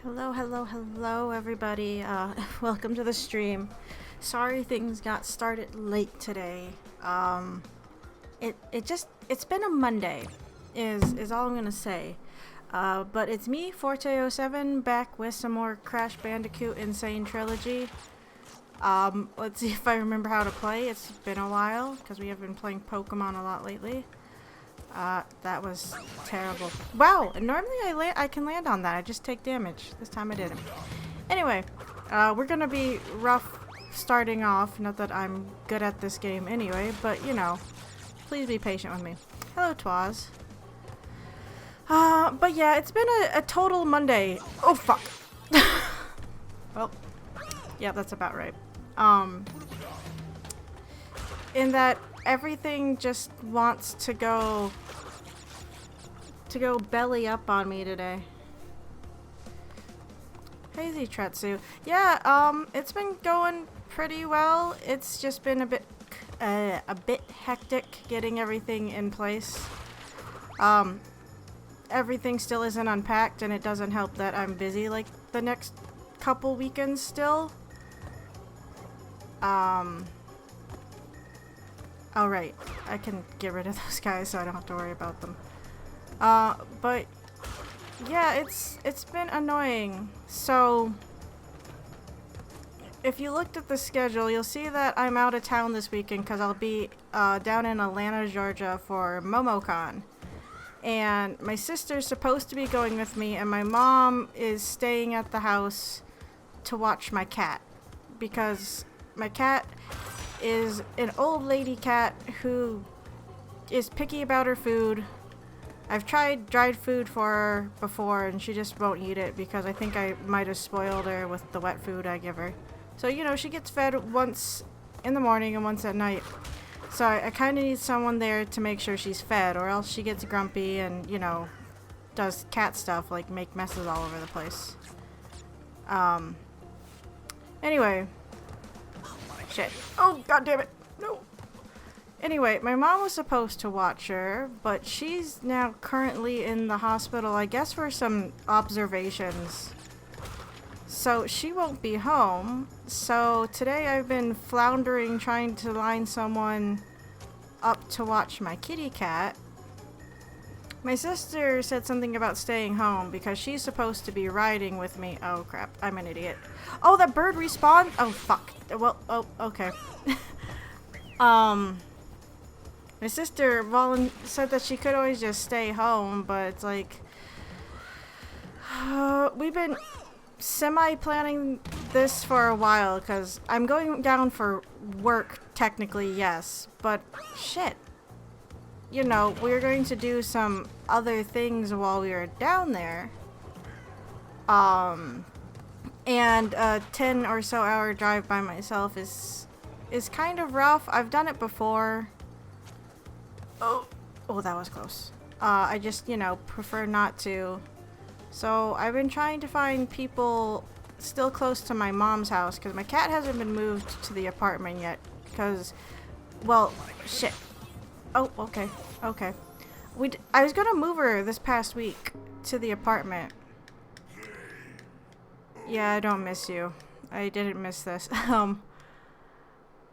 Hello, everybody. Welcome to the stream. Sorry things got started late today. It's been a Monday, is all I'm gonna say. But it's me, Forte07, back with some more Crash Bandicoot N.Sane Trilogy. Let's see if I remember how to play. It's been a while, because we have been playing Pokemon a lot lately. That was terrible. Wow, normally I can land on that. I just take damage. This time I didn't. Anyway, we're gonna be rough starting off. Not that I'm good at this game anyway, but you know, please be patient with me. Hello, Twaz. But yeah, it's been a total Monday. Oh, fuck. Well, yeah, that's about right. In that everything just wants to go belly up on me today. Hazy Tretsu. Yeah, it's been going pretty well. It's just been a bit hectic getting everything in place. Everything still isn't unpacked, and it doesn't help that I'm busy like the next couple weekends still. Oh right, I can get rid of those guys so I don't have to worry about them. But yeah, it's been annoying. So if you looked at the schedule, you'll see that I'm out of town this weekend because I'll be down in Atlanta, Georgia for MomoCon. And my sister's supposed to be going with me, and my mom is staying at the house to watch my cat. Because my cat is an old lady cat who is picky about her food. I've tried dried food for her before and she just won't eat it because I think I might have spoiled her with the wet food I give her. So, you know, she gets fed once in the morning and once at night. So I kind of need someone there to make sure she's fed, or else she gets grumpy and, you know, does cat stuff like make messes all over the place. Anyway. Shit. Oh, god damn it. No. Anyway, my mom was supposed to watch her, but she's now currently in the hospital, I guess for some observations. So she won't be home. So today I've been floundering trying to line someone up to watch my kitty cat. My sister said something about staying home because she's supposed to be riding with me. Oh crap, I'm an idiot. Oh, that bird respawned? Oh fuck. Well, oh, okay. My sister said that she could always just stay home, but it's like, we've been semi-planning this for a while because I'm going down for work, technically, yes, but shit. You know, we're going to do some other things while we are down there. And a 10 or so hour drive by myself is kind of rough. I've done it before. Oh, that was close. I just, you know, prefer not to. So I've been trying to find people still close to my mom's house because my cat hasn't been moved to the apartment yet. Because, well, shit. Oh, okay. I was gonna move her this past week to the apartment. Yeah, I don't miss you. I didn't miss this.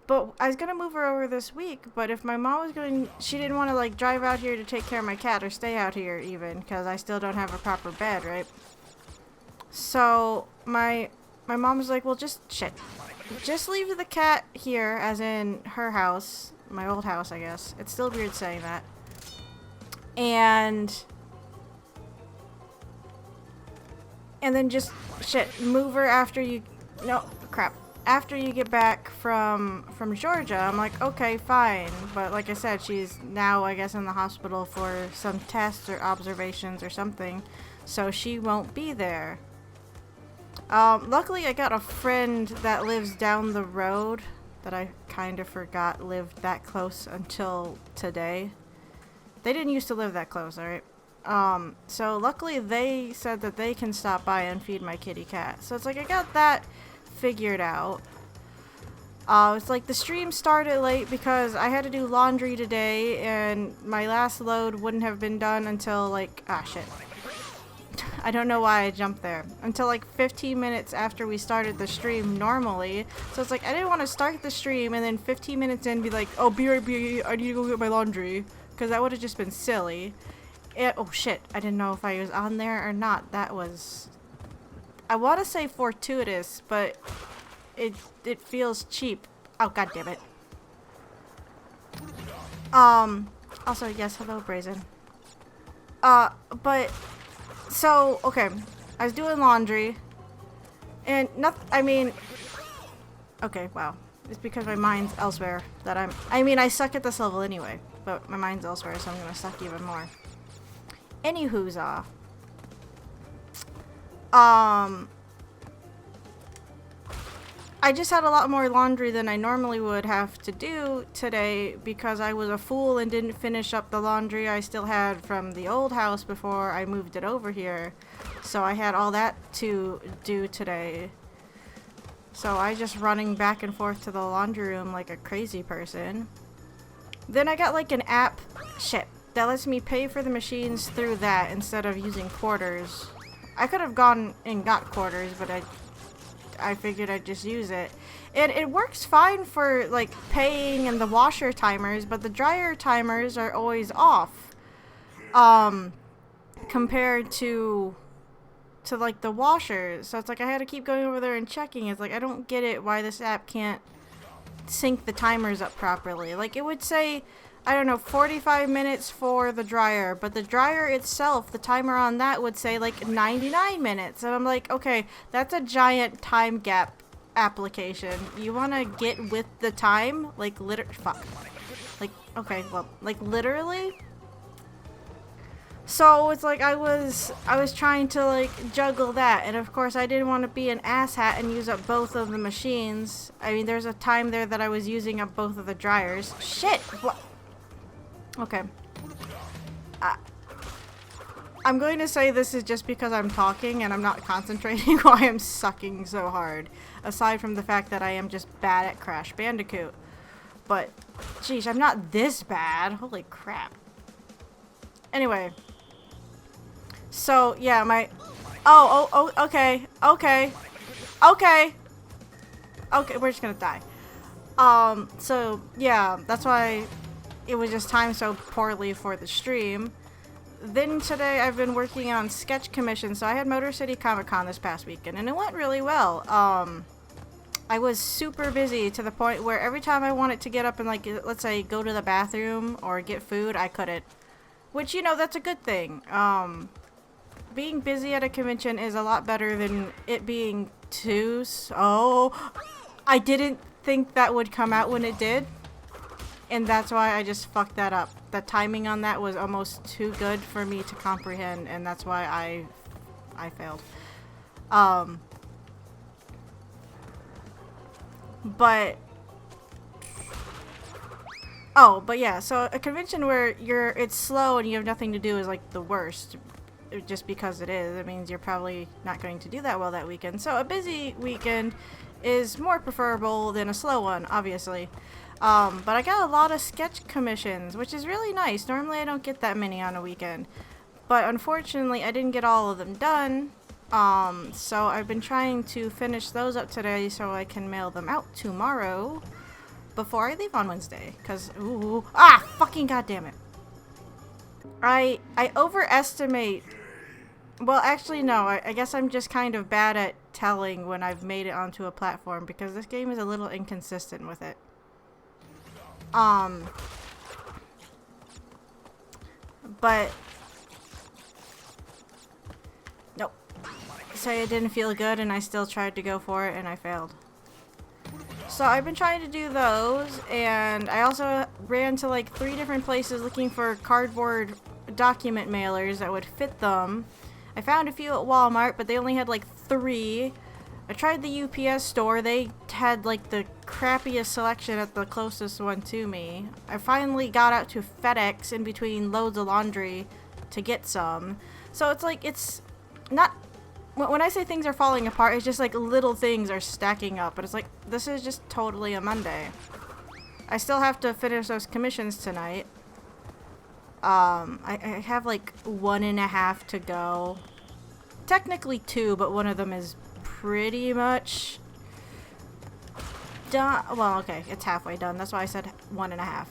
But I was gonna move her over this week, but if my mom was she didn't want to like drive out here to take care of my cat or stay out here even, because I still don't have a proper bed, right? So my mom was like, well, just leave the cat here, as in her house, my old house, I guess. It's still weird saying that. And then just move her after you after you get back from Georgia. I'm like, okay, fine, but like I said, she's now I guess in the hospital for some tests or observations or something, so she won't be there. Luckily I got a friend that lives down the road that I kind of forgot lived that close until today. They didn't used to live that close, alright? So luckily they said that they can stop by and feed my kitty cat. So it's like I got that figured out. It's like the stream started late because I had to do laundry today and my last load wouldn't have been done until like, shit. I don't know why I jumped there. Until like 15 minutes after we started the stream normally. So it's like, I didn't want to start the stream and then 15 minutes in be like, oh, be right back, I need to go get my laundry. Because that would have just been silly. Oh shit, I didn't know if I was on there or not. That was... I want to say fortuitous, but it feels cheap. Oh, god damn it. Also, yes, hello, Brazen. But, so, okay. I was doing laundry. And I mean... Okay, wow. It's because my mind's elsewhere that I mean, I suck at this level anyway. But my mind's elsewhere, so I'm gonna suck even more. Anywho's, I just had a lot more laundry than I normally would have to do today because I was a fool and didn't finish up the laundry I still had from the old house before I moved it over here. So I had all that to do today. So I just running back and forth to the laundry room like a crazy person. Then I got like an app, shit, that lets me pay for the machines through that instead of using quarters. I could have gone and got quarters, but I figured I'd just use it. And it works fine for like paying and the washer timers, but the dryer timers are always off. Compared to like the washers. So it's like I had to keep going over there and checking. It's like I don't get it why this app can't sync the timers up properly. Like it would say, I don't know, 45 minutes for the dryer, but the dryer itself, the timer on that would say like 99 minutes. And I'm like, okay, that's a giant time gap application. You want to get with the time? Like fuck. Like, okay, well, like literally? So it's like I was trying to like juggle that, and of course I didn't want to be an asshat and use up both of the machines. I mean, there's a time there that I was using up both of the dryers. Shit! What? Okay. I'm going to say this is just because I'm talking and I'm not concentrating why I'm sucking so hard. Aside from the fact that I am just bad at Crash Bandicoot. But, geez, I'm not this bad. Holy crap. Anyway. So, yeah, my... Oh, okay. Okay. Okay. Okay, we're just gonna die. So, yeah, that's why it was just timed so poorly for the stream. Then today I've been working on sketch commissions. So I had Motor City Comic Con this past weekend, and it went really well. I was super busy to the point where every time I wanted to get up and, like, let's say, go to the bathroom or get food, I couldn't. Which, you know, that's a good thing. Being busy at a convention is a lot better than it being too so... I didn't think that would come out when it did. And that's why I just fucked that up. The timing on that was almost too good for me to comprehend, and that's why I failed. But... Oh, but yeah, so a convention where it's slow and you have nothing to do is like the worst. Just because it is. It means you're probably not going to do that well that weekend. So a busy weekend is more preferable than a slow one, obviously. But I got a lot of sketch commissions, which is really nice. Normally I don't get that many on a weekend. But unfortunately I didn't get all of them done. So I've been trying to finish those up today so I can mail them out tomorrow. Before I leave on Wednesday, because fucking goddamn it. I overestimate. Well, actually, no. I guess I'm just kind of bad at telling when I've made it onto a platform because this game is a little inconsistent with it. But nope. Say it didn't feel good, and I still tried to go for it, and I failed. So I've been trying to do those, and I also ran to like 3 different places looking for cardboard document mailers that would fit them. I found a few at Walmart, but they only had like 3. I tried the UPS store. They had like the crappiest selection at the closest one to me. I finally got out to FedEx in between loads of laundry to get some. So it's like, it's not... When I say things are falling apart, it's just like little things are stacking up. But it's like, this is just totally a Monday. I still have to finish those commissions tonight. I have like 1.5 to go. technically 2, but one of them is pretty much done. Well, okay, it's halfway done. That's why I said 1.5.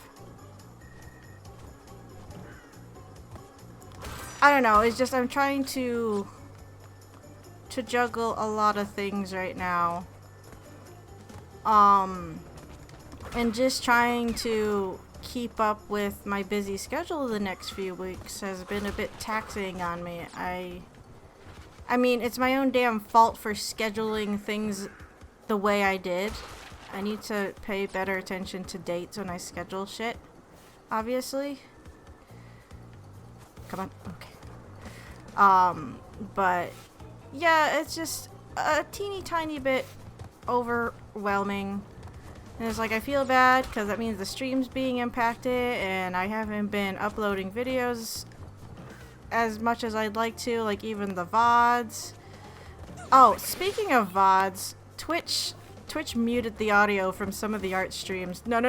I don't know. It's just I'm trying to juggle a lot of things right now. And just trying to keep up with my busy schedule the next few weeks has been a bit taxing on me. I mean, it's my own damn fault for scheduling things the way I did. I need to pay better attention to dates when I schedule shit, obviously. Come on, okay. But yeah, it's just a teeny tiny bit overwhelming. And it's like I feel bad because that means the stream's being impacted and I haven't been uploading videos as much as I'd like to, like even the VODs. Oh, speaking of VODs, Twitch muted the audio from some of the art streams. No.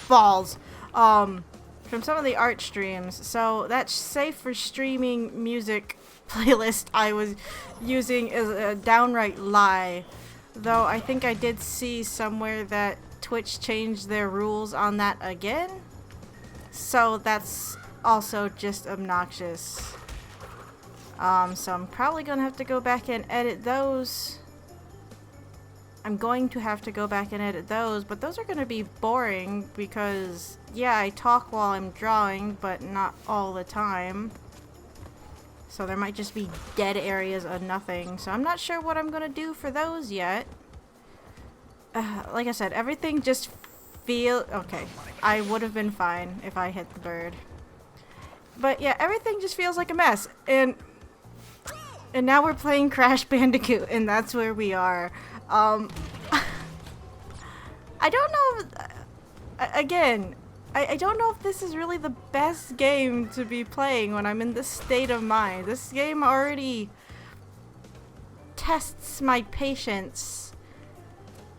Balls. From some of the art streams. So that safe for streaming music playlist I was using is a downright lie. Though I think I did see somewhere that Twitch changed their rules on that again. So that's also just obnoxious. So I'm probably gonna have to go back and edit those. But those are gonna be boring because, yeah, I talk while I'm drawing, but not all the time. So there might just be dead areas of nothing. So I'm not sure what I'm gonna do for those yet. Like I said, everything just okay, I would have been fine if I hit the bird. But yeah, everything just feels like a mess. And now we're playing Crash Bandicoot, and that's where we are. I don't know. Again, I don't know if this is really the best game to be playing when I'm in this state of mind. This game already tests my patience.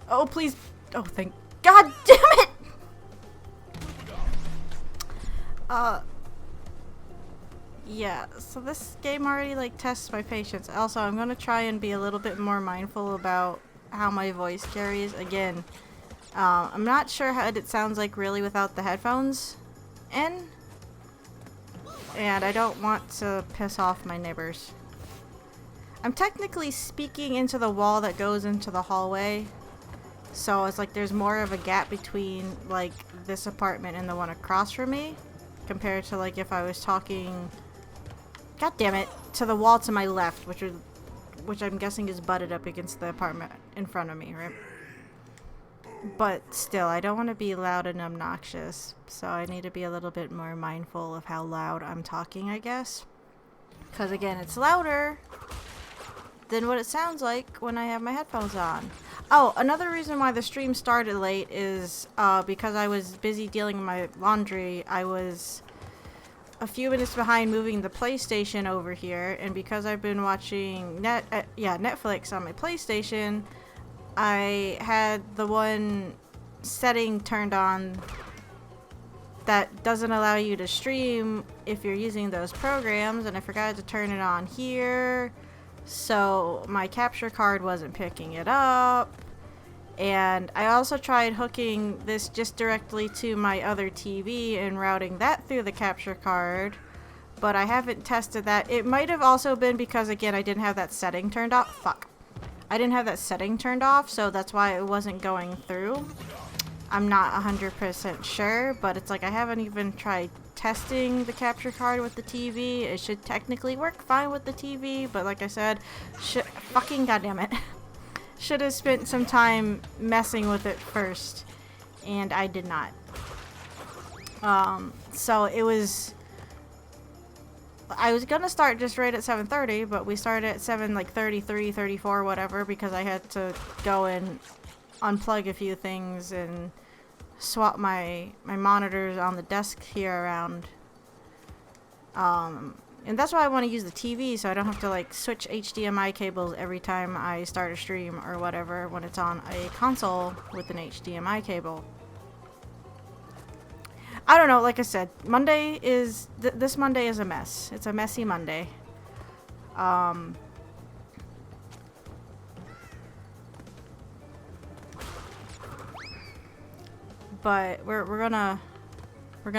Oh, please. Oh, thank God damn it! Yeah, so this game already, like, tests my patience. Also, I'm gonna try and be a little bit more mindful about how my voice carries. Again, I'm not sure how it sounds like really without the headphones in. And I don't want to piss off my neighbors. I'm technically speaking into the wall that goes into the hallway. So it's like there's more of a gap between, like, this apartment and the one across from me. Compared to, like, if I was talking... God damn it! To the wall to my left, which I'm guessing is butted up against the apartment in front of me, right? But still, I don't want to be loud and obnoxious, so I need to be a little bit more mindful of how loud I'm talking, I guess. Because again, it's louder than what it sounds like when I have my headphones on. Oh, another reason why the stream started late is because I was busy dealing with my laundry. I was a few minutes behind moving the PlayStation over here, and because I've been watching Netflix on my PlayStation, I had the one setting turned on that doesn't allow you to stream if you're using those programs, and I forgot to turn it on here, so my capture card wasn't picking it up. And I also tried hooking this just directly to my other TV and routing that through the capture card, but I haven't tested that. It might have also been because, again, I didn't have that setting turned off. Fuck. I didn't have that setting turned off, so that's why it wasn't going through. I'm not 100% sure, but it's like I haven't even tried testing the capture card with the TV. It should technically work fine with the TV, but like I said, fucking goddamn it. Should have spent some time messing with it first, and I did not. So it was... I was gonna start just right at 7:30, but we started at 7:33, 34, whatever, because I had to go and unplug a few things and swap my monitors on the desk here around. And that's why I want to use the TV, so I don't have to, like, switch HDMI cables every time I start a stream or whatever when it's on a console with an HDMI cable. I don't know, like I said, Monday is... this Monday is a mess. It's a messy Monday. But we're gonna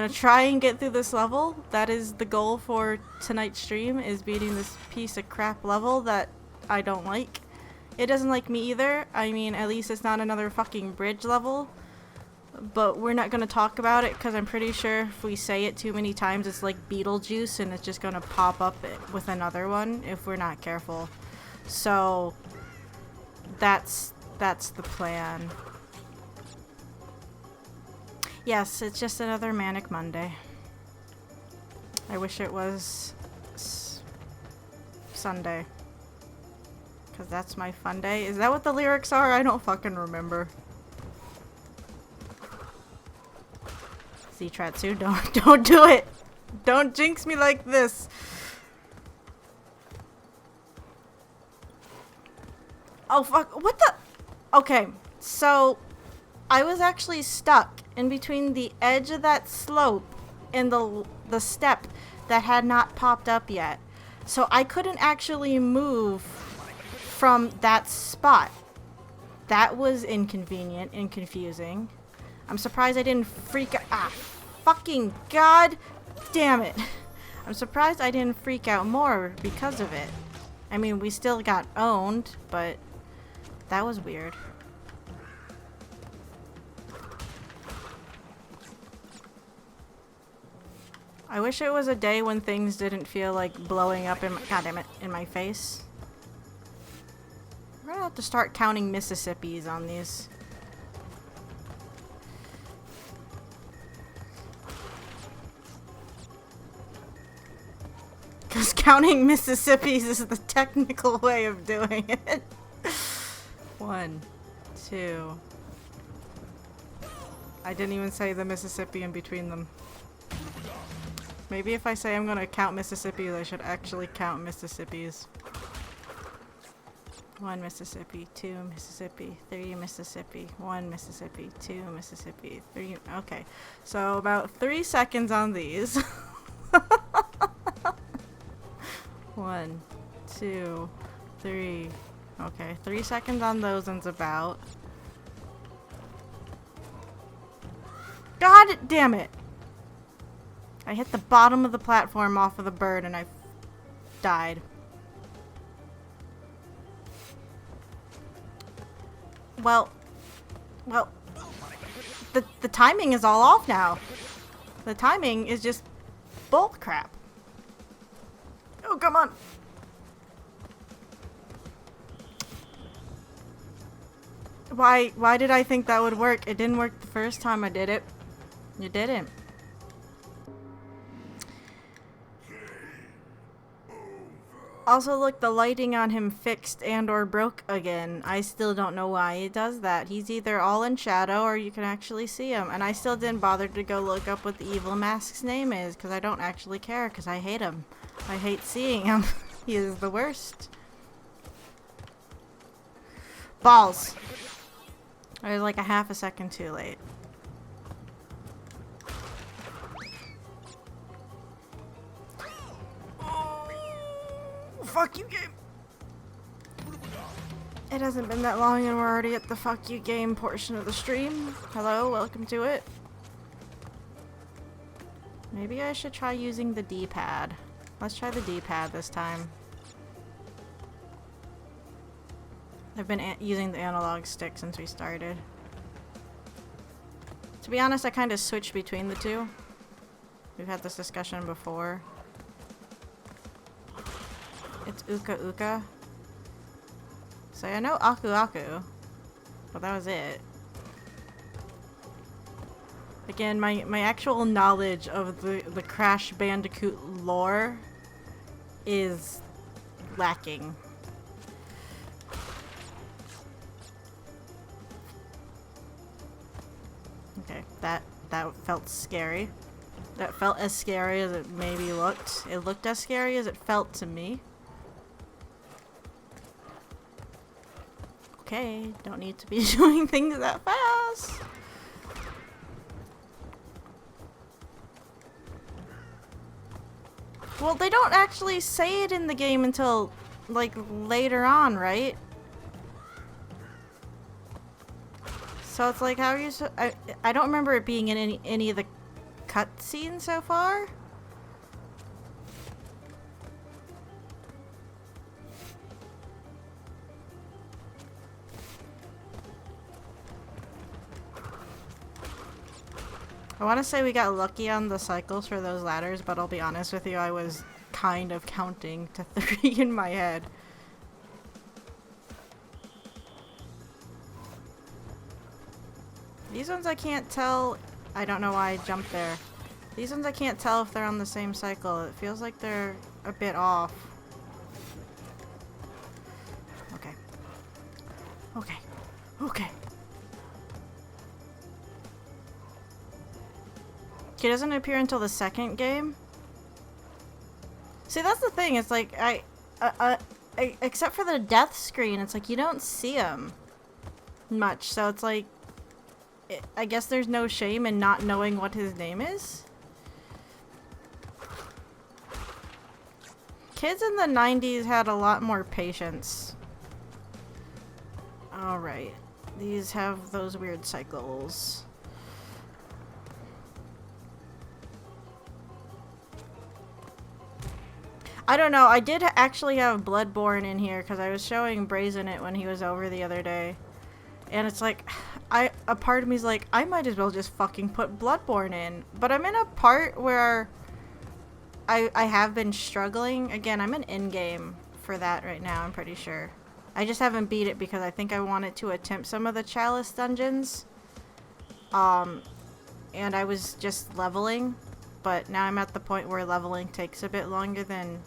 try and get through this level. That is the goal for tonight's stream, is beating this piece of crap level that I don't like. It doesn't like me either. I mean, at least it's not another fucking bridge level. But we're not gonna talk about it because I'm pretty sure if we say it too many times, it's like Beetlejuice and it's just gonna pop up with another one if we're not careful. So that's the plan. Yes, it's just another Manic Monday. I wish it was Sunday. Because that's my fun day. Is that what the lyrics are? I don't fucking remember. See, Tratsu, don't do it! Don't jinx me like this! Oh fuck, what the? Okay, so I was actually stuck in between the edge of that slope and the step that had not popped up yet. So I couldn't actually move from that spot. That was inconvenient and confusing. I'm surprised I didn't freak out. Ah, fucking god damn it. I'm surprised I didn't freak out more because of it. I mean, we still got owned, but that was weird. I wish it was a day when things didn't feel like blowing up in my, god damn it, in my face. We're gonna have to start counting Mississippis on these. Because counting Mississippis is the technical way of doing it. 1, 2. I didn't even say the Mississippi in between them. Maybe if I say I'm gonna count Mississippis, I should actually count Mississippis. 1 Mississippi, 2 Mississippi, 3 Mississippi, 1 Mississippi, 2 Mississippi, 3. Okay, so about 3 seconds on these. 1, 2, 3. Okay, 3 seconds on those ones about. God damn it! I hit the bottom of the platform off of the bird and I died. Well, the timing is all off now. The timing is just bull crap. Oh, come on. Why did I think that would work? It didn't work the first time I did it. It didn't. Also, look, the lighting on him fixed and or broke again. I still don't know why it does that. He's either all in shadow or you can actually see him. And I still didn't bother to go look up what the evil mask's name is because I don't actually care because I hate him. I hate seeing him. He is the worst. Balls. I was like a half a second too late. Fuck you game. It hasn't been that long and we're already at the fuck you game portion of the stream. Hello, welcome to it. Maybe I should try using the D-pad. Let's try the D-pad this time. I've been using the analog stick since we started. To be honest, I kind of switched between the two. We've had this discussion before. It's Uka Uka. So I know Aku Aku, but that was it. Again, my actual knowledge of the Crash Bandicoot lore is lacking. Okay, that felt scary. That felt as scary as it maybe looked. It looked as scary as it felt to me. Okay, don't need to be doing things that fast. Well, they don't actually say it in the game until, like, later on, right? So it's like, how are you so... I don't remember it being in any of the cutscenes so far. I want to say we got lucky on the cycles for those ladders, but I'll be honest with you, I was kind of counting to 3 in my head. These ones I can't tell. I don't know why I jumped there. These ones I can't tell if they're on the same cycle. It feels like they're a bit off. Okay. Okay. Okay. He doesn't appear until the second game. See, that's the thing. It's like, except for the death screen, it's like you don't see him much. So it's like, I guess there's no shame in not knowing what his name is. Kids in the 90s had a lot more patience. Alright. These have those weird cycles. I don't know. I did actually have Bloodborne in here because I was showing Brazen it when he was over the other day. And it's like, a part of me's like, I might as well just fucking put Bloodborne in. But I'm in a part where I have been struggling. Again, I'm in in-game for that right now, I'm pretty sure. I just haven't beat it because I think I wanted to attempt some of the Chalice dungeons. And I was just leveling. But now I'm at the point where leveling takes a bit longer than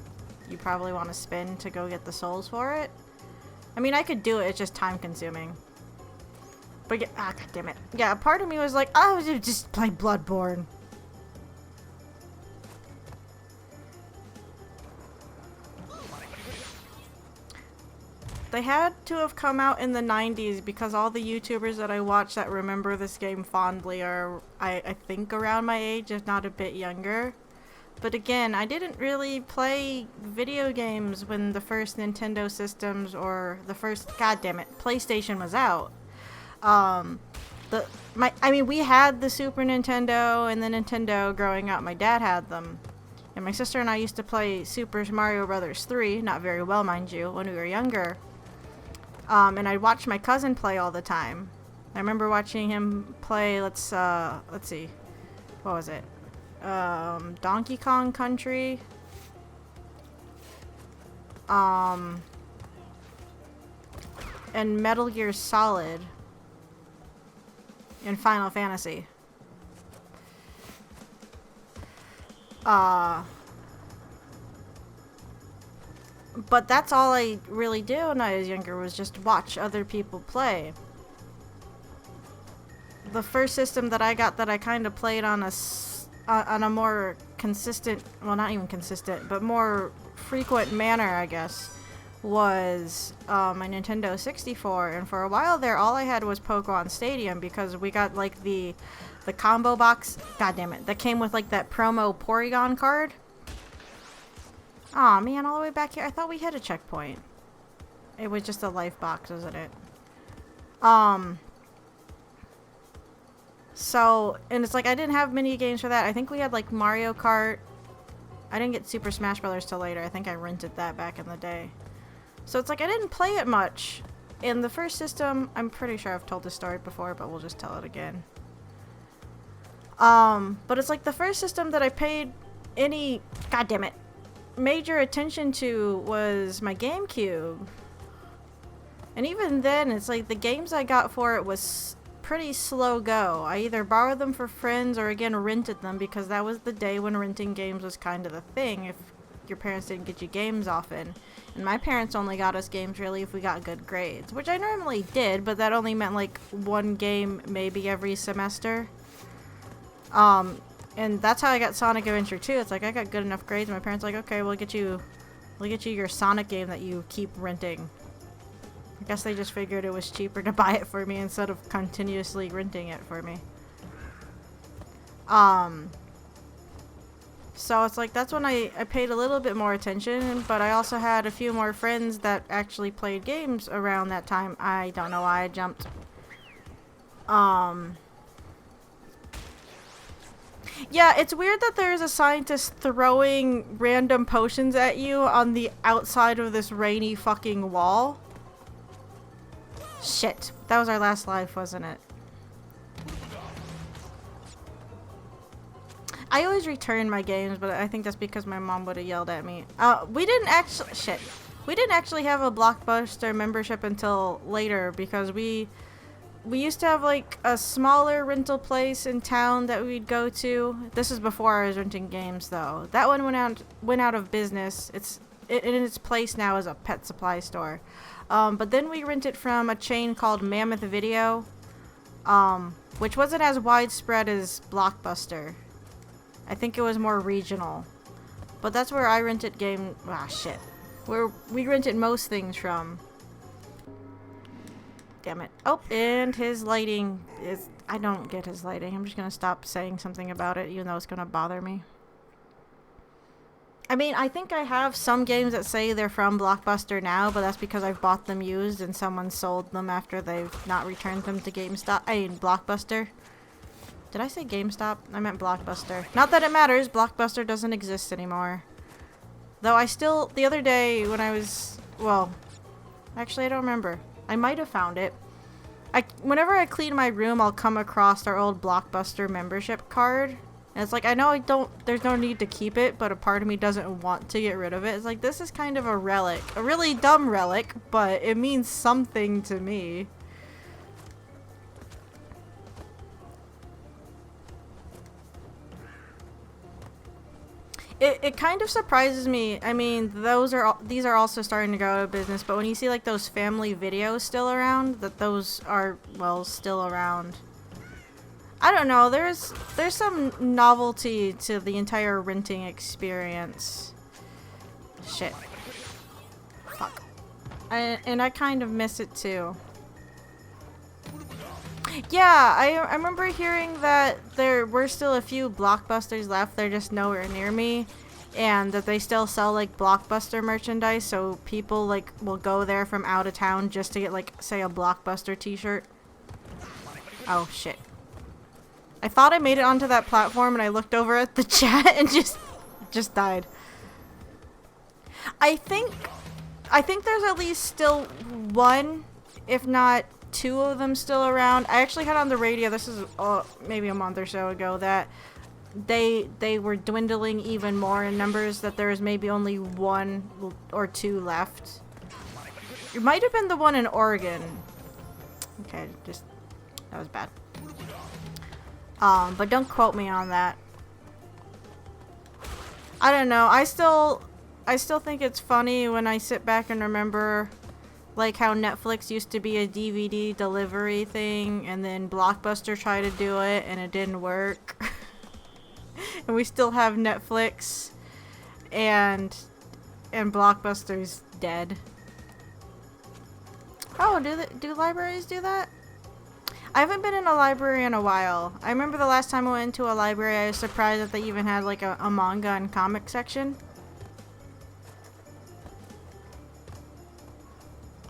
you probably want to spend to go get the souls for it. I mean, I could do it, it's just time consuming. But yeah, god damn it. Yeah, a part of me was like, oh, just play Bloodborne. They had to have come out in the 90s because all the YouTubers that I watch that remember this game fondly are, I think, around my age, if not a bit younger. But again, I didn't really play video games when the first Nintendo systems or the first, goddammit, PlayStation was out. I mean, we had the Super Nintendo and the Nintendo growing up. My dad had them. And my sister and I used to play Super Mario Bros. 3, not very well, mind you, when we were younger. And I'd watch my cousin play all the time. I remember watching him play, let's see, what was it? Donkey Kong Country. And Metal Gear Solid. And Final Fantasy. But that's all I really did when I was younger, was just watch other people play. The first system that I got that I kind of played on a more consistent, well, not even consistent, but more frequent manner, I guess, was my Nintendo 64. And for a while there, all I had was Pokemon Stadium because we got like the combo box, god damn it, that came with like that promo Porygon card. Aw, man, all the way back here. I thought we hit a checkpoint. It was just a life box, wasn't it? So, and it's like I didn't have mini games for that. I think we had like Mario Kart. I didn't get Super Smash Bros. Till later. I think I rented that back in the day. So it's like I didn't play it much. In the first system, I'm pretty sure I've told this story before, but we'll just tell it again. But it's like the first system that I paid any, goddammit, major attention to was my GameCube. And even then, it's like the games I got for it was pretty slow go. I either borrowed them for friends or again rented them because that was the day when renting games was kind of the thing if your parents didn't get you games often. And my parents only got us games really if we got good grades, which I normally did, but that only meant like one game maybe every semester. And that's how I got Sonic Adventure 2. It's like I got good enough grades. My parents were like, okay, we'll get you your Sonic game that you keep renting. I guess they just figured it was cheaper to buy it for me instead of continuously renting it for me. So it's like, that's when I paid a little bit more attention, but I also had a few more friends that actually played games around that time. I don't know why I jumped. Yeah, it's weird that there's a scientist throwing random potions at you on the outside of this rainy fucking wall. Shit. That was our last life, wasn't it? I always return my games, but I think that's because my mom would have yelled at me. We didn't actually... Shit. We didn't actually have a Blockbuster membership until later because we used to have like a smaller rental place in town that we'd go to. This is before I was renting games though. That one went out of business. In its place now is a pet supply store. But then we rented from a chain called Mammoth Video, which wasn't as widespread as Blockbuster. I think it was more regional. But that's where I rented game... Ah, shit. Where we rented most things from. Damn it. Oh, and his lighting is... I don't get his lighting. I'm just gonna stop saying something about it, even though it's gonna bother me. I mean, I think I have some games that say they're from Blockbuster now, but that's because I've bought them used and someone sold them after they've not returned them to GameStop. I mean, Blockbuster. Did I say GameStop? I meant Blockbuster. Not that it matters. Blockbuster doesn't exist anymore. Though I still... The other day when I was... Well, actually I don't remember. I might have found it. Whenever I clean my room, I'll come across our old Blockbuster membership card. And it's like, I know there's no need to keep it, but a part of me doesn't want to get rid of it. It's like, this is kind of a relic. A really dumb relic, but it means something to me. It kind of surprises me. I mean, these are also starting to go out of business, but when you see like those family videos still around, that those are, well, still around. I don't know, there's some novelty to the entire renting experience. Shit. Fuck. And I kind of miss it too. Yeah, I remember hearing that there were still a few Blockbusters left. They're just nowhere near me. And that they still sell like Blockbuster merchandise, so people like will go there from out of town just to get like, say, a Blockbuster t-shirt. Oh shit. I thought I made it onto that platform and I looked over at the chat and just died. I think there's at least still one, if not two of them still around. I actually had on the radio, this is maybe a month or so ago, that they were dwindling even more in numbers, that there was maybe only one or two left. It might have been the one in Oregon. Okay, that was bad. But don't quote me on that. I don't know. I still think it's funny when I sit back and remember like how Netflix used to be a DVD delivery thing and then Blockbuster tried to do it and it didn't work. And we still have Netflix and Blockbuster's dead. Oh, do libraries do that? I haven't been in a library in a while. I remember the last time I went into a library, I was surprised that they even had like a manga and comic section.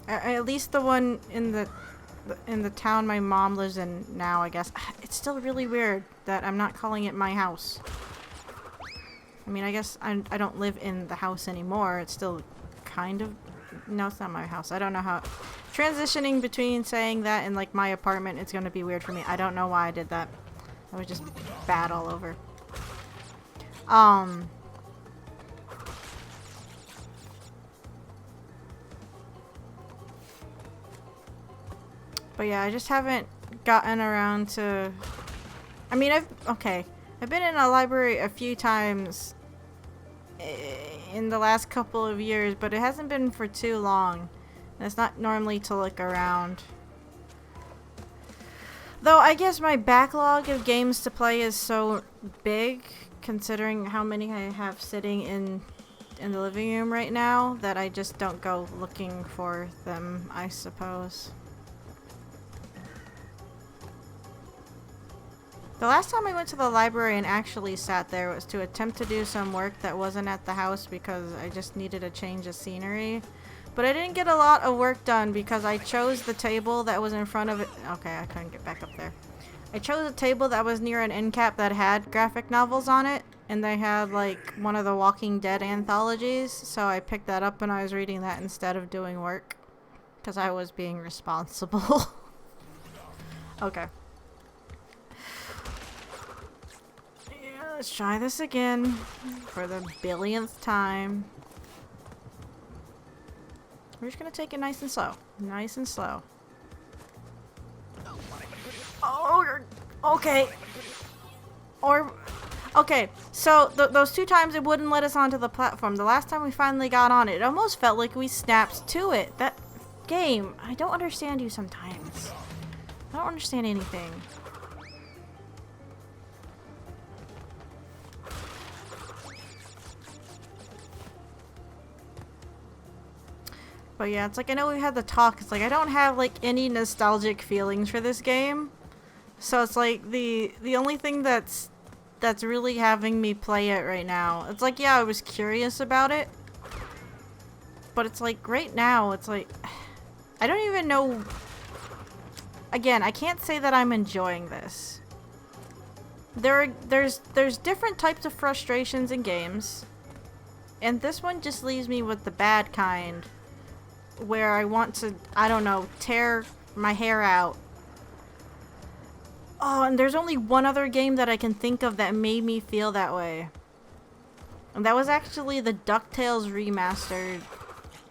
At least the one in the town my mom lives in now, I guess. It's still really weird that I'm not calling it my house. I mean, I guess I don't live in the house anymore. It's still kind of... No, it's not my house. I don't know how... Transitioning between saying that and like my apartment, it's gonna be weird for me. I don't know why I did that. That was just bad all over. But yeah, I just haven't gotten around to... I mean, I've been in a library a few times in the last couple of years, but it hasn't been for too long. And it's not normally to look around. Though I guess my backlog of games to play is so big, considering how many I have sitting in the living room right now, that I just don't go looking for them, I suppose. The last time I went to the library and actually sat there was to attempt to do some work that wasn't at the house because I just needed a change of scenery. But I didn't get a lot of work done because I chose the table that was in front of it. Okay, I couldn't get back up there. I chose a table that was near an end cap that had graphic novels on it. And they had like one of the Walking Dead anthologies. So I picked that up and I was reading that instead of doing work. Because I was being responsible. Okay. Yeah, let's try this again. For the billionth time. We're just gonna take it nice and slow. Nice and slow. Oh, okay. Or, okay, so those 2 times it wouldn't let us onto the platform. The last time we finally got on it, it almost felt like we snapped to it. That game, I don't understand you sometimes. I don't understand anything. But yeah, it's like, I know we had the talk, it's like, I don't have, like, any nostalgic feelings for this game. So it's like, the only thing that's really having me play it right now, it's like, yeah, I was curious about it. But it's like, right now, it's like, I don't even know. Again, I can't say that I'm enjoying this. There's different types of frustrations in games. And this one just leaves me with the bad kind. Where I want to, I don't know, tear my hair out. Oh, and there's only one other game that I can think of that made me feel that way. And that was actually the DuckTales remastered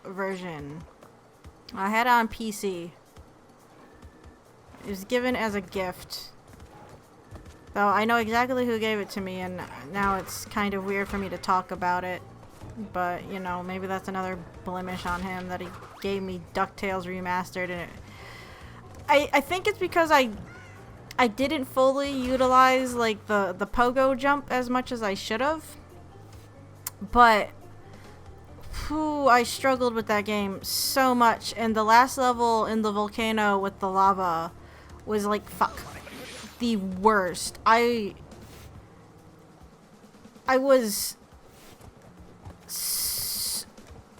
version. I had it on PC. It was given as a gift. Though I know exactly who gave it to me, and now it's kind of weird for me to talk about it. But, you know, maybe that's another blemish on him, that he gave me DuckTales remastered. And I think it's because I didn't fully utilize, like, the pogo jump as much as I should have. But, whew, I struggled with that game so much. And the last level in the volcano with the lava was, like, fuck, the worst. I was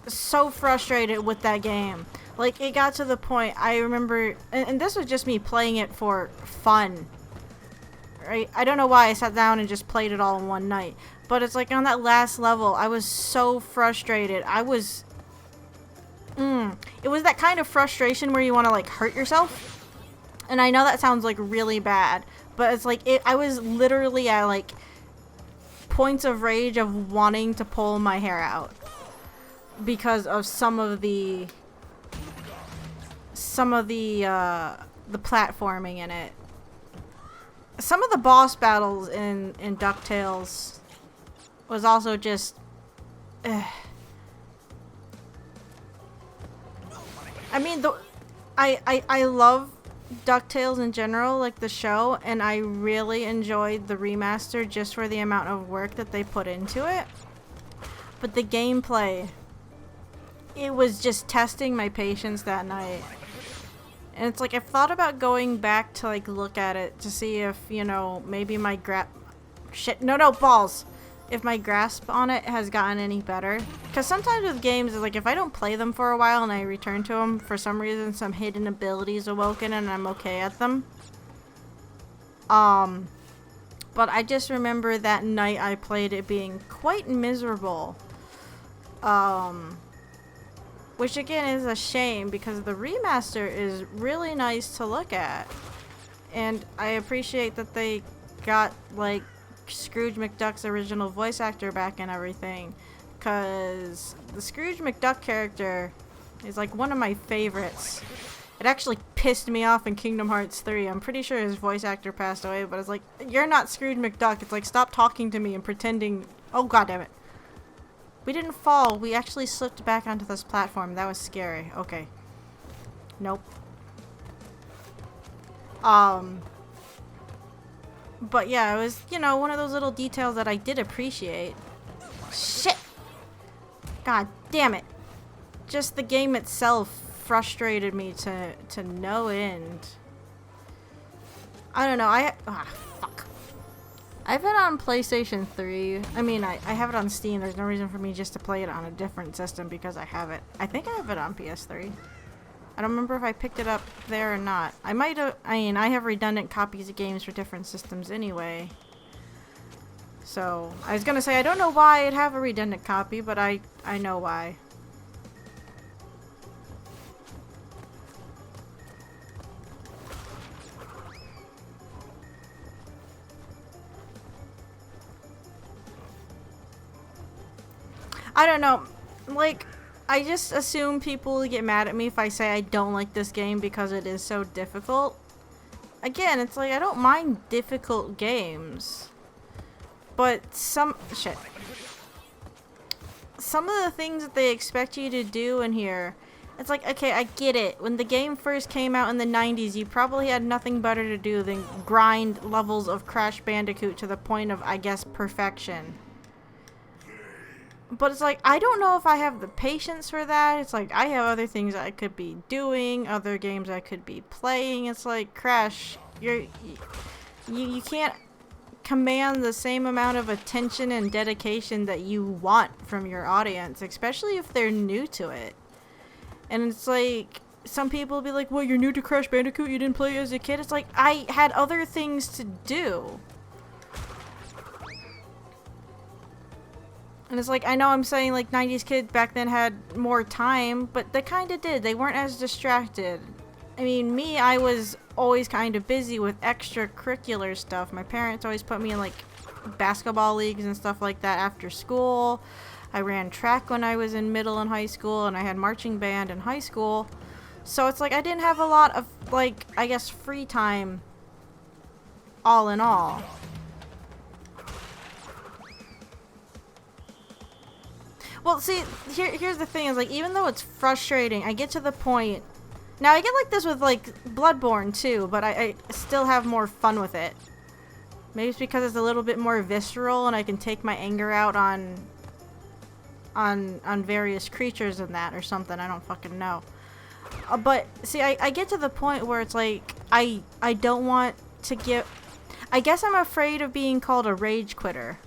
so frustrated with that game. Like, it got to the point, I remember, and this was just me playing it for fun, right? I don't know why I sat down and just played it all in one night, but it's like on that last level, I was so frustrated. I was, it was that kind of frustration where you want to, like, hurt yourself. And I know that sounds, like, really bad, but it's like, I was literally at, like, points of rage of wanting to pull my hair out. Because of some of the platforming in it. Some of the boss battles in DuckTales was also just I mean, I love DuckTales in general, like the show, and I really enjoyed the remaster just for the amount of work that they put into it. But the gameplay, it was just testing my patience that night. And it's like, I've thought about going back to, like, look at it to see if, you know, maybe my balls! If my grasp on it has gotten any better. Because sometimes with games, it's like, if I don't play them for a while and I return to them, for some reason some hidden abilities awoken and I'm okay at them. But I just remember that night I played it being quite miserable. Which again is a shame because the remaster is really nice to look at. And I appreciate that they got, like, Scrooge McDuck's original voice actor back and everything. Because the Scrooge McDuck character is, like, one of my favorites. It actually pissed me off in Kingdom Hearts 3. I'm pretty sure his voice actor passed away, but it's like, you're not Scrooge McDuck. It's like, stop talking to me and pretending. Oh, god damn it. We didn't fall. We actually slipped back onto this platform. That was scary. Okay. Nope. But yeah, it was, you know, one of those little details that I did appreciate. Shit! God damn it. Just the game itself frustrated me to no end. I don't know. Fuck. I have it on PlayStation 3. I mean, I have it on Steam. There's no reason for me just to play it on a different system because I have it. I think I have it on PS3. I don't remember if I picked it up there or not. I might have. I mean, I have redundant copies of games for different systems anyway. So, I was gonna say, I don't know why I'd have a redundant copy, but I know why. I don't know, like, I just assume people get mad at me if I say I don't like this game because it is so difficult. Again, it's like, I don't mind difficult games. But some of the things that they expect you to do in here, it's like, okay, I get it. When the game first came out in the 90s, you probably had nothing better to do than grind levels of Crash Bandicoot to the point of, I guess, perfection. But it's like, I don't know if I have the patience for that. It's like, I have other things I could be doing, other games I could be playing. It's like, Crash, you can't command the same amount of attention and dedication that you want from your audience, especially if they're new to it. And it's like, some people will be like, well, you're new to Crash Bandicoot, you didn't play it as a kid? It's like, I had other things to do. And it's like, I know I'm saying like 90s kids back then had more time, but they kind of did. They weren't as distracted. I mean, me, I was always kind of busy with extracurricular stuff. My parents always put me in like basketball leagues and stuff like that after school. I ran track when I was in middle and high school, and I had marching band in high school. So it's like I didn't have a lot of, like, I guess, free time all in all. Well, see, here's the thing, is like, even though it's frustrating, I get to the point. Now, I get like this with like Bloodborne too, but I still have more fun with it. Maybe it's because it's a little bit more visceral and I can take my anger out on various creatures and that or something. I don't fucking know. But see, I get to the point where it's like I don't want to give. I guess I'm afraid of being called a rage quitter.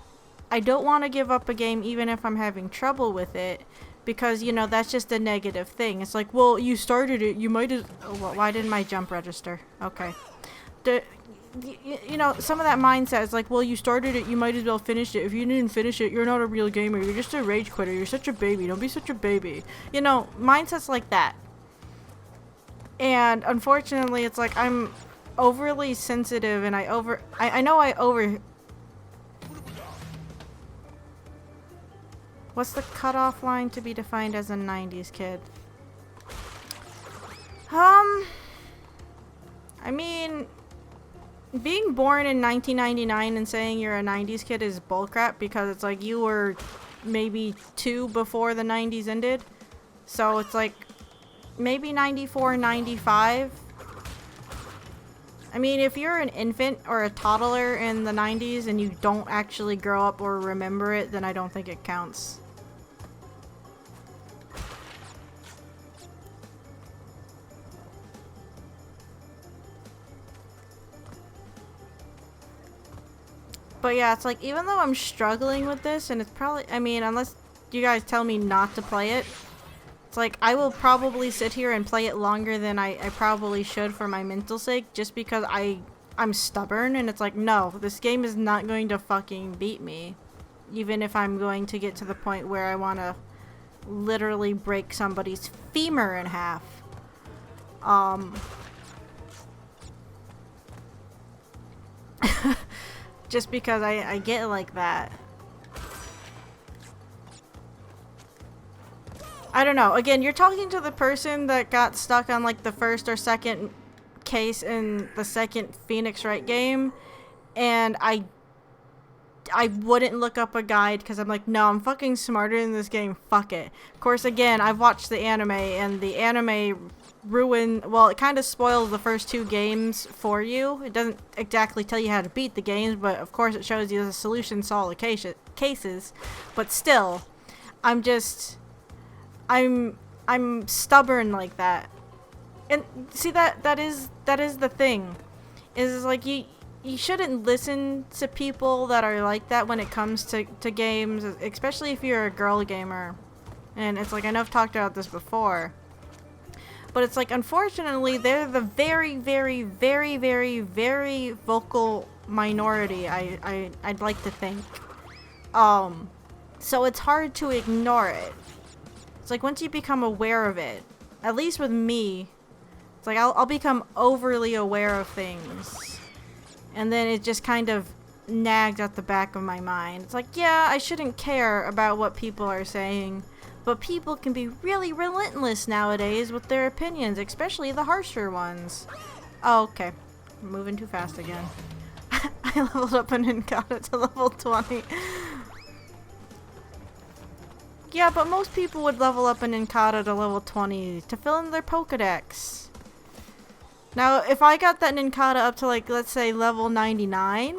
I don't want to give up a game even if I'm having trouble with it, because, you know, that's just a negative thing. It's like, well, you started it, you might as... Oh, well, why didn't my jump register? Okay. You know, some of that mindset is like, well, you started it, you might as well finish it. If you didn't finish it, you're not a real gamer. You're just a rage quitter. You're such a baby. Don't be such a baby. You know, mindsets like that. And unfortunately, it's like I'm overly sensitive, and I know I over... What's the cutoff line to be defined as a 90s kid? I mean, being born in 1999 and saying you're a 90s kid is bullcrap, because it's like you were maybe 2 before the 90s ended. So it's like maybe 94, 95. I mean, if you're an infant or a toddler in the 90s and you don't actually grow up or remember it, then I don't think it counts. But yeah, it's like, even though I'm struggling with this, and it's probably, I mean, unless you guys tell me not to play it, it's like, I will probably sit here and play it longer than I probably should for my mental sake, just because I'm stubborn, and it's like, no, this game is not going to fucking beat me. Even if I'm going to get to the point where I want to literally break somebody's femur in half. Just because I get like that. I don't know. Again, you're talking to the person that got stuck on like the first or second case in the second Phoenix Wright game, and I wouldn't look up a guide because I'm like, no, I'm fucking smarter than this game. Fuck it. Of course, again, I've watched the anime, and the anime well, it kind of spoils the first 2 games for you. It doesn't exactly tell you how to beat the games, but of course it shows you the solutions to all the cases. But still, I'm stubborn like that. And see, that is the thing. Is like you you shouldn't listen to people that are like that when it comes to games, especially if you're a girl gamer. And it's like, I know I've talked about this before, but it's like, unfortunately, they're the very, very, very, very, very vocal minority, I'd like to think. So it's hard to ignore it. It's like, once you become aware of it, at least with me, it's like, I'll become overly aware of things. And then it just kind of nags at the back of my mind. It's like, yeah, I shouldn't care about what people are saying, but people can be really relentless nowadays with their opinions, especially the harsher ones. Oh, okay. I'm moving too fast again. I leveled up an N.Sane to level 20. Yeah, but most people would level up an N.Sane to level 20 to fill in their Pokedex. Now, if I got that N.Sane up to, like, let's say level 99,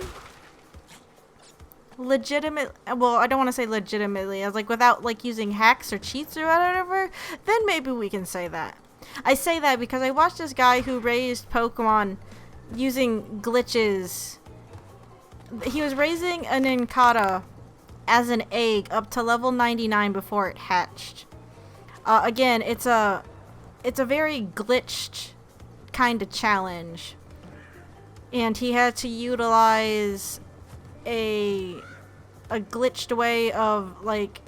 legitimate, well, I don't want to say legitimately, I was like, without, like, using hacks or cheats or whatever, then maybe we can say that. I say that because I watched this guy who raised Pokemon using glitches. He was raising an N.Sane as an egg up to level 99 before it hatched. Again, it's a very glitched kind of challenge, and he had to utilize a glitched way of, like,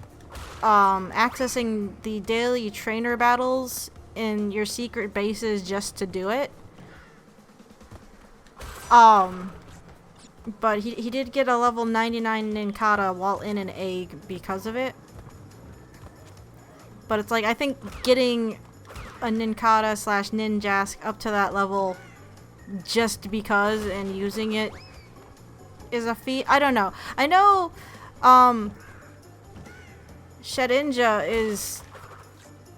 accessing the daily trainer battles in your secret bases just to do it. But he did get a level 99 N.Sane while in an egg because of it. But it's like, I think getting a N.Sane slash Ninjask up to that level just because and using it is a feat. I don't know. I know Shedinja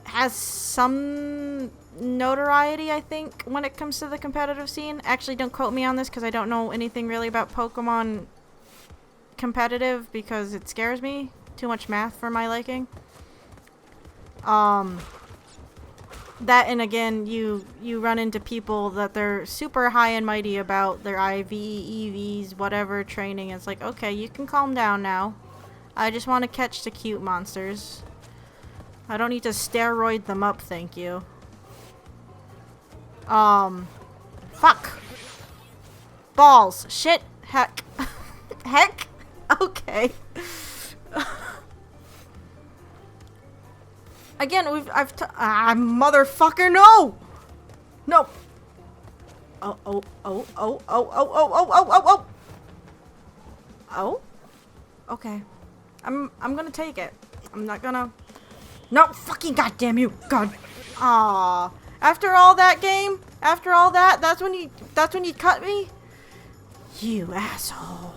has some notoriety, I think, when it comes to the competitive scene. Actually, don't quote me on this because I don't know anything really about Pokemon competitive because it scares me. Too much math for my liking. That, and again, you run into people that they're super high and mighty about their IV, EVs, whatever training. It's like, okay, you can calm down now. I just want to catch the cute monsters. I don't need to steroid them up, thank you. Fuck. Balls. Shit. Heck. Heck? Okay. Again, motherfucker, no! No! Oh. Oh? Okay. I'm gonna take it. I'm not gonna... No, fucking goddamn you! God. Aww. After all that game? After all that? That's when you cut me? You asshole.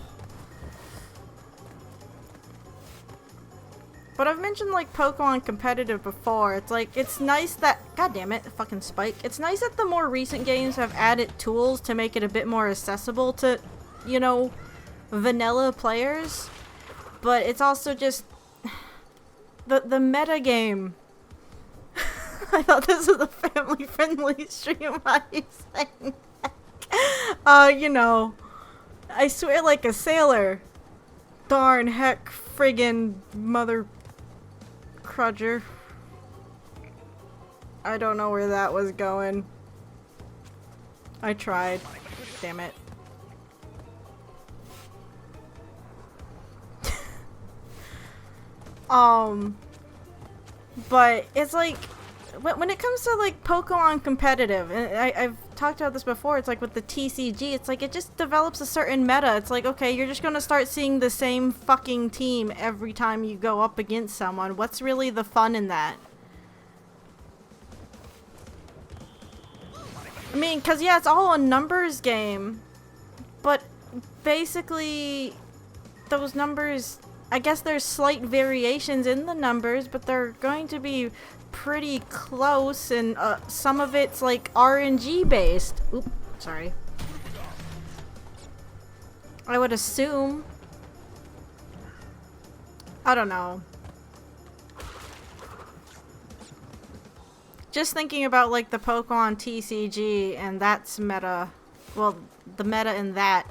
But I've mentioned, like, Pokemon competitive before. It's like, it's nice that... God damn it, fucking Spike. It's nice that the more recent games have added tools to make it a bit more accessible to, you know, vanilla players. But it's also just... The meta game. I thought this was a family-friendly stream. Why are you saying that? You know. I swear like a sailor. Darn heck friggin' mother... Crudger. I don't know where that was going. I tried. Damn it. But it's like, when it comes to like Pokemon competitive, and I've talked about this before, it's like with the TCG, it's like it just develops a certain meta. It's like, okay, you're just gonna start seeing the same fucking team every time you go up against someone. What's really the fun in that? I mean, cause yeah, it's all a numbers game, but basically those numbers, I guess there's slight variations in the numbers, but they're going to be pretty close, and some of it's like RNG based. Oop, sorry. I would assume. I don't know. Just thinking about like the Pokemon TCG and that's meta. Well, the meta in that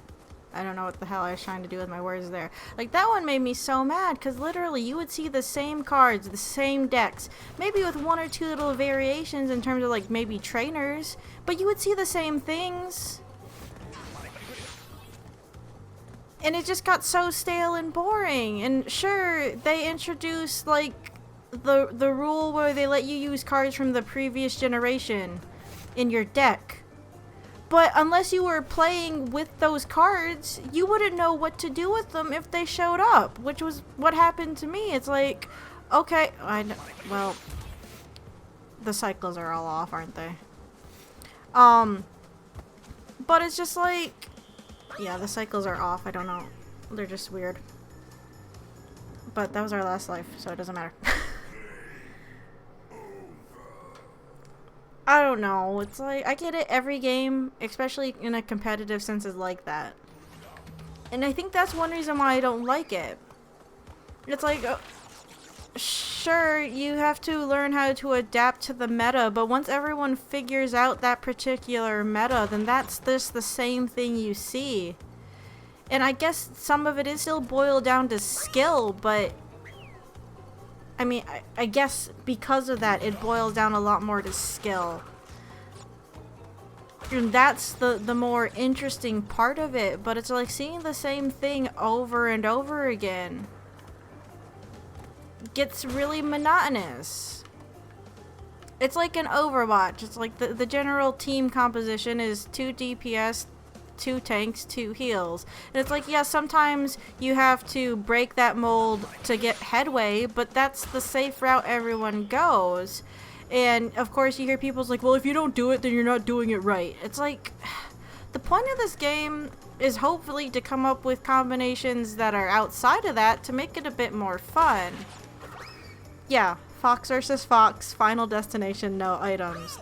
I don't know what the hell I was trying to do with my words there. Like, that one made me so mad, because literally you would see the same cards, the same decks, maybe with one or two little variations in terms of, like, maybe trainers, but you would see the same things. And it just got so stale and boring. And sure, they introduced, like, the rule where they let you use cards from the previous generation in your deck. But unless you were playing with those cards, you wouldn't know what to do with them if they showed up, which was what happened to me. It's like, okay, well, the cycles are all off, aren't they? But it's just like, yeah, the cycles are off. I don't know. They're just weird. But that was our last life, so it doesn't matter. I don't know. It's like, I get it, every game, especially in a competitive sense, is like that. And I think that's one reason why I don't like it. It's like, sure, you have to learn how to adapt to the meta, but once everyone figures out that particular meta, then that's just the same thing you see. And I guess some of it is still boiled down to skill, but I mean, I guess because of that, it boils down a lot more to skill. And that's the more interesting part of it, but it's like seeing the same thing over and over again gets really monotonous. It's like an Overwatch. It's like the general team composition is 2 DPS, 2 tanks, 2 heals. And it's like, yeah, sometimes you have to break that mold to get headway, but that's the safe route everyone goes. And of course you hear people's like, well, if you don't do it, then you're not doing it right. It's like, the point of this game is hopefully to come up with combinations that are outside of that to make it a bit more fun. Yeah, Fox versus Fox, Final Destination, no items.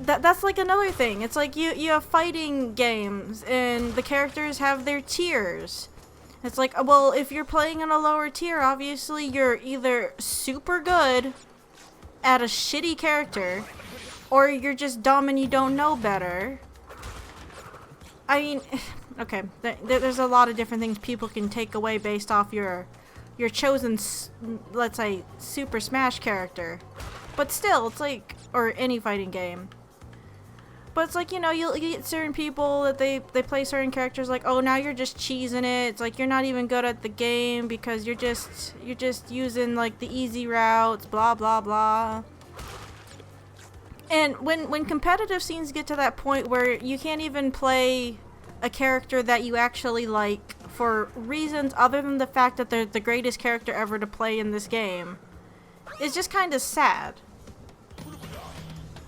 That's like another thing. It's like you have fighting games and the characters have their tiers. It's like, well, if you're playing in a lower tier, obviously you're either super good at a shitty character or you're just dumb and you don't know better. I mean, okay, there's a lot of different things people can take away based off your chosen, let's say, Super Smash character. But still, it's like, or any fighting game. But it's like, you know, you'll get certain people that they play certain characters like, oh, now you're just cheesing it. It's like you're not even good at the game because you're just using like the easy routes, blah blah blah. And when competitive scenes get to that point where you can't even play a character that you actually like for reasons other than the fact that they're the greatest character ever to play in this game, it's just kind of sad.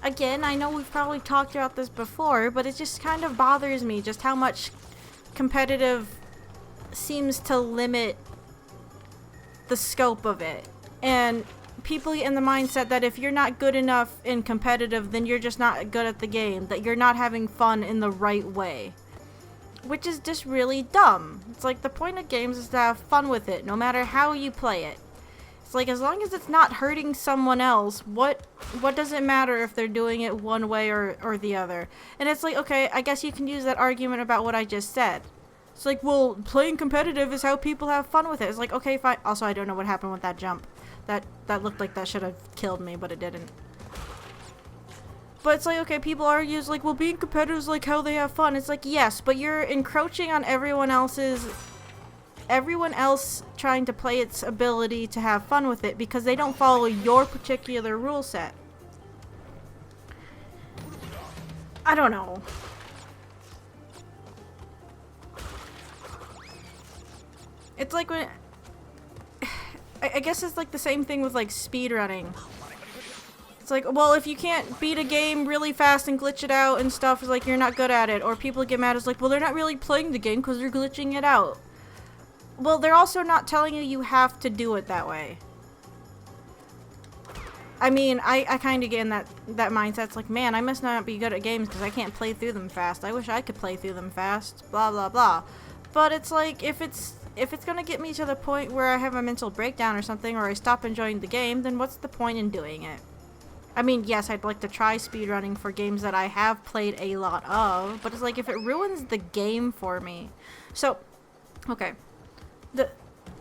Again, I know we've probably talked about this before, but it just kind of bothers me just how much competitive seems to limit the scope of it. And people get in the mindset that if you're not good enough in competitive, then you're just not good at the game, that you're not having fun in the right way. Which is just really dumb. It's like the point of games is to have fun with it, no matter how you play it. Like, as long as it's not hurting someone else, what does it matter if they're doing it one way or the other? And it's like, okay, I guess you can use that argument about what I just said. It's like, well, playing competitive is how people have fun with it. It's like, okay, fine. Also, I don't know what happened with that jump. That looked like that should have killed me, but it didn't. But it's like, okay, people argue, it's like, well, being competitive is like how they have fun. It's like, yes, but you're encroaching on everyone else trying to play its ability to have fun with it because they don't follow your particular rule set. I don't know. It's like when I guess it's like the same thing with like speedrunning. It's like, well, if you can't beat a game really fast and glitch it out and stuff, it's like you're not good at it. Or people get mad, it's like, well, they're not really playing the game because they're glitching it out. Well, they're also not telling you have to do it that way. I mean, I kind of get in that mindset. It's like, man, I must not be good at games because I can't play through them fast. I wish I could play through them fast. Blah, blah, blah. But it's like, if it's gonna get me to the point where I have a mental breakdown or something, or I stop enjoying the game, then what's the point in doing it? I mean, yes, I'd like to try speedrunning for games that I have played a lot of, but it's like if it ruins the game for me. So, okay.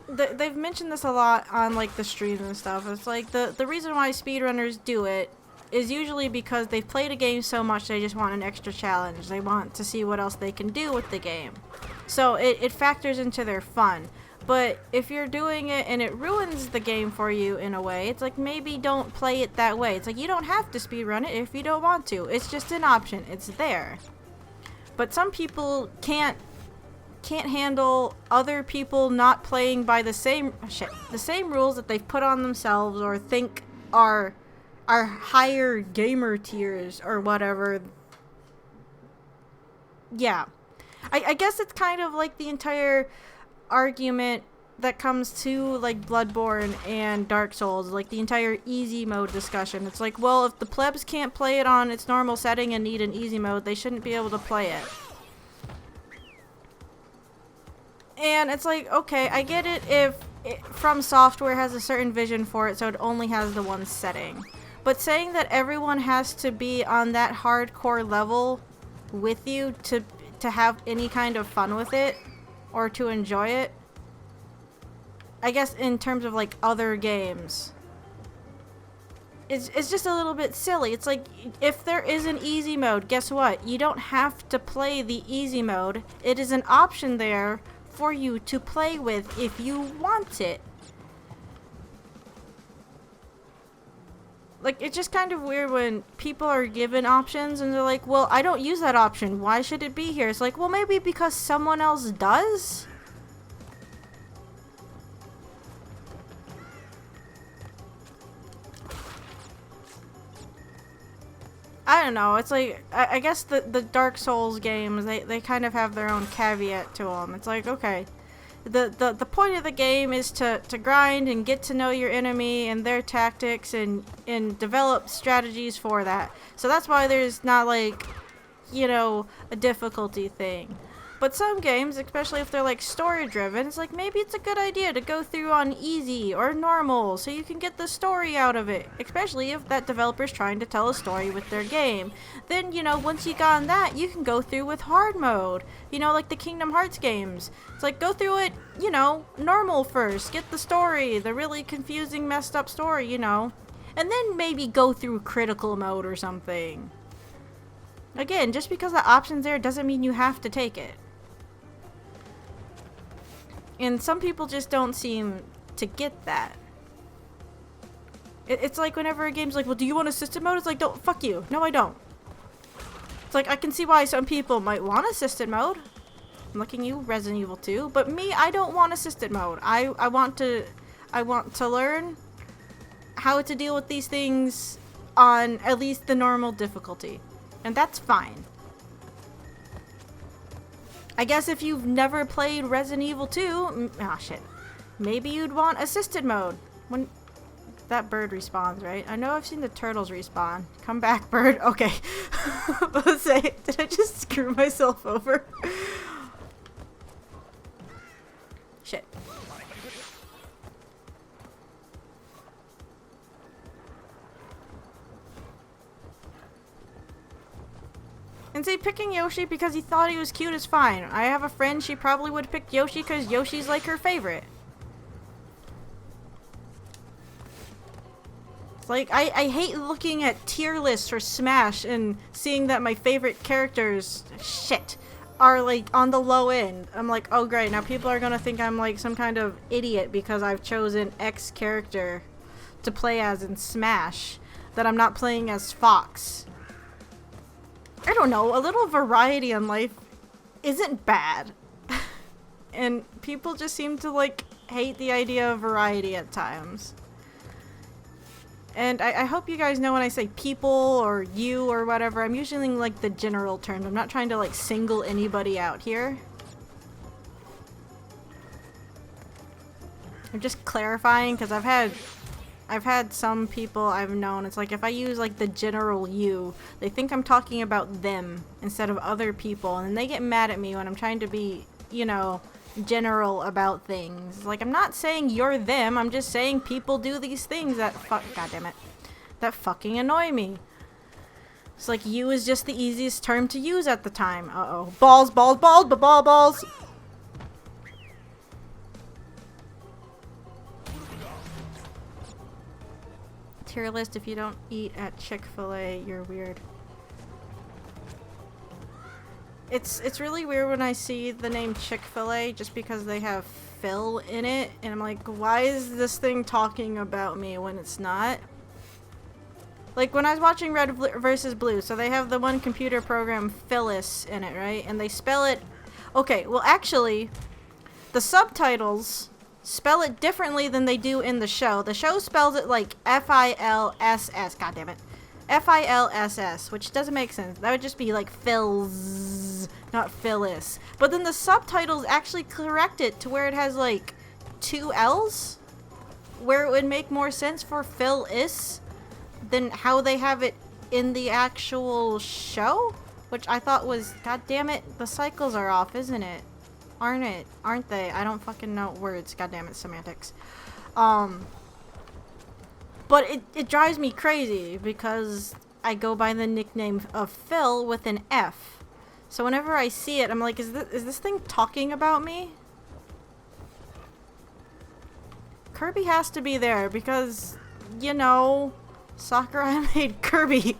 They've mentioned this a lot on like the streams and stuff. It's like the reason why speedrunners do it is usually because they've played a game so much they just want an extra challenge. They want to see what else they can do with the game. So it factors into their fun. But if you're doing it and it ruins the game for you in a way, it's like maybe don't play it that way. It's like you don't have to speedrun it if you don't want to. It's just an option. It's there. But some people can't handle other people not playing by the same rules that they've put on themselves or think are higher gamer tiers or whatever. Yeah. I guess it's kind of like the entire argument that comes to like Bloodborne and Dark Souls, like the entire easy mode discussion. It's like, well, if the plebs can't play it on its normal setting and need an easy mode, they shouldn't be able to play it. And it's like, okay, I get it if From Software has a certain vision for it, so it only has the one setting. But saying that everyone has to be on that hardcore level with you to have any kind of fun with it or to enjoy it, I guess in terms of like other games, it's just a little bit silly. It's like, if there is an easy mode, guess what? You don't have to play the easy mode. It is an option there for you to play with if you want it. Like, it's just kind of weird when people are given options and they're like, well, I don't use that option. Why should it be here? It's like, well, maybe because someone else does? I don't know. It's like, I guess the Dark Souls games, they kind of have their own caveat to them. It's like, okay, the point of the game is to grind and get to know your enemy and their tactics and develop strategies for that. So that's why there's not like, you know, a difficulty thing. But some games, especially if they're like story driven, it's like maybe it's a good idea to go through on easy or normal so you can get the story out of it. Especially if that developer's trying to tell a story with their game. Then, you know, once you got on that, you can go through with hard mode. You know, like the Kingdom Hearts games. It's like, go through it, you know, normal first. Get the story, the really confusing, messed up story, you know. And then maybe go through critical mode or something. Again, just because the option's there doesn't mean you have to take it. And some people just don't seem to get that. It's like whenever a game's like, well, do you want assisted mode? It's like, don't, fuck you. No, I don't. It's like, I can see why some people might want assisted mode. I'm looking at you, Resident Evil 2. But me, I don't want assisted mode. I want to learn how to deal with these things on at least the normal difficulty. And that's fine. I guess if you've never played Resident Evil 2, shit, maybe you'd want assisted mode. When that bird respawns, right? I know I've seen the turtles respawn. Come back, bird. Okay. Let's say, did I just screw myself over? Shit. And say picking Yoshi because he thought he was cute is fine. I have a friend, she probably would pick Yoshi because Yoshi's like her favorite. It's like, I hate looking at tier lists for Smash and seeing that my favorite characters, shit, are like on the low end. I'm like, oh great, now people are gonna think I'm like some kind of idiot because I've chosen X character to play as in Smash, that I'm not playing as Fox. I don't know, a little variety in life isn't bad. And people just seem to like hate the idea of variety at times. And I hope you guys know when I say people or you or whatever, I'm using like the general terms. I'm not trying to like single anybody out here. I'm just clarifying because I've had some people I've known, it's like if I use like the general you, they think I'm talking about them instead of other people, and then they get mad at me when I'm trying to be, you know, general about things. Like, I'm not saying you're them, I'm just saying people do these things that that fucking annoy me. It's like you is just the easiest term to use at the time. Uh-oh. Balls, balls, balls, balls. Tier list: if you don't eat at Chick-fil-A, you're weird. It's really weird when I see the name Chick-fil-A just because they have Phil in it, and I'm like, why is this thing talking about me when it's not? Like when I was watching Red versus Blue, so they have the one computer program Phyllis in it, right? And they spell it... Okay, well actually, the subtitles spell it differently than they do in the show. The show spells it like F-I-L-S-S, god damn it. F-I-L-S-S, which doesn't make sense. That would just be like Phil's, not Phyllis. But then the subtitles actually correct it to where it has like 2 L's, where it would make more sense for Phil-is than how they have it in the actual show, which I thought was, god damn it, the cycles are off, isn't it? Aren't they? I don't fucking know words, god damn it, semantics. But it drives me crazy because I go by the nickname of Phil with an F. So whenever I see it, I'm like, is this thing talking about me? Kirby has to be there because, you know, Sakurai made Kirby.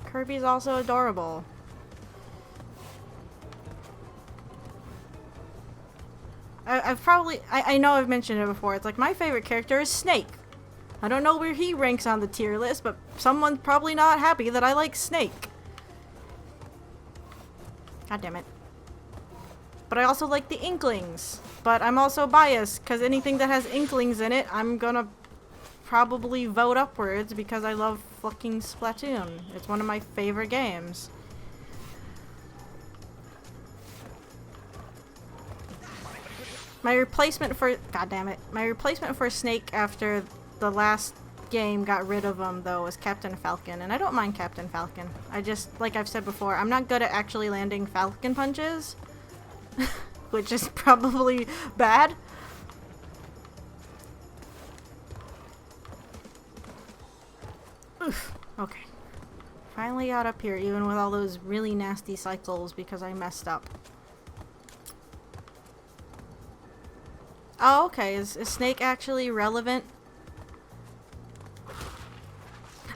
Kirby's also adorable. I know I've mentioned it before. It's like my favorite character is Snake. I don't know where he ranks on the tier list, but someone's probably not happy that I like Snake. God damn it. But I also like the Inklings. But I'm also biased, because anything that has Inklings in it, I'm gonna probably vote upwards because I love fucking Splatoon. It's one of my favorite games. My replacement for... God damn it. My replacement for Snake after the last game got rid of him, though, was Captain Falcon. And I don't mind Captain Falcon. I just, like I've said before, I'm not good at actually landing Falcon punches. Which is probably bad. Oof. Okay. Finally got up here, even with all those really nasty cycles, because I messed up. Oh, okay. Is Snake actually relevant?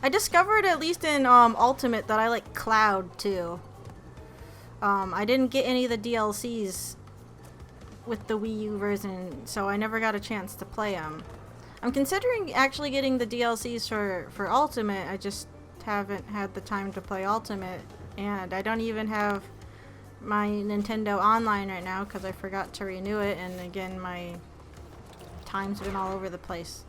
I discovered, at least in Ultimate, that I like Cloud, too. I didn't get any of the DLCs with the Wii U version, so I never got a chance to play them. I'm considering actually getting the DLCs for Ultimate. I just haven't had the time to play Ultimate, and I don't even have my Nintendo Online right now because I forgot to renew it, and again, my time's been all over the place.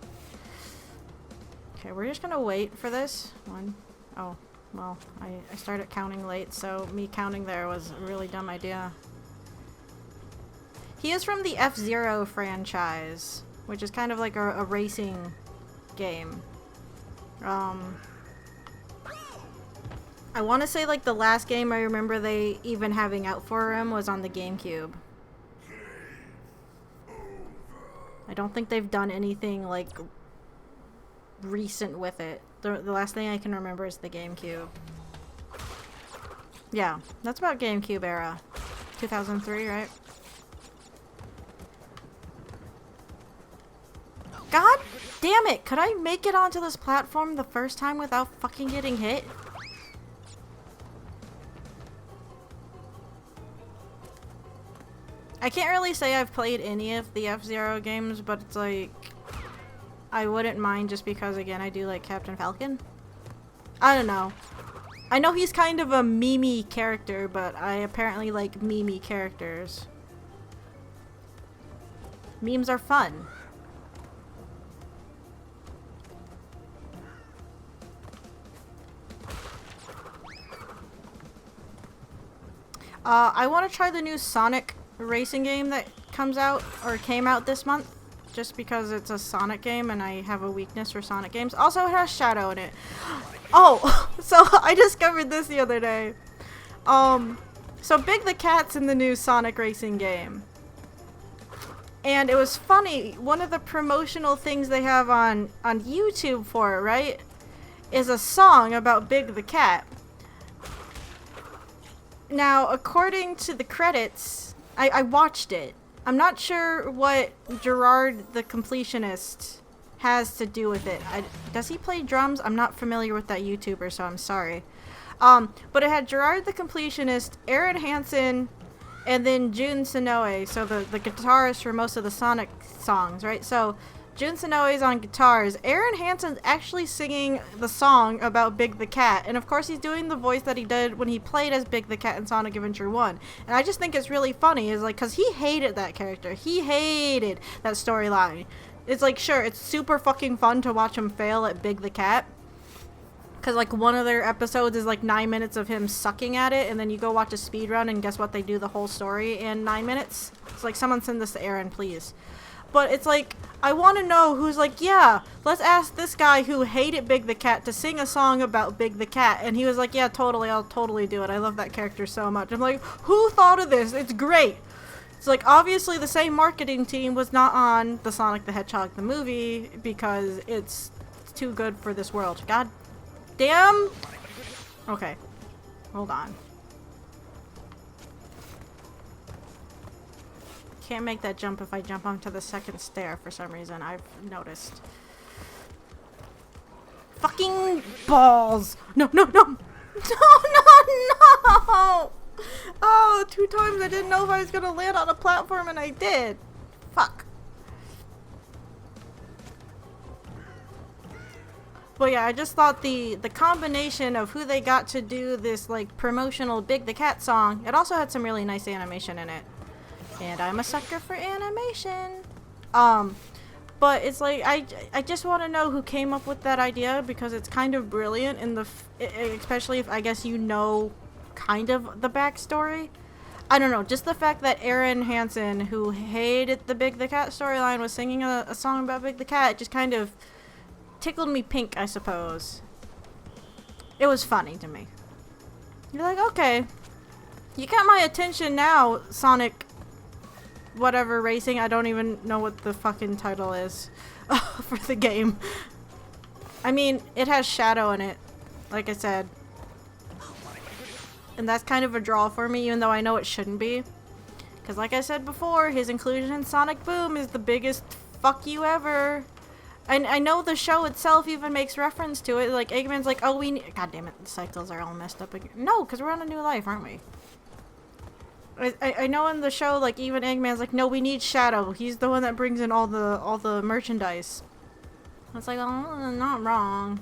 Okay, we're just gonna wait for this one. Oh, well, I started counting late, so me counting there was a really dumb idea. He is from the F-Zero franchise, which is kind of like a racing game. I want to say like the last game I remember they even having out for him was on the GameCube. I don't think they've done anything like recent with it. The last thing I can remember is the GameCube. Yeah, that's about GameCube era. 2003, right? God damn it! Could I make it onto this platform the first time without fucking getting hit? I can't really say I've played any of the F-Zero games, but it's like... I wouldn't mind just because, again, I do like Captain Falcon. I don't know. I know he's kind of a meme-y character, but I apparently like meme-y characters. Memes are fun. I want to try the new Sonic racing game that comes out, or came out this month, just because it's a Sonic game and I have a weakness for Sonic games. Also, it has Shadow in it. Oh, so I discovered this the other day. So Big the Cat's in the new Sonic racing game. And it was funny, one of the promotional things they have on YouTube for it, right, is a song about Big the Cat. Now, according to the credits, I watched it. I'm not sure what Gerard the Completionist has to do with it. Does he play drums? I'm not familiar with that YouTuber, so I'm sorry. But it had Gerard the Completionist, Aaron Hansen, and then Jun Sonoe, so the guitarist for most of the Sonic songs, right? So Jun Sonoe's on guitars. Aaron Hansen's actually singing the song about Big the Cat. And of course he's doing the voice that he did when he played as Big the Cat in Sonic Adventure 1. And I just think it's really funny, is like, because he hated that character. He hated that storyline. It's like, sure, it's super fucking fun to watch him fail at Big the Cat. Because, like, one of their episodes is, like, 9 minutes of him sucking at it, and then you go watch a speedrun, and guess what? They do the whole story in 9 minutes. It's like, someone send this to Aaron, please. But it's like, I want to know who's like, yeah, let's ask this guy who hated Big the Cat to sing a song about Big the Cat. And he was like, yeah, totally, I'll totally do it. I love that character so much. I'm like, who thought of this? It's great. It's like, obviously the same marketing team was not on the Sonic the Hedgehog the movie because it's too good for this world. God damn. Okay. Hold on. Can't make that jump if I jump onto the second stair for some reason, I've noticed. Fucking balls! No, no, no! No, no, no! Oh, 2 times I didn't know if I was gonna land on a platform and I did. Fuck. But yeah, I just thought the combination of who they got to do this, like, promotional Big the Cat song, it also had some really nice animation in it. And I'm a sucker for animation. But it's like, I just want to know who came up with that idea, because it's kind of brilliant in the, especially if I guess you know kind of the backstory. I don't know, just the fact that Aaron Hansen, who hated the Big the Cat storyline, was singing a song about Big the Cat, just kind of tickled me pink, I suppose. It was funny to me. You're like, okay, you got my attention now, Sonic whatever racing. I don't even know what the fucking title is for the game. I mean, it has Shadow in it, like I said. And that's kind of a draw for me, even though I know it shouldn't be. Because like I said before, his inclusion in Sonic Boom is the biggest fuck you ever. I know the show itself even makes reference to it. Like, Eggman's like, oh, we need... God damn it, the cycles are all messed up again. No, because we're on a new life, aren't we? I know in the show, like, even Eggman's like, no, we need Shadow. He's the one that brings in all the merchandise. It's like, oh, not wrong.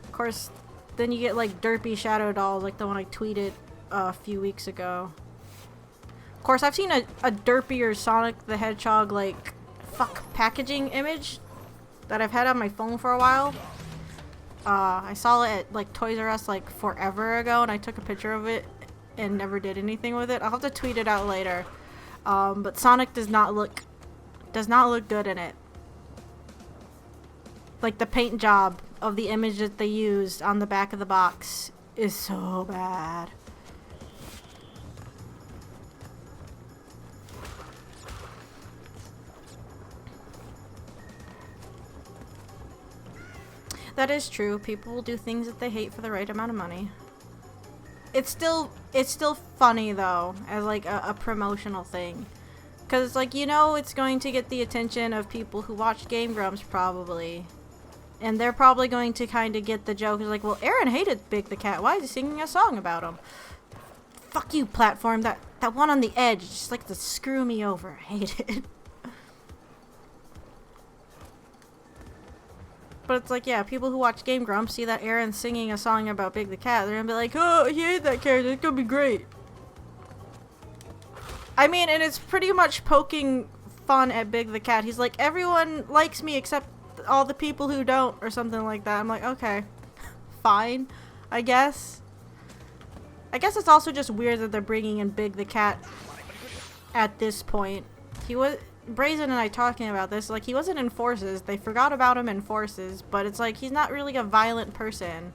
Of course, then you get, like, derpy Shadow dolls, like the one I tweeted a few weeks ago. Of course, I've seen a derpier Sonic the Hedgehog, like, packaging image that I've had on my phone for a while. I saw it at, like, Toys R Us, like, forever ago, and I took a picture of it and never did anything with it. I'll have to tweet it out later. But Sonic does not look good in it. Like, the paint job of the image that they used on the back of the box is so bad. That is true. People will do things that they hate for the right amount of money. It's still funny though, as like a promotional thing, because like, you know, it's going to get the attention of people who watch Game Grumps probably, and they're probably going to kind of get the joke. It's like, well, Aaron hated Big the Cat. Why is he singing a song about him? Fuck you, platform. That one on the edge just like to screw me over. I hate it. But it's like, yeah, people who watch Game Grumps see that Aaron's singing a song about Big the Cat. They're gonna be like, oh, he hated that character. It's gonna be great. I mean, and it's pretty much poking fun at Big the Cat. He's like, everyone likes me except all the people who don't, or something like that. I'm like, okay, fine, I guess. I guess it's also just weird that they're bringing in Big the Cat at this point. He was... Brazen and I talking about this, like, he wasn't in Forces. They forgot about him in Forces, but it's like, he's not really a violent person.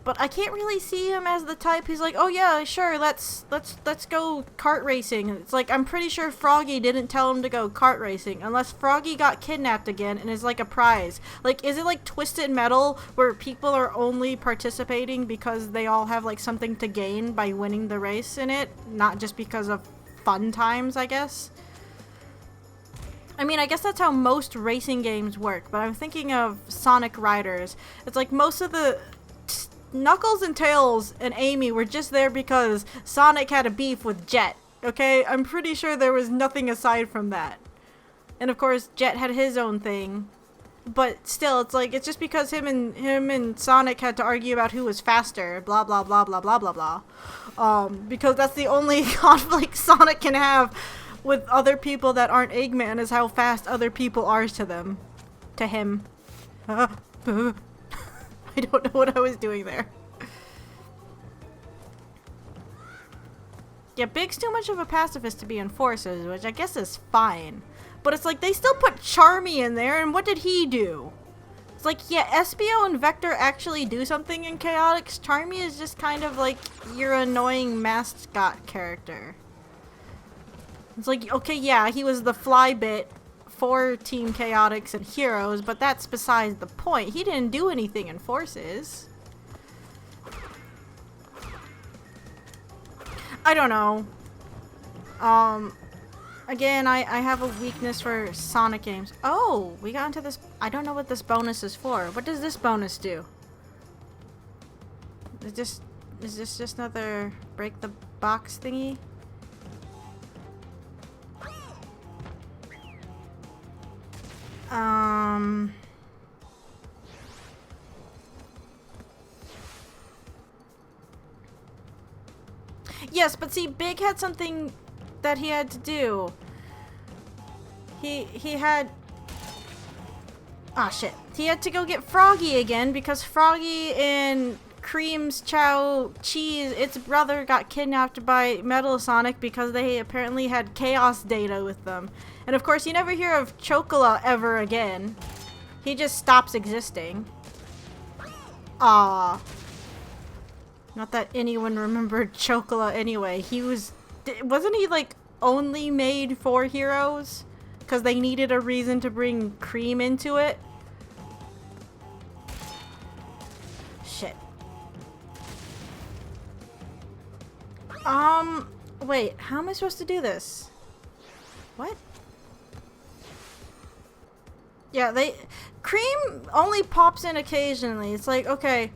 But I can't really see him as the type who's like, oh yeah, sure, let's go kart racing. It's like, I'm pretty sure Froggy didn't tell him to go kart racing, unless Froggy got kidnapped again and is like a prize. Like, is it like Twisted Metal, where people are only participating because they all have like something to gain by winning the race in it, not just because of fun times, I guess? I mean, I guess that's how most racing games work, but I'm thinking of Sonic Riders. It's like most of the Knuckles and Tails and Amy were just there because Sonic had a beef with Jet, okay? I'm pretty sure there was nothing aside from that. And of course, Jet had his own thing. But still, it's like, it's just because him and Sonic had to argue about who was faster, blah blah blah blah blah blah blah. Because that's the only conflict Sonic can have with other people that aren't Eggman, is how fast other people are to them. To him. I don't know what I was doing there. Yeah, Big's too much of a pacifist to be in forces, which I guess is fine. But it's like, they still put Charmy in there, and what did he do? It's like, yeah, Espio and Vector actually do something in Chaotix. Charmy is just kind of like your annoying mascot character. It's like, okay, yeah, he was the Flybit for Team Chaotix and Heroes, but that's besides the point. He didn't do anything in Forces. I don't know. Again, I have a weakness for Sonic games. Oh, we got into this. I don't know what this bonus is for. What does this bonus do? Is this just another break the box thingy? Yes, but see, Big had something that he had to do. He had... Ah, shit. He had to go get Froggy again because Froggy and Cream's Chow Cheese, its brother, got kidnapped by Metal Sonic because they apparently had chaos data with them. And of course, you never hear of Chocola ever again. He just stops existing. Ah. Not that anyone remembered Chocola anyway. He was... Wasn't he, like, only made for Heroes? Because they needed a reason to bring Cream into it? Shit. Wait. How am I supposed to do this? What? Yeah, Cream only pops in occasionally. It's like, okay...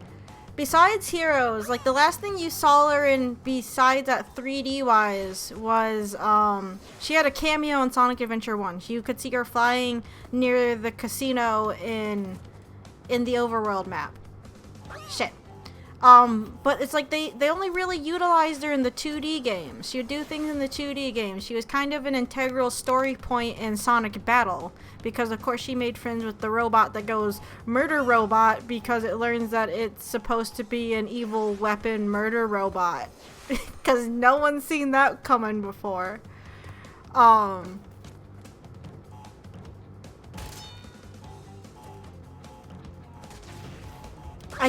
Besides Heroes, like, the last thing you saw her in besides that 3D-wise was, she had a cameo in Sonic Adventure 1. You could see her flying near the casino in the overworld map. Shit. But it's like they only really utilized her in the 2D games. She would do things in the 2D games. She was kind of an integral story point in Sonic Battle. Because, of course, she made friends with the robot that goes murder robot because it learns that it's supposed to be an evil weapon murder robot. Because no one's seen that coming before. I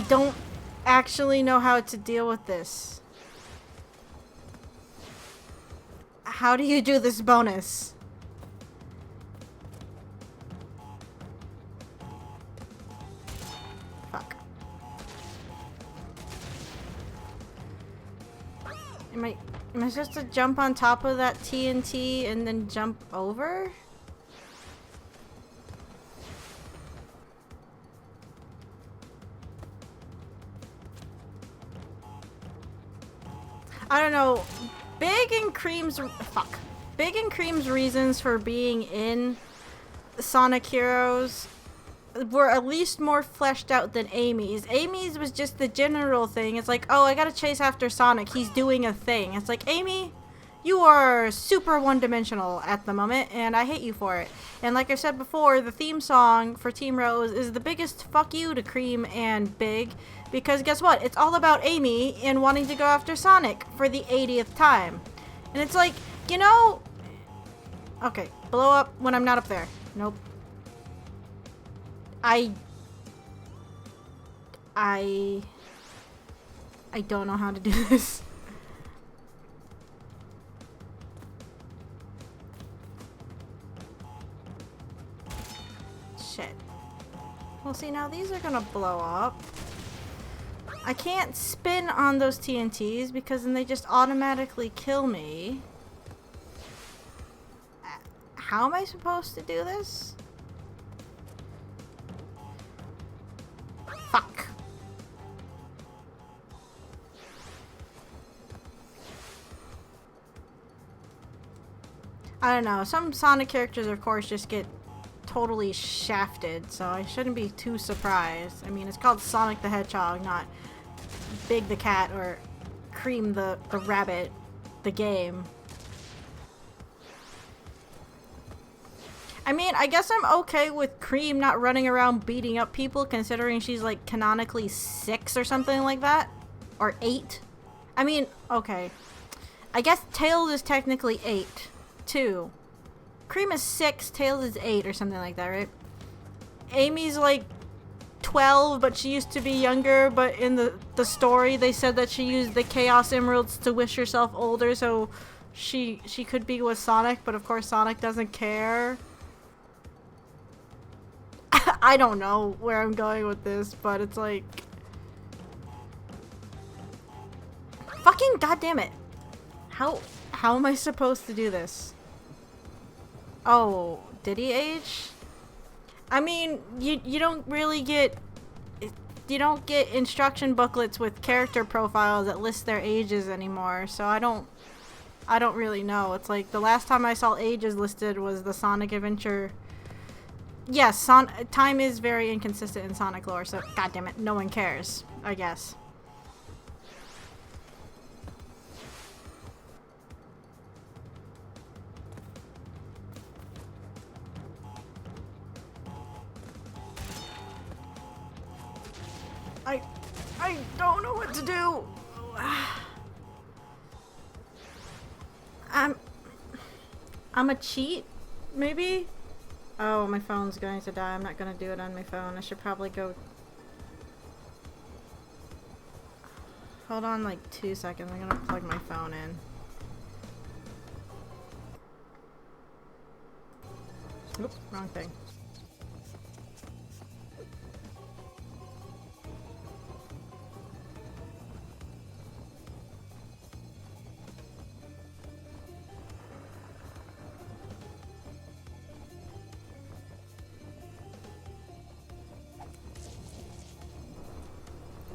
don't actually know how to deal with this. How do you do this bonus? Fuck. Am I supposed to jump on top of that TNT and then jump over? I don't know. Big and Cream's reasons for being in Sonic Heroes were at least more fleshed out than Amy's. Amy's was just the general thing. It's like, oh, I gotta chase after Sonic. He's doing a thing. It's like, Amy, you are super one-dimensional at the moment, and I hate you for it. And like I said before, the theme song for Team Rose is the biggest fuck you to Cream and Big. Because guess what? It's all about Amy and wanting to go after Sonic for the 80th time. And it's like, you know... Okay, blow up when I'm not up there. Nope. I don't know how to do this. Shit. Well, see, now these are gonna blow up. I can't spin on those TNTs because then they just automatically kill me. How am I supposed to do this? Fuck. I don't know. Some Sonic characters, of course, just get totally shafted, so I shouldn't be too surprised. I mean, it's called Sonic the Hedgehog, not Big the Cat or Cream the Rabbit, the game. I mean, I guess I'm okay with Cream not running around beating up people, considering she's like canonically 6 or something like that. Or 8. I mean, okay. I guess Tails is technically 8, too. Cream is 6, Tails is 8 or something like that, right? Amy's like 12, but she used to be younger, but in the story they said that she used the Chaos Emeralds to wish herself older, so she could be with Sonic, but of course Sonic doesn't care. I don't know where I'm going with this, but it's like... Fucking goddammit! How am I supposed to do this? Oh, did he age? I mean, you don't really get... You don't get instruction booklets with character profiles that list their ages anymore, so I don't really know. It's like, the last time I saw ages listed was the Sonic Adventure... Yes, time is very inconsistent in Sonic lore, so goddammit, no one cares, I guess. I don't know what to do. I'm a cheat, maybe? Oh, my phone's going to die. I'm not gonna do it on my phone. I should probably go... Hold on like 2 seconds. I'm gonna plug my phone in. Oops, wrong thing.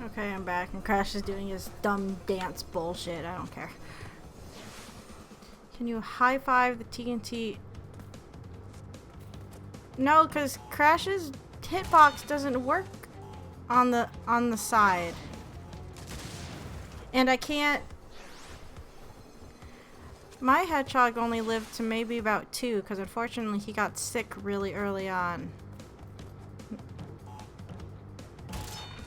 Okay, I'm back, and Crash is doing his dumb dance bullshit. I don't care. Can you high-five the TNT? No, because Crash's hitbox doesn't work on the side. And I can't... My hedgehog only lived to maybe about 2, because unfortunately he got sick really early on.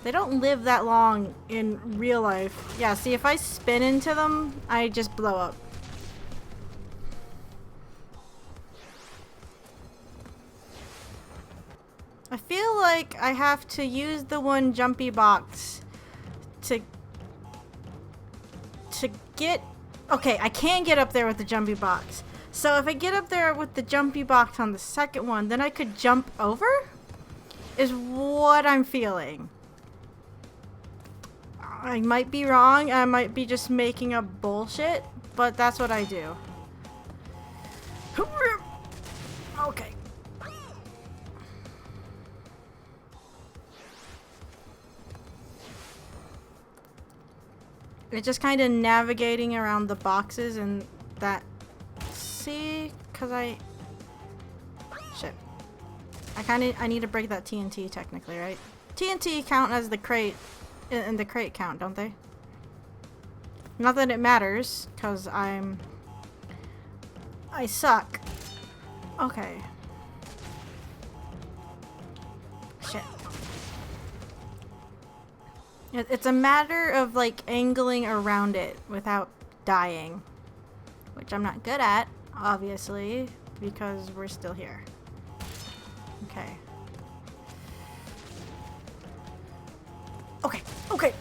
They don't live that long in real life. Yeah, see, if I spin into them, I just blow up. I feel like I have to use the one jumpy box to get... Okay, I can get up there with the jumpy box. So if I get up there with the jumpy box on the second one, then I could jump over? Is what I'm feeling. I might be wrong, I might be just making up bullshit, but that's what I do. Okay. It's just kind of navigating around the boxes and that... See? Because Shit. I need to break that TNT technically, right? TNT count as the crate... in the crate count, don't they? Not that it matters, because I suck. Okay. Shit. It's a matter of, like, angling around it without dying. Which I'm not good at, obviously, because we're still here. Okay. Okay, okay.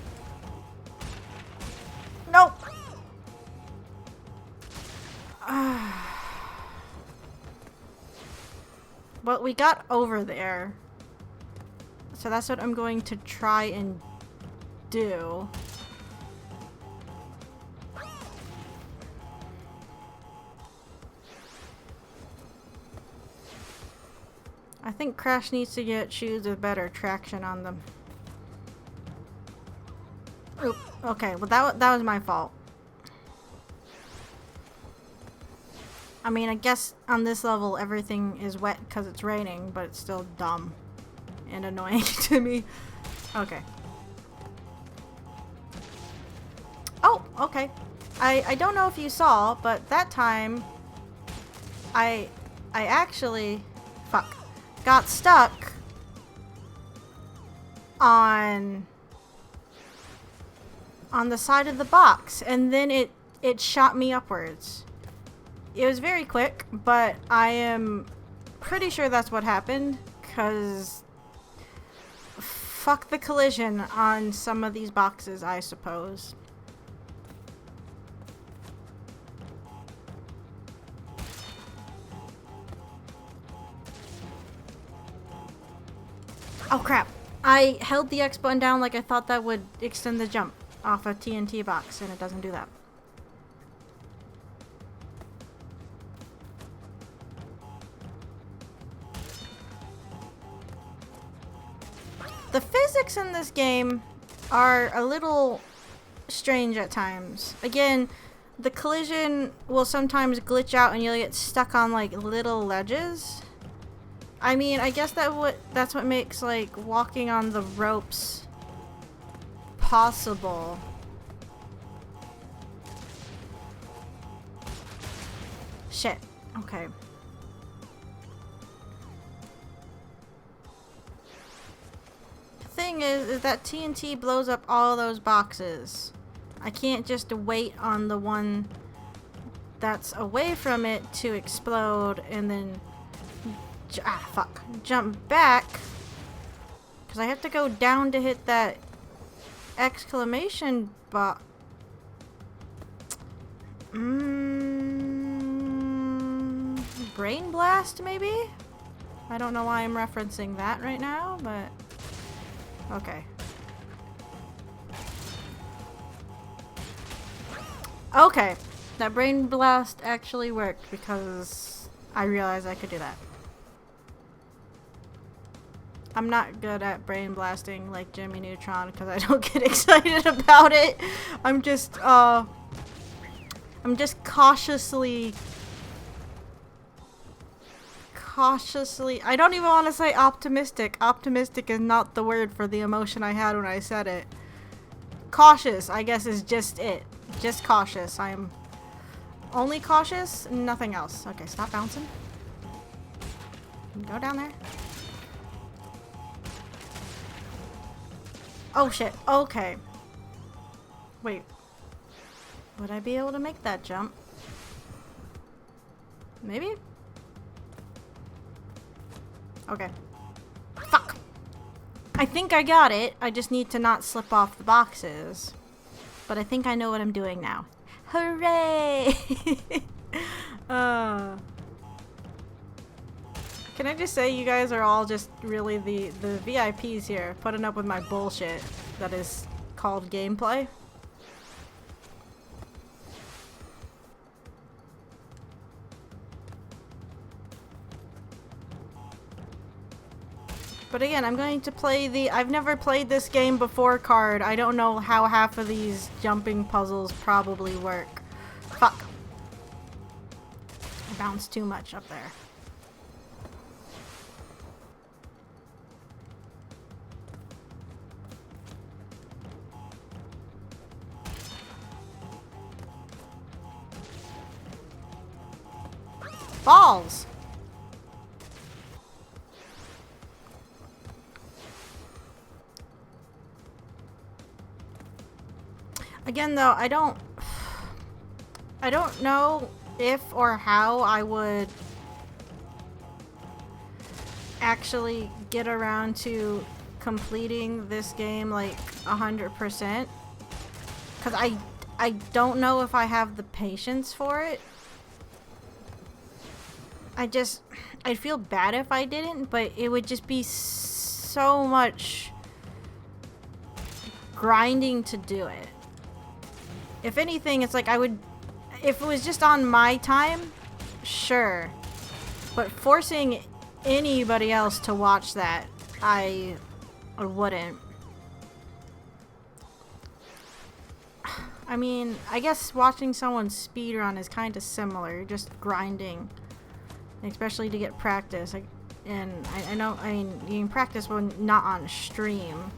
Well, we got over there. So that's what I'm going to try and do. I think Crash needs to get shoes with better traction on them. Oop, okay, well that was my fault. I mean, I guess on this level everything is wet because it's raining, but it's still dumb and annoying to me. Okay. Oh, okay. I don't know if you saw, but that time I actually got stuck on the side of the box, and then it shot me upwards. It was very quick, but I am pretty sure that's what happened, because fuck the collision on some of these boxes, I suppose. Oh crap. I held the X button down like I thought that would extend the jump off a TNT box, and it doesn't do that. The physics in this game are a little strange at times. Again, the collision will sometimes glitch out and you'll get stuck on like little ledges. I mean, I guess that's what makes like walking on the ropes possible. Shit. Okay. The thing is that TNT blows up all those boxes. I can't just wait on the one that's away from it to explode and then jump back, because I have to go down to hit that exclamation box. Brain blast, maybe? I don't know why I'm referencing that right now, but okay. Okay, that brain blast actually worked because I realized I could do that. I'm not good at brain blasting like Jimmy Neutron because I don't get excited about it. I'm just cautiously, I don't even want to say optimistic. Optimistic is not the word for the emotion I had when I said it. Cautious, I guess, is just it. Just cautious. I'm only cautious, nothing else. Okay, stop bouncing. Go down there. Oh shit, okay. Wait. Would I be able to make that jump? Maybe? Okay. Fuck! I think I got it. I just need to not slip off the boxes. But I think I know what I'm doing now. Hooray! Can I just say you guys are all just really the VIPs here, putting up with my bullshit that is called gameplay? But again, I'm going to play I've never played this game before card. I don't know how half of these jumping puzzles probably work. Fuck. I bounced too much up there. Balls! Again, though, I don't know if or how I would actually get around to completing this game like 100%. Because I don't know if I have the patience for it. I'd feel bad if I didn't, but it would just be so much grinding to do it. If anything, it's like if it was just on my time, sure. But forcing anybody else to watch that, I wouldn't. I mean, I guess watching someone speedrun is kind of similar, just grinding. Especially to get practice. And I know, I mean, you can practice when not on stream,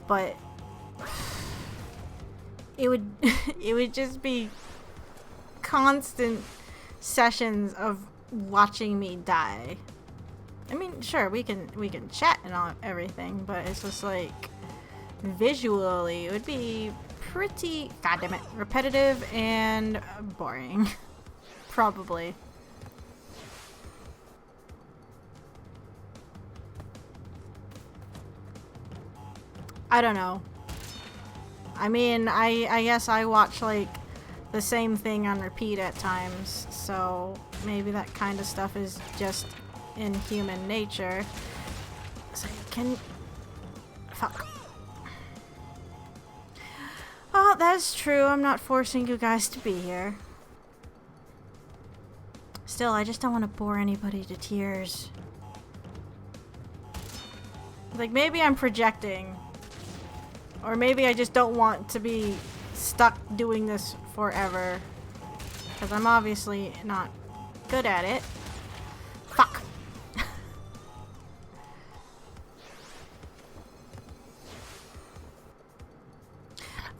but it would it would just be constant sessions of watching me die. I mean, sure, we can chat and all everything, but it's just like visually it would be pretty goddamn it repetitive and boring. Probably. I don't know. I mean, I guess I watch like the same thing on repeat at times, so maybe that kind of stuff is just in human nature. So fuck. Oh, that's true. I'm not forcing you guys to be here. Still, I just don't want to bore anybody to tears. Like, maybe I'm projecting. Or maybe I just don't want to be stuck doing this forever. Because I'm obviously not good at it. Fuck.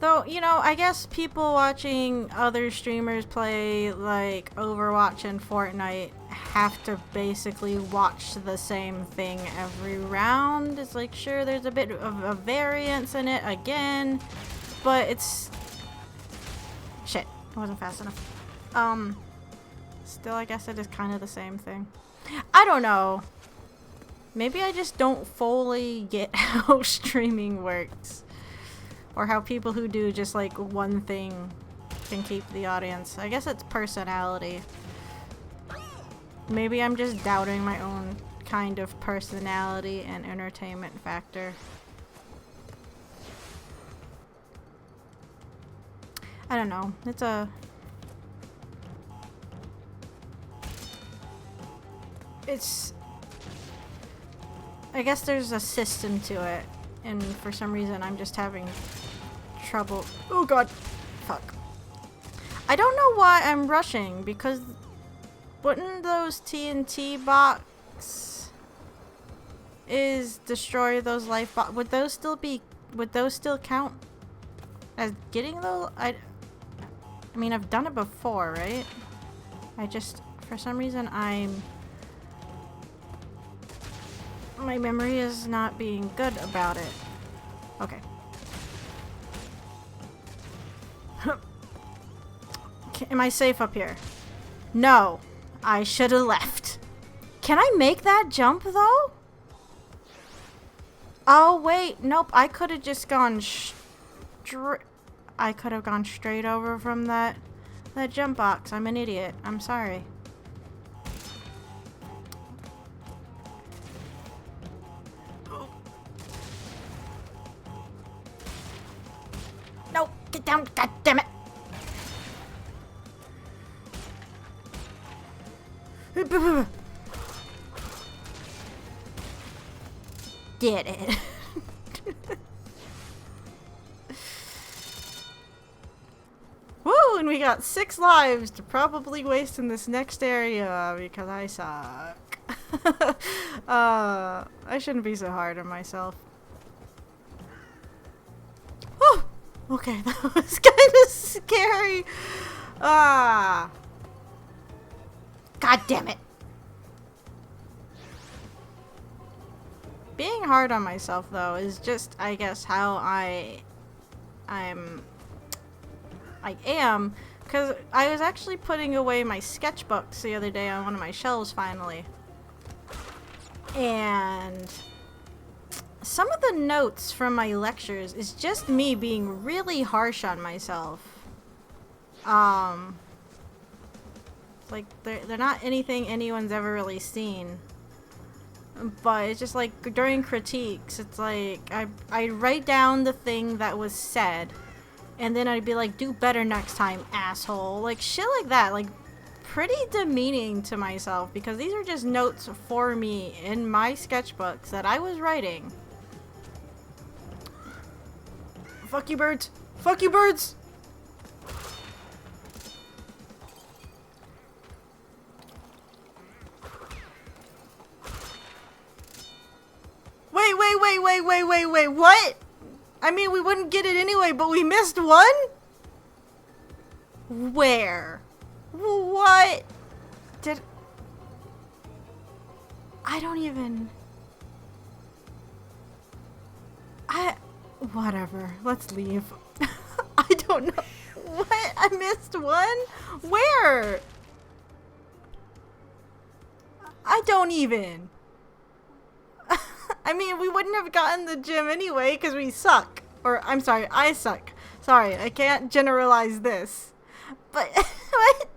Though, you know, I guess people watching other streamers play, like, Overwatch and Fortnite have to basically watch the same thing every round. It's like, sure, there's a bit of a variance in it again, but it's... Shit, it wasn't fast enough. Still, I guess it is kind of the same thing. I don't know. Maybe I just don't fully get how streaming works. Or how people who do just like one thing can keep the audience. I guess it's personality. Maybe I'm just doubting my own kind of personality and entertainment factor. I don't know. I guess there's a system to it. And for some reason, I'm just having trouble. Oh god. Fuck. I don't know why I'm rushing, because wouldn't those TNT box is destroy those life box? Would those still count as getting those? I mean, I've done it before, right? For some reason, my memory is not being good about it. Okay. Am I safe up here? No. I should have left. Can I make that jump, though? Oh, wait. Nope. I could have just gone I could have gone straight over from that jump box. I'm an idiot. I'm sorry. No, get down, god damn it. Did it. Woo, and we got 6 lives to probably waste in this next area because I suck. I shouldn't be so hard on myself. Whew. Okay, that was kind of scary. Ah. God damn it. Being hard on myself, though, is just, I guess, how I am, because I was actually putting away my sketchbooks the other day on one of my shelves, finally. And some of the notes from my lectures is just me being really harsh on myself. Like, they're not anything anyone's ever really seen. But it's just like, during critiques, it's like, I write down the thing that was said, and then I'd be like, do better next time, asshole. Like, shit like that. Like, pretty demeaning to myself, because these are just notes for me in my sketchbooks that I was writing. Fuck you, birds! Fuck you, birds! Wait, what? I mean, we wouldn't get it anyway, but we missed one? Where? What? I don't even... Whatever. Let's leave. I don't know. What? I missed one? Where? I don't even... I mean, we wouldn't have gotten the gym anyway because we suck. Or, I'm sorry, I suck. Sorry, I can't generalize this. But, what?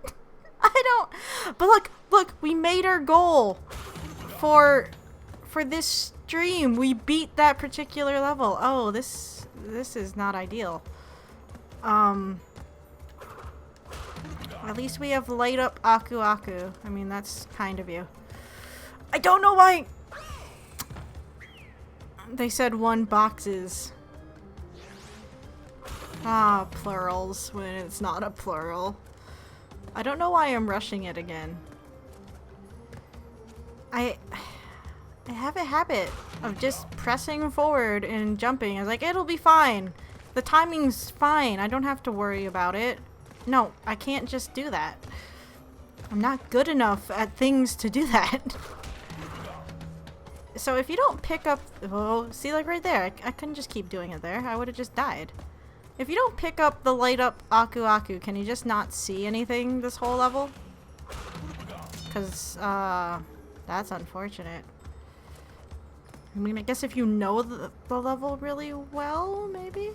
I don't... But look, we made our goal for this stream. We beat that particular level. Oh, this is not ideal. At least we have light up Aku Aku. I mean, that's kind of you. I don't know why... They said 1 boxes. Ah, plurals when it's not a plural. I don't know why I'm rushing it again. I have a habit of just pressing forward and jumping. I was like, it'll be fine. The timing's fine. I don't have to worry about it. No, I can't just do that. I'm not good enough at things to do that. So if you don't pick up... Oh, see, like right there. I couldn't just keep doing it there. I would have just died. If you don't pick up the light up Aku Aku, can you just not see anything this whole level? Because, that's unfortunate. I mean, I guess if you know the level really well, maybe?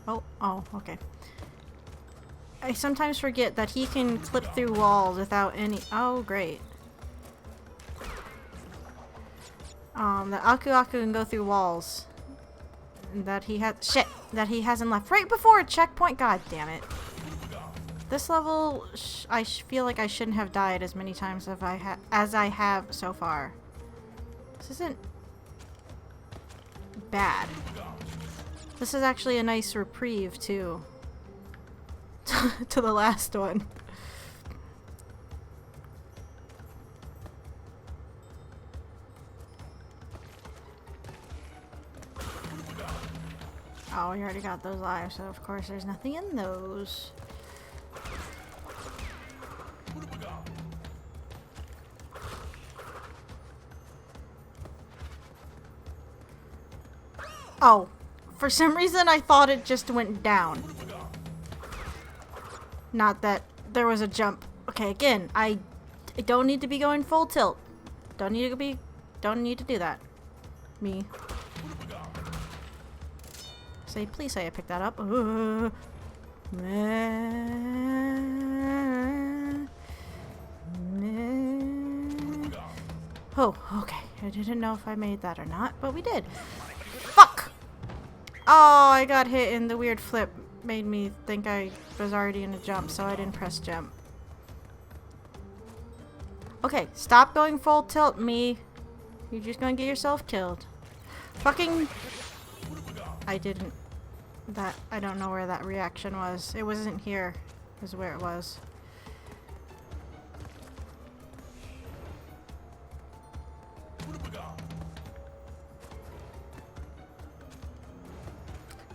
Oh, okay. I sometimes forget that he can clip through walls without any... Oh, great. That Aku Aku can go through walls. And that he has... Shit! That he hasn't left right before a checkpoint. God damn it. This level, I feel like I shouldn't have died as many times as I have so far. This isn't bad. This is actually a nice reprieve, too. To the last one. Oh, we already got those lives, so of course there's nothing in those. Oh, for some reason I thought it just went down. Not that there was a jump. Okay, again, I don't need to be going full tilt. Don't need to do that. Me. Please say I picked that up. Oh, okay. I didn't know if I made that or not, but we did. Fuck! Oh, I got hit and the weird flip made me think I was already in a jump, so I didn't press jump. Okay, stop going full tilt, me. You're just gonna get yourself killed. Fucking... I didn't... I don't know where that reaction was. It wasn't here, is where it was.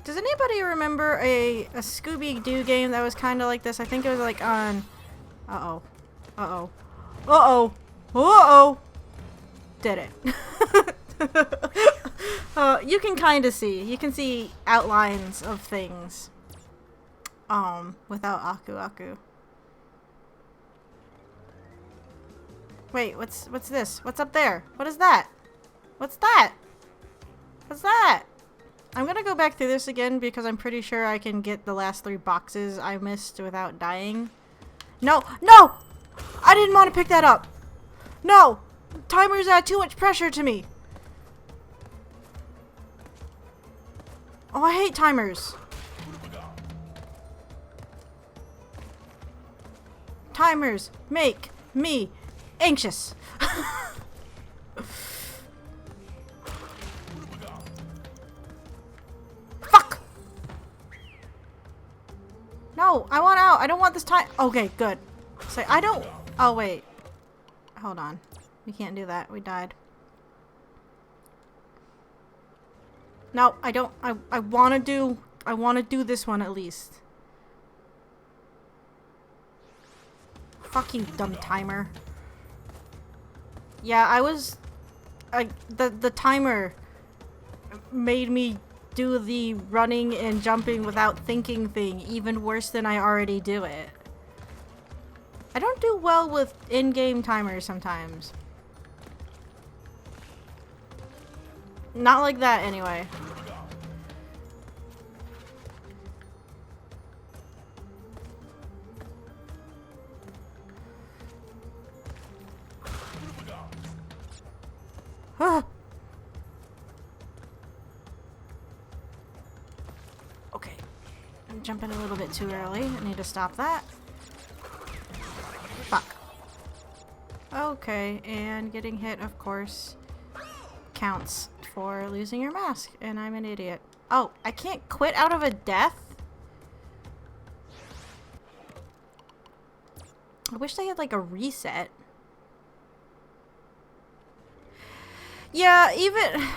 Does anybody remember a Scooby-Doo game that was kind of like this? I think it was like on... Uh-oh. Uh-oh. Uh-oh. Uh-oh. Did it. You can kind of see. You can see outlines of things. Without Aku Aku. Wait, what's this? What's up there? What is that? What's that? What's that? I'm gonna go back through this again because I'm pretty sure I can get the last 3 boxes I missed without dying. No! No! I didn't want to pick that up. No! Timers add too much pressure to me. Oh, I hate timers. Timers make me anxious. Fuck! No, I want out. I don't want this time. Okay, good. Say, I don't. Oh, wait. Hold on. We can't do that. We died. No, I don't. I want to do this one at least. Fucking dumb timer. Yeah, the timer made me do the running and jumping without thinking thing even worse than I already do it. I don't do well with in-game timers sometimes. Not like that anyway. Okay. I'm jumping a little bit too early. I need to stop that. Fuck. Okay, and getting hit, of course, counts for losing your mask, and I'm an idiot. Oh, I can't quit out of a death? I wish they had like a reset. Yeah, even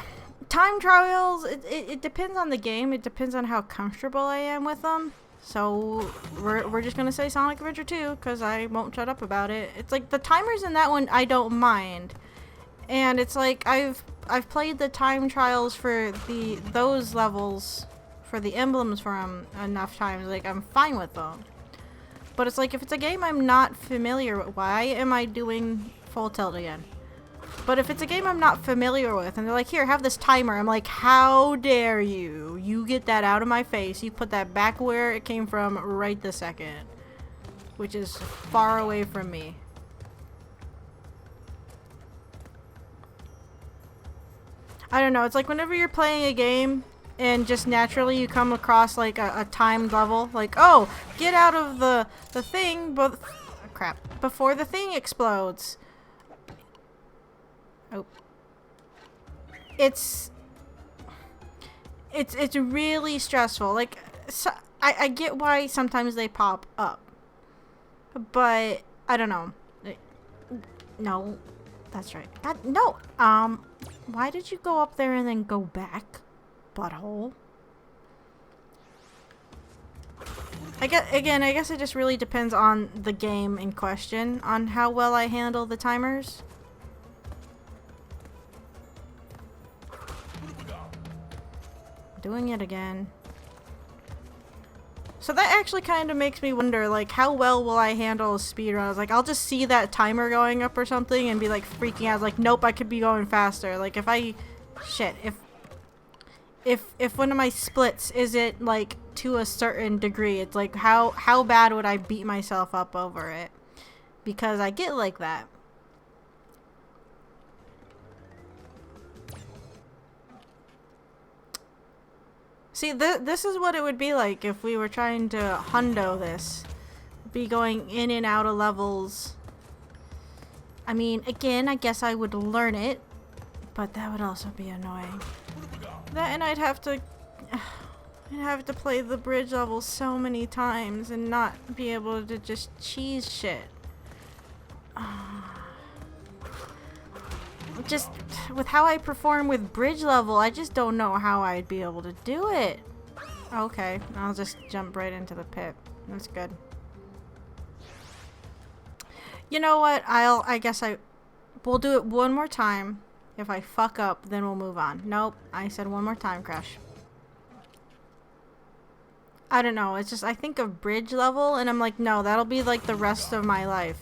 time trials, it depends on the game. It depends on how comfortable I am with them. So we're just gonna say Sonic Adventure 2 because I won't shut up about it. It's like the timers in that one I don't mind, and it's like I've played the time trials for those levels for the emblems for them enough times. Like I'm fine with them, but it's like if it's a game I'm not familiar with, why am I doing full tilt again? But if it's a game I'm not familiar with, and they're like, here, have this timer. I'm like, how dare you? You get that out of my face. You put that back where it came from right this second. Which is far away from me. I don't know. It's like whenever you're playing a game and just naturally you come across like a timed level. Like, oh, get out of the thing, but crap, before the thing explodes. Oh. It's really stressful. Like, so, I get why sometimes they pop up, but I don't know. No, that's right. God, no. Why did you go up there and then go back, butthole? I guess it just really depends on the game in question on how well I handle the timers. Doing it again. So that actually kind of makes me wonder, like, how well will I handle a speedrun? I was like, I'll just see that timer going up or something and be like freaking out. Like, nope, I could be going faster. Like, if one of my splits isn't like to a certain degree, it's like how bad would I beat myself up over it? Because I get like that. See, this is what it would be like if we were trying to hundo this. Be going in and out of levels. I mean, again, I guess I would learn it, but that would also be annoying. That, and I'd have to play the bridge level so many times and not be able to just cheese shit. Just with how I perform with bridge level, I just don't know how I'd be able to do it. Okay, I'll just jump right into the pit. That's good. You know what? We'll do it one more time. If I fuck up, then we'll move on. Nope, I said one more time, Crash. I don't know. It's just I think of bridge level, and I'm like, no, that'll be like the rest of my life.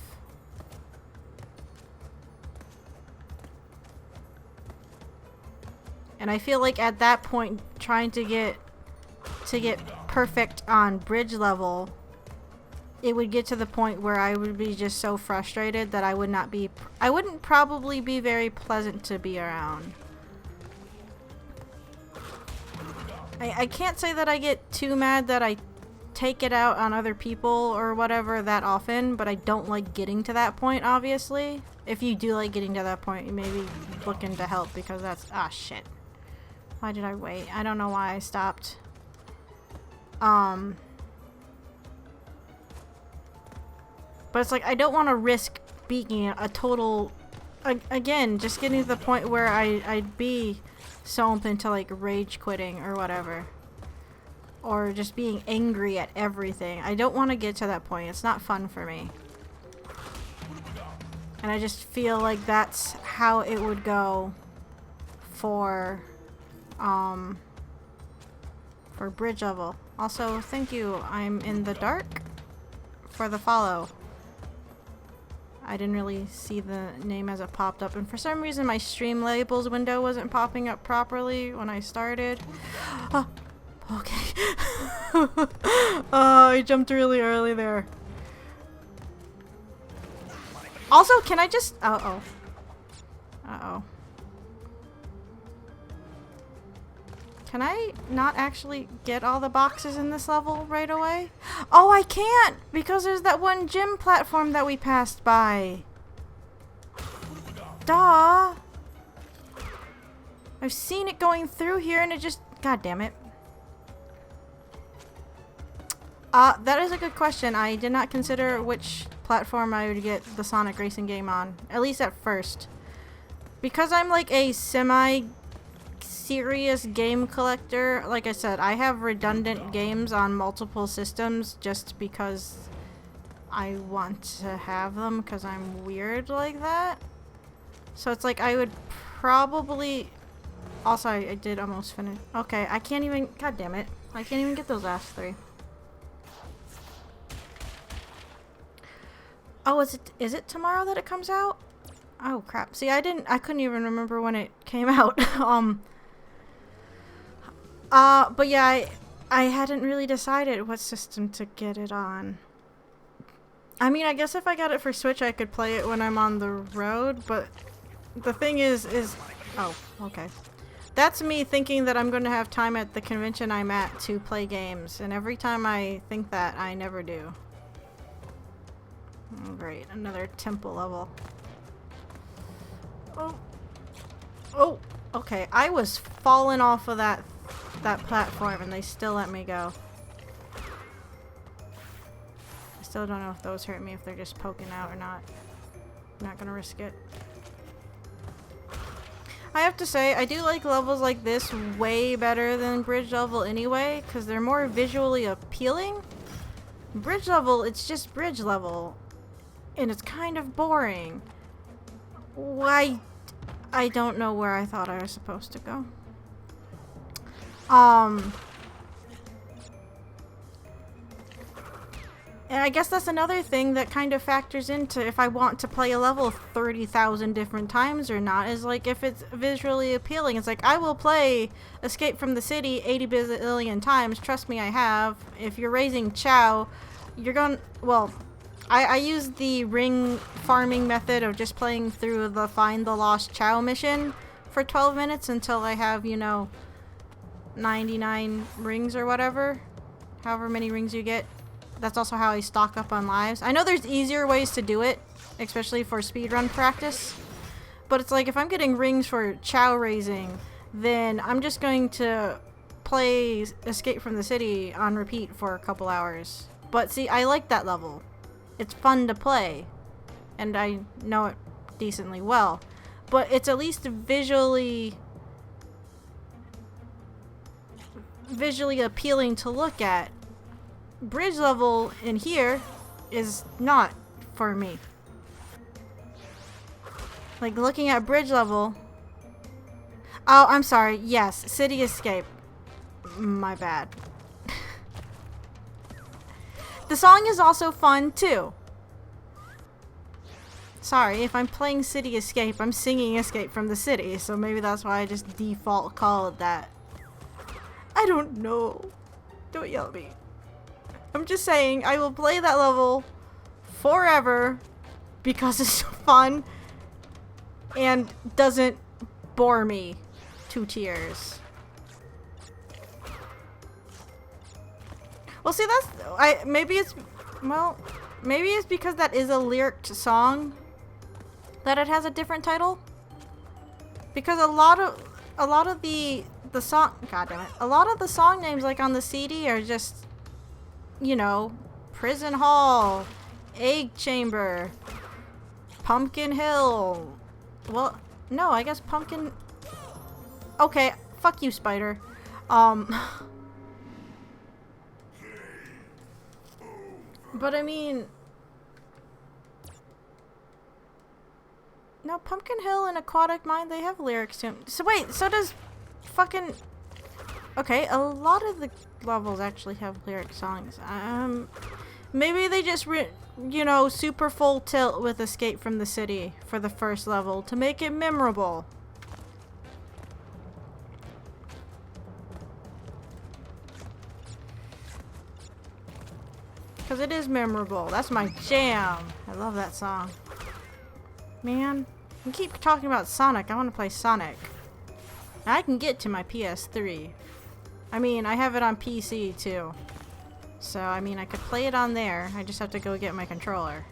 And I feel like at that point, trying to get perfect on bridge level it would get to the point where I would be just so frustrated that I wouldn't probably be very pleasant to be around. I can't say that I get too mad that I take it out on other people or whatever that often, but I don't like getting to that point, obviously. If you do like getting to that point, you maybe look into help, because that's... ah, shit. Why did I wait? I don't know why I stopped. But it's like, I don't want to risk being a total... again, just getting to the point where I'd be so open to like rage quitting or whatever. Or just being angry at everything. I don't want to get to that point. It's not fun for me. And I just feel like that's how it would go for bridge level. Also, thank you. I'm in the dark for the follow. I didn't really see the name as it popped up, and for some reason my stream labels window wasn't popping up properly when I started. Oh, okay. Oh, I jumped really early there. Also, can I just... uh-oh. Uh-oh. Can I not actually get all the boxes in this level right away? Oh, I can't! Because there's that one gym platform that we passed by. Duh! I've seen it going through here and it just... god damn it. That is a good question. I did not consider which platform I would get the Sonic racing game on. At least at first. Because I'm like a serious game collector, like I said, I have redundant games on multiple systems just because I want to have them, because I'm weird like that. So it's like I would probably... also, I did almost finish. Okay, I can't even... god damn it. I can't even get those last three. Oh, is it tomorrow that it comes out? Oh crap. See, I couldn't even remember when it came out. But yeah, I hadn't really decided what system to get it on. I mean, I guess if I got it for Switch, I could play it when I'm on the road, but the thing is... oh, okay. That's me thinking that I'm going to have time at the convention I'm at to play games, and every time I think that, I never do. Oh, great. Another temple level. Oh. Oh, okay. I was falling off of that platform and they still let me go. I still don't know if those hurt me, if they're just poking out or not. I'm not gonna risk it. I have to say, I do like levels like this way better than bridge level anyway, because they're more visually appealing. Bridge level, it's just bridge level. And it's kind of boring. Why? I don't know where I thought I was supposed to go. And I guess that's another thing that kind of factors into if I want to play a level 30,000 different times or not, is like if it's visually appealing. It's like, I will play Escape from the City 80 bazillion times. Trust me, I have. If you're raising Chow, you're going... well, I use the ring farming method of just playing through the Find the Lost Chow mission for 12 minutes until I have, you know, 99 rings or whatever. However many rings you get. That's also how I stock up on lives. I know there's easier ways to do it, especially for speedrun practice. But it's like, if I'm getting rings for Chow raising, then I'm just going to play Escape from the City on repeat for a couple hours. But see, I like that level. It's fun to play, and I know it decently well, but it's at least visually appealing to look at. Bridge level in here is not for me. Like, looking at bridge level... oh, I'm sorry. Yes, City Escape. My bad. The song is also fun, too. Sorry, if I'm playing City Escape, I'm singing Escape from the City, so maybe that's why I just default call it that. I don't know. Don't yell at me. I'm just saying, I will play that level forever because it's fun and doesn't bore me to tears. Well, see, maybe it's because that is a lyricked song that it has a different title. Because a lot of the song, god damn it, a lot of the song names like on the CD are just, you know, Prison Hall, Egg Chamber, Pumpkin Hill. Well, no, I guess Pumpkin. Okay, fuck you, Spider. But I mean, no, Pumpkin Hill and Aquatic Mine, they have lyrics to them. So wait, so does fucking... Okay, a lot of the levels actually have lyric songs. Maybe they just, you know, super full tilt with Escape from the City for the first level to make it memorable. Because it is memorable. That's my jam. I love that song. Man, we keep talking about Sonic. I want to play Sonic. I can get to my PS3. I mean, I have it on PC too. So, I mean, I could play it on there. I just have to go get my controller.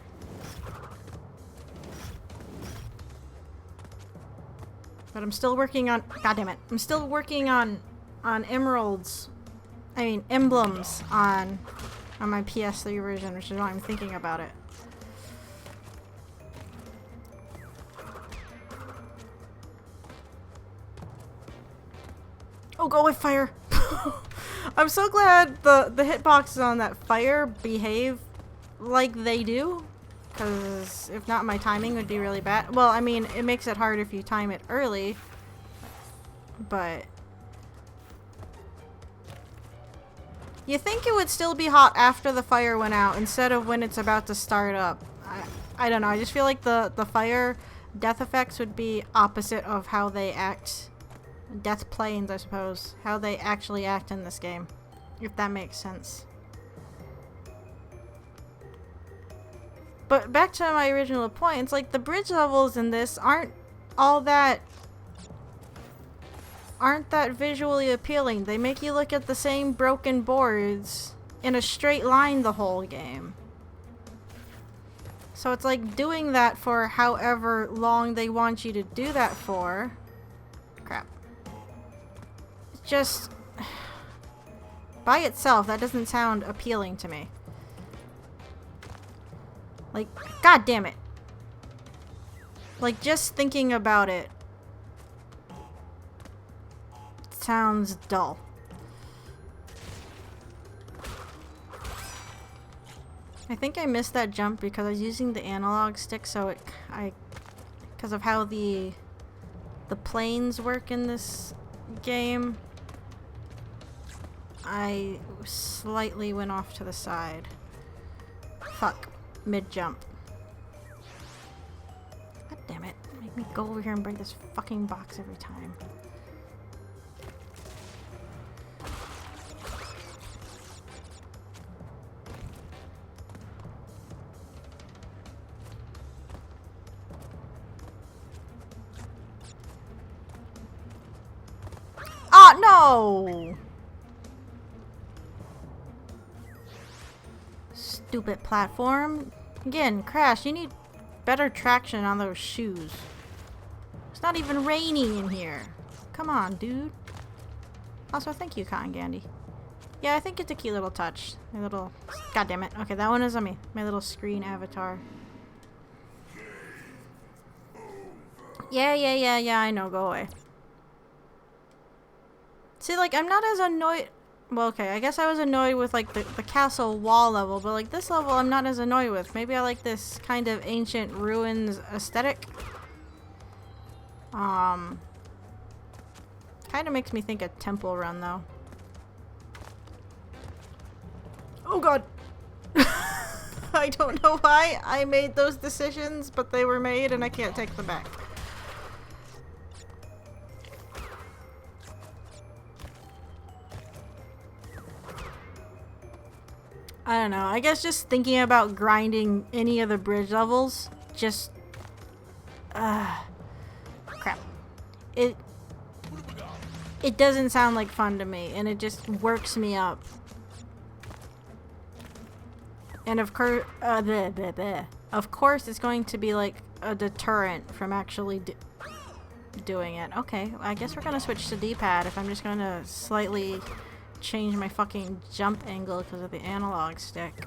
But I'm still working on... God damn it. I'm still working on emblems on my PS3 version, which is why I'm thinking about it. Oh, go away, fire! I'm so glad the hitboxes on that fire behave like they do. Because if not, my timing would be really bad. Well, I mean, it makes it hard if you time it early. But... you think it would still be hot after the fire went out instead of when it's about to start up. I don't know. I just feel like the fire death effects would be opposite of how they act. Death planes, I suppose. How they actually act in this game. If that makes sense. But back to my original point. It's like the bridge levels in this aren't that visually appealing. They make you look at the same broken boards in a straight line the whole game. So it's like doing that for however long they want you to do that for. Crap. It's just... by itself, that doesn't sound appealing to me. Like, god damn it. Like, just thinking about it sounds dull. I think I missed that jump because I was using the analog stick, so because of how the planes work in this game, I slightly went off to the side. Fuck. Mid-jump. God damn it. Make me go over here and break this fucking box every time. Ah, no! Stupid platform. Again, Crash, you need better traction on those shoes. It's not even raining in here. Come on, dude. Also, thank you, Cotton Candy. Yeah, I think it's a cute little touch. My little... God damn it. Okay, that one is on me. My little screen avatar. Yeah, I know. Go away. See, like, I'm not as annoyed... Well, okay, I guess I was annoyed with, like, the castle wall level, but, like, this level I'm not as annoyed with. Maybe I like this kind of ancient ruins aesthetic. Kind of makes me think of Temple Run, though. Oh, God! I don't know why I made those decisions, but they were made, and I can't take them back. I don't know. I guess just thinking about grinding any of the bridge levels just... crap. It doesn't sound like fun to me, and it just works me up. And of course, of course it's going to be like a deterrent from actually doing it. Okay, I guess we're gonna switch to D-pad if I'm just gonna slightly change my fucking jump angle because of the analog stick.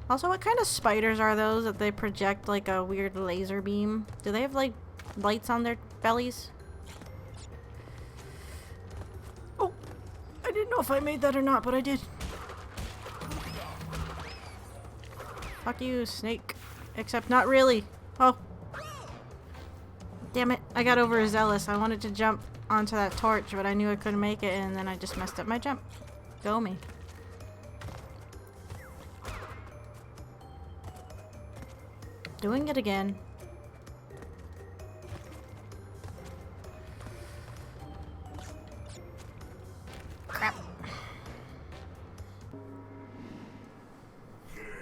Also, what kind of spiders are those that they project like a weird laser beam? Do they have like lights on their bellies? Oh, I didn't know if I made that or not, but I did. Fuck you, snake. Except not really. Oh. Damn it. I got overzealous. I wanted to jump onto that torch, but I knew I couldn't make it, and then I just messed up my jump. Go me. Doing it again. Crap.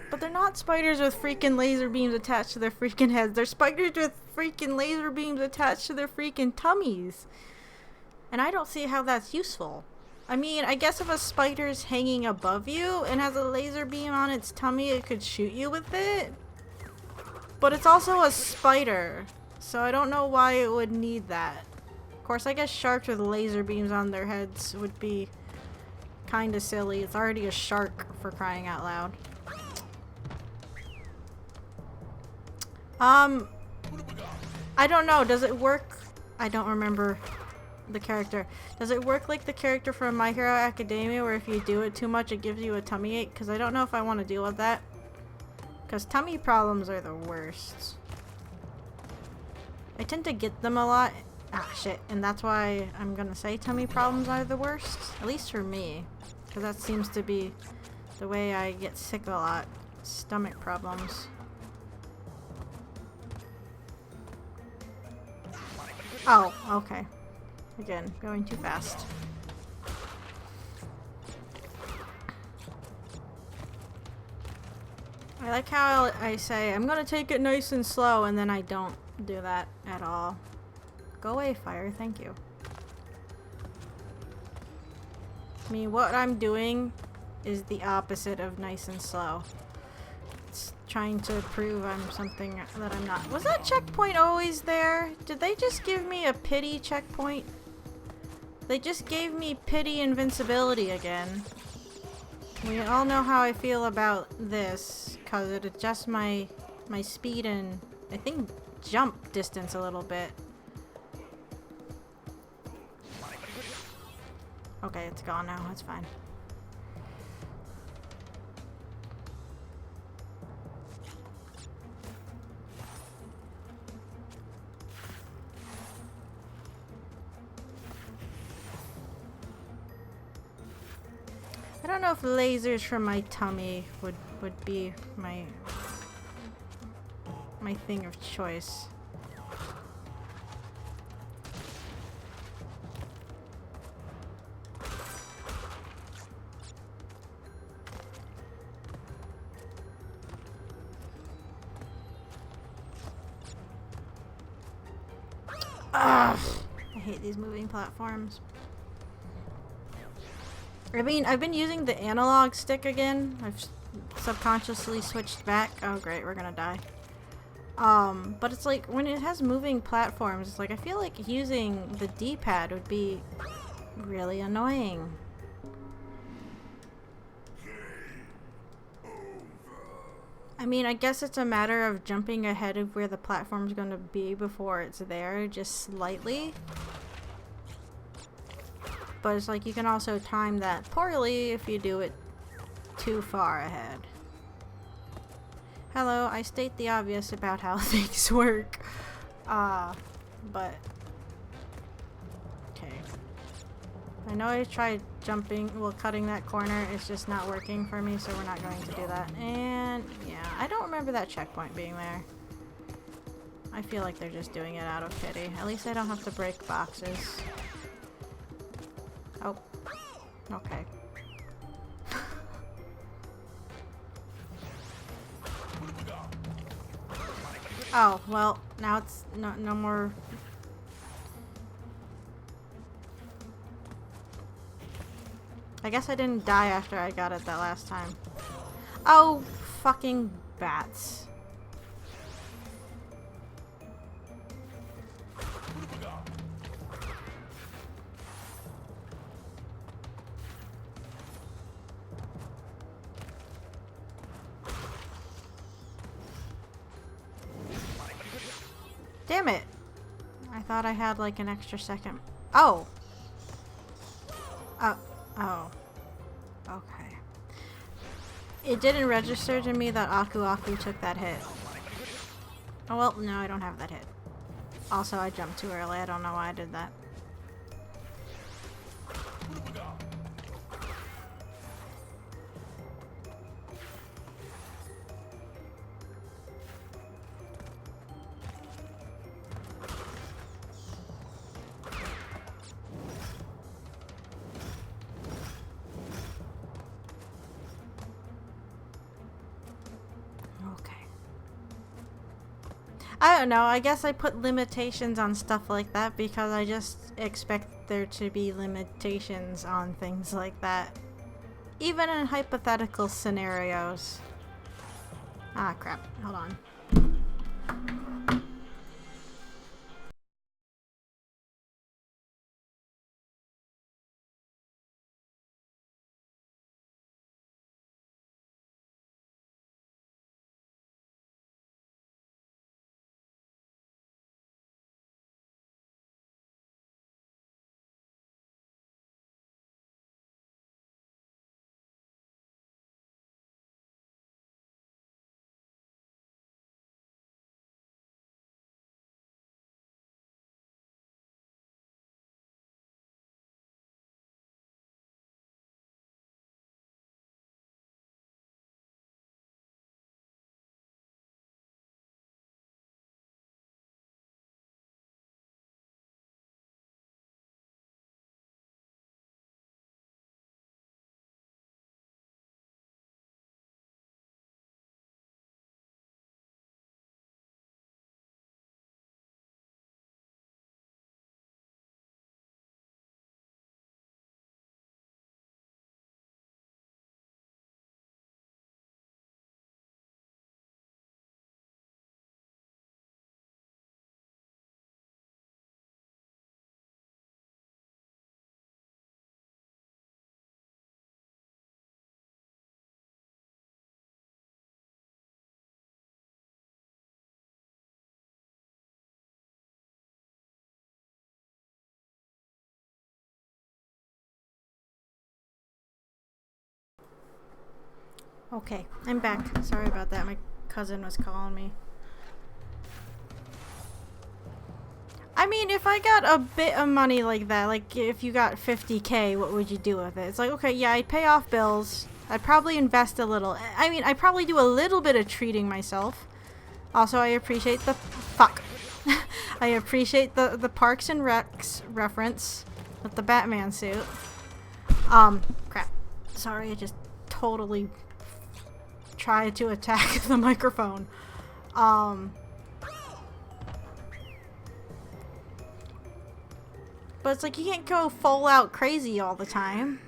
But they're not spiders with freaking laser beams attached to their freaking heads. They're spiders with freaking laser beams attached to their freaking tummies. And I don't see how that's useful. I mean, I guess if a spider's hanging above you and has a laser beam on its tummy, it could shoot you with it. But it's also a spider, so I don't know why it would need that. Of course, I guess sharks with laser beams on their heads would be kinda silly. It's already a shark, for crying out loud. I don't know. Does it work? I don't remember the character. Does it work like the character from My Hero Academia where if you do it too much it gives you a tummy ache? Because I don't know if I want to deal with that. Because tummy problems are the worst. I tend to get them a lot. Ah, shit. And that's why I'm gonna say tummy problems are the worst. At least for me. Because that seems to be the way I get sick a lot. Stomach problems. Oh, okay. Again, going too fast. I like how I say, I'm gonna take it nice and slow, and then I don't do that at all. Go away, fire. Thank you. I mean, what I'm doing is the opposite of nice and slow. It's trying to prove I'm something that I'm not. Was that checkpoint always there? Did they just give me a pity checkpoint? They just gave me pity invincibility again. We all know how I feel about this, because it adjusts my speed and, I think, jump distance a little bit. Okay, it's gone now. It's fine. I don't know if lasers from my tummy would be my thing of choice. Ugh, I hate these moving platforms. I mean, I've been using the analog stick again. I've subconsciously switched back. Oh great, we're gonna die. But it's like, when it has moving platforms, it's like, I feel like using the D-pad would be really annoying. I mean, I guess it's a matter of jumping ahead of where the platform's gonna be before it's there, just slightly. But it's like, you can also time that poorly if you do it too far ahead. Hello, I state the obvious about how things work. But... okay. I know I tried jumping, well, cutting that corner. It's just not working for me, so we're not going to do that. And, yeah, I don't remember that checkpoint being there. I feel like they're just doing it out of pity. At least I don't have to break boxes. Oh. Okay. Oh, well, now it's no more. I guess I didn't die after I got it that last time. Oh, fucking bats. Damn it. I thought I had like an extra second. Oh. Oh. Okay. It didn't register to me that Aku Aku took that hit. Oh well, no, I don't have that hit. Also, I jumped too early. I don't know why I did that. I don't know, I guess I put limitations on stuff like that because I just expect there to be limitations on things like that. Even in hypothetical scenarios. Ah, crap. Hold on. Okay, I'm back. Sorry about that. My cousin was calling me. I mean, if I got a bit of money like that, like if you got 50K, what would you do with it? It's like, okay, yeah, I'd pay off bills. I'd probably invest a little. I mean, I'd probably do a little bit of treating myself. Also, I appreciate the... Fuck. I appreciate the Parks and Recs reference with the Batman suit. Crap. Sorry, I just totally tried to attack the microphone. But it's like you can't go full out crazy all the time.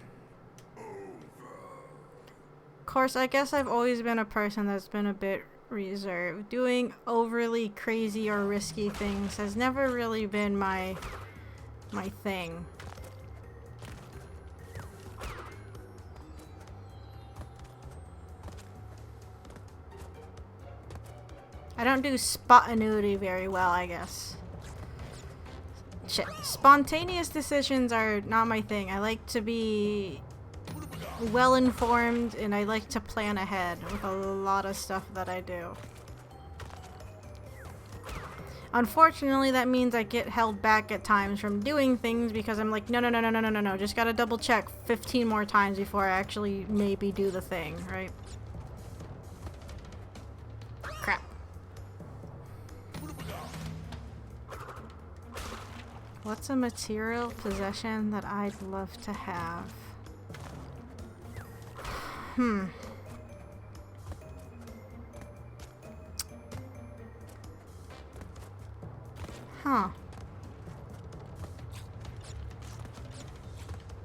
Of course, I guess I've always been a person that's been a bit reserved. Doing overly crazy or risky things has never really been my thing. I don't do spontaneity very well, I guess. Shit. Spontaneous decisions are not my thing. I like to be well informed and I like to plan ahead with a lot of stuff that I do. Unfortunately, that means I get held back at times from doing things because I'm like, no, just gotta double check 15 more times before I actually maybe do the thing, right? Crap. What's a material possession that I'd love to have? Huh.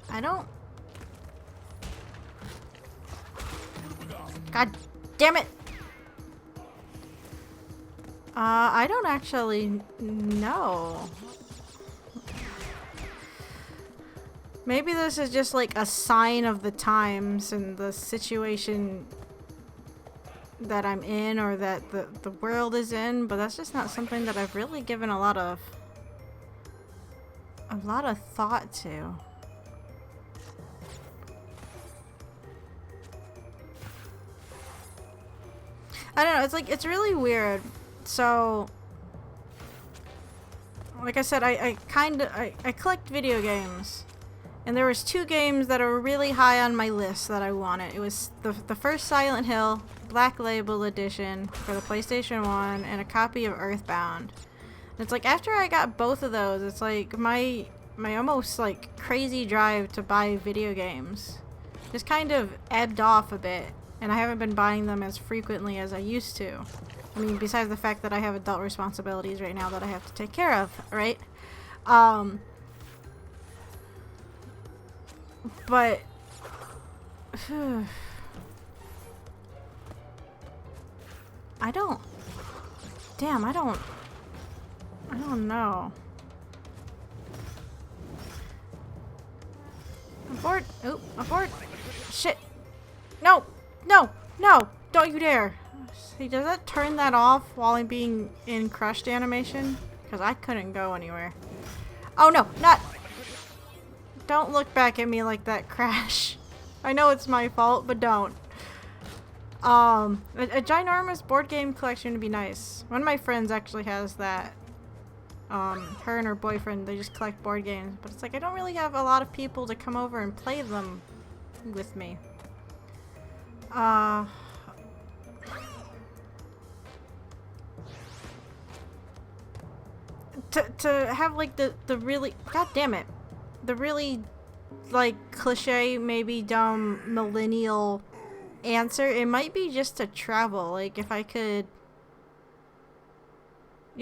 I don't... God damn it! I don't actually know. Maybe this is just like a sign of the times and the situation that I'm in, or that the world is in, but that's just not something that I've really given a lot of thought to. I don't know, it's like, it's really weird. So, like I said, I collect video games. And there was 2 games that are really high on my list that I wanted. It was the first Silent Hill Black Label Edition for the PlayStation 1 and a copy of Earthbound. And it's like, after I got both of those, it's like my almost like crazy drive to buy video games just kind of ebbed off a bit. And I haven't been buying them as frequently as I used to. I mean, besides the fact that I have adult responsibilities right now that I have to take care of, right? But I don't know. Abort. Oh, abort. Shit. No. No. No. Don't you dare. See, does that turn that off while I'm being in crushed animation? Because I couldn't go anywhere. Oh no, not. Don't look back at me like that, Crash. I know it's my fault, but don't. A ginormous board game collection would be nice. One of my friends actually has that. Her and her boyfriend, they just collect board games. But it's like, I don't really have a lot of people to come over and play them with me. To have like the really, god damn it, the really like cliche, maybe dumb millennial answer, it might be just to travel. Like, if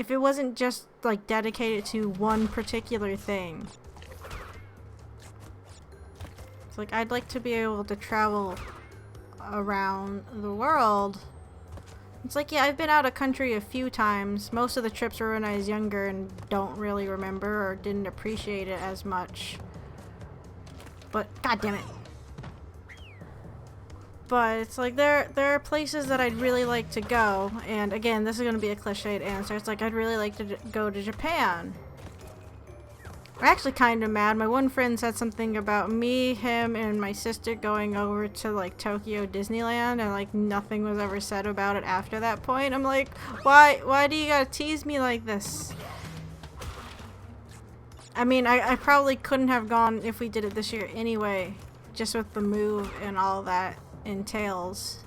it wasn't just like dedicated to one particular thing. It's like, I'd like to be able to travel around the world. It's like, yeah, I've been out of country a few times. Most of the trips were when I was younger and don't really remember or didn't appreciate it as much. But, god damn it. But it's like, there are places that I'd really like to go. And again, this is going to be a cliched answer. It's like, I'd really like to go to Japan. I'm actually kind of mad. My one friend said something about me, him, and my sister going over to like Tokyo Disneyland, and like nothing was ever said about it after that point. I'm like, why do you gotta tease me like this? I mean, I probably couldn't have gone if we did it this year anyway, just with the move and all that entails.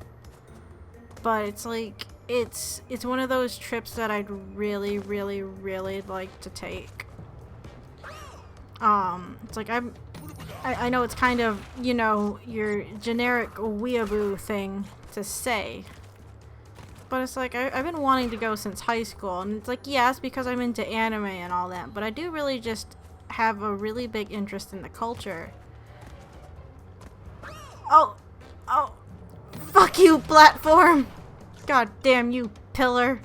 But it's like, it's one of those trips that I'd really, really, really like to take. It's like, I know it's kind of, you know, your generic weeaboo thing to say. But it's like, I've been wanting to go since high school. And it's like, yeah, it's because I'm into anime and all that. But I do really just have a really big interest in the culture. Oh! Oh! Fuck you, platform! God damn you, pillar.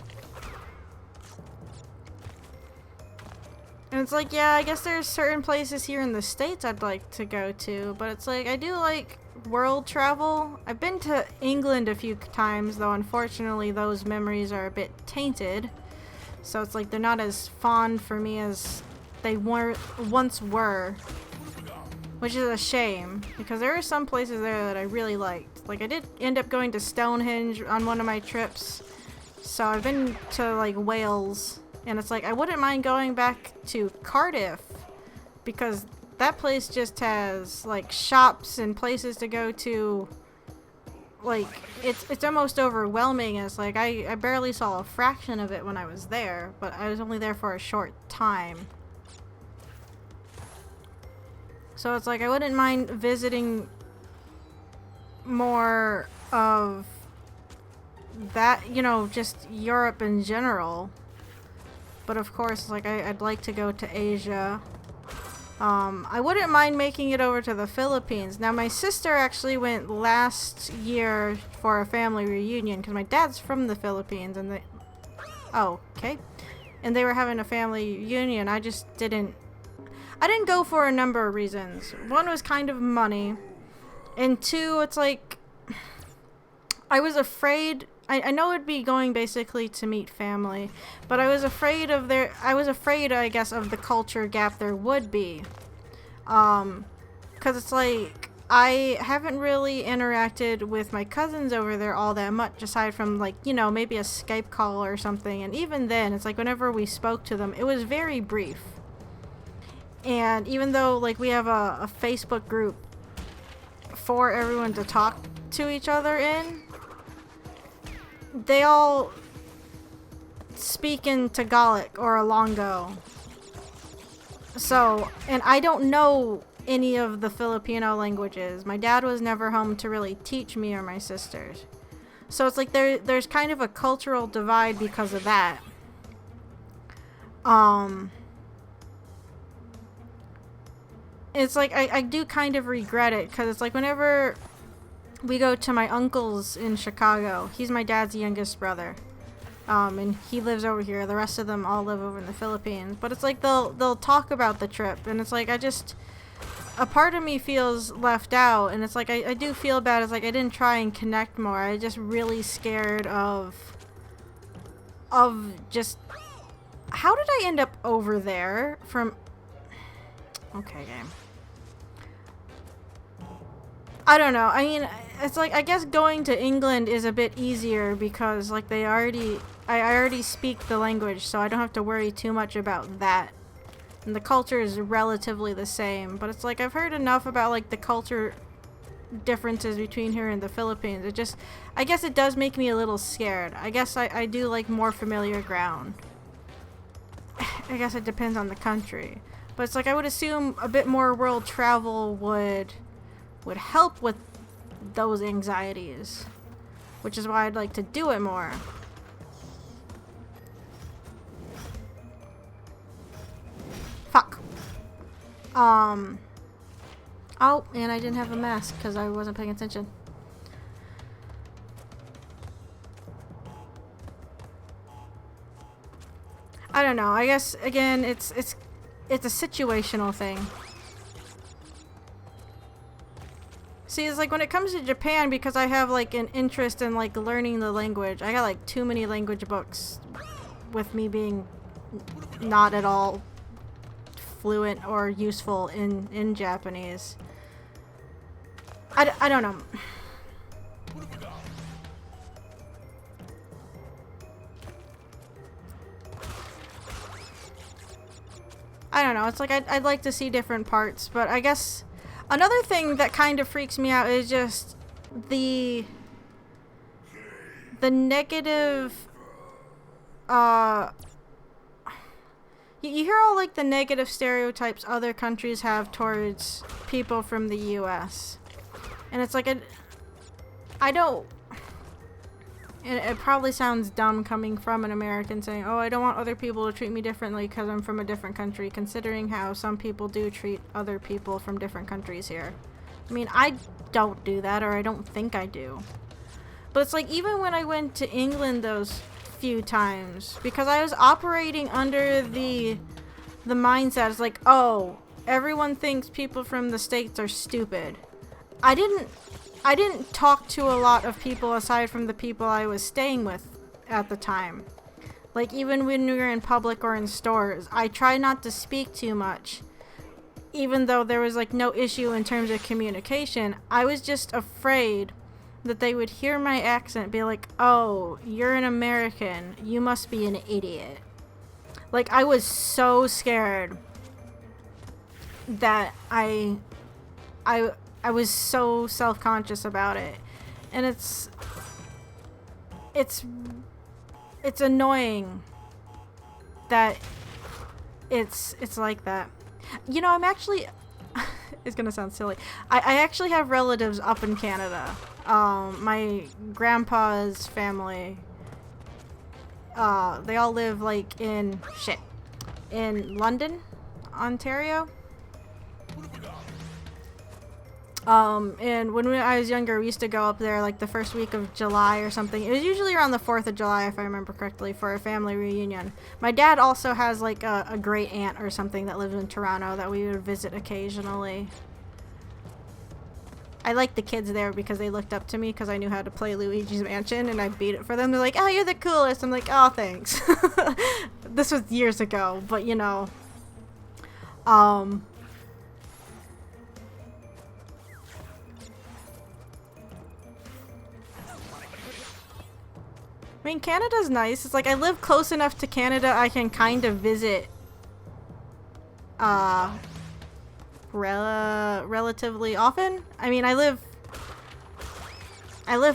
And it's like, yeah, I guess there's certain places here in the States I'd like to go to, but it's like, I do like world travel. I've been to England a few times, though unfortunately those memories are a bit tainted. So it's like, they're not as fond for me as they once were. Which is a shame, because there are some places there that I really liked. Like, I did end up going to Stonehenge on one of my trips. So I've been to like Wales. And it's like, I wouldn't mind going back to Cardiff, because that place just has like shops and places to go to. Like, it's almost overwhelming. It's like, I barely saw a fraction of it when I was there, but I was only there for a short time. So it's like, I wouldn't mind visiting more of that, you know, just Europe in general. but of course, like, I'd like to go to Asia. I wouldn't mind making it over to the Philippines. Now, my sister actually went last year for a family reunion, because my dad's from the Philippines, and oh, okay. And they were having a family reunion. I didn't go for a number of reasons. One was kind of money, and two, it's like, I was afraid. I know it'd be going basically to meet family, but I was afraid, I guess, of the culture gap there would be. 'Cause it's like, I haven't really interacted with my cousins over there all that much, aside from, like, you know, maybe a Skype call or something, and even then, it's like, whenever we spoke to them, it was very brief. And even though, like, we have a Facebook group for everyone to talk to each other in, they all speak in Tagalog or Ilonggo. So, and I don't know any of the Filipino languages. My dad was never home to really teach me or my sisters. So it's like there's kind of a cultural divide because of that. It's like, I do kind of regret it, because it's like, whenever we go to my uncle's in Chicago, he's my dad's youngest brother, and he lives over here. The rest of them all live over in the Philippines. But it's like, they'll talk about the trip, and it's like, a part of me feels left out, and it's like, I do feel bad. It's like, I didn't try and connect more. I just really scared of just, how did I end up over there from, okay, game. I don't know. I mean, it's like, I guess going to England is a bit easier, because, like, I already speak the language, so I don't have to worry too much about that. And the culture is relatively the same, but it's like, I've heard enough about, like, the culture differences between here and the Philippines. I guess it does make me a little scared. I guess I do like more familiar ground. I guess it depends on the country. But it's like, I would assume a bit more world travel would help with those anxieties, which is why I'd like to do it more. Fuck. Oh, and I didn't have a mask because I wasn't paying attention. I don't know. I guess, again, it's a situational thing. See, it's like, when it comes to Japan, because I have, like, an interest in, like, learning the language, I got, like, too many language books, with me being not at all fluent or useful in Japanese. I don't know. I don't know. It's like, I'd like to see different parts, but I guess another thing that kind of freaks me out is just the negative, you hear all, like, the negative stereotypes other countries have towards people from the US. And it's like, I don't, it probably sounds dumb coming from an American saying, oh, I don't want other people to treat me differently because I'm from a different country, considering how some people do treat other people from different countries here. I mean, I don't do that, or I don't think I do. But it's like, even when I went to England those few times, because I was operating under the mindset, it's like, oh, everyone thinks people from the States are stupid. I didn't talk to a lot of people aside from the people I was staying with at the time. Like, even when we were in public or in stores, I tried not to speak too much. Even though there was, like, no issue in terms of communication, I was just afraid that they would hear my accent and be like, oh, you're an American, you must be an idiot. Like, I was so scared that I was so self-conscious about it. And it's annoying that it's like that. You know, I'm actually it's gonna sound silly. I actually have relatives up in Canada. My grandpa's family they all live like in London, Ontario. And when I was younger, we used to go up there like the first week of July or something. It was usually around the 4th of July, if I remember correctly, for a family reunion. My dad also has like a great aunt or something that lives in Toronto that we would visit occasionally. I liked the kids there because they looked up to me because I knew how to play Luigi's Mansion and I beat it for them. They're like, oh, you're the coolest. I'm like, oh, thanks. This was years ago, but you know. I mean, Canada's nice. It's like I live close enough to Canada I can kind of visit relatively often. I mean, I live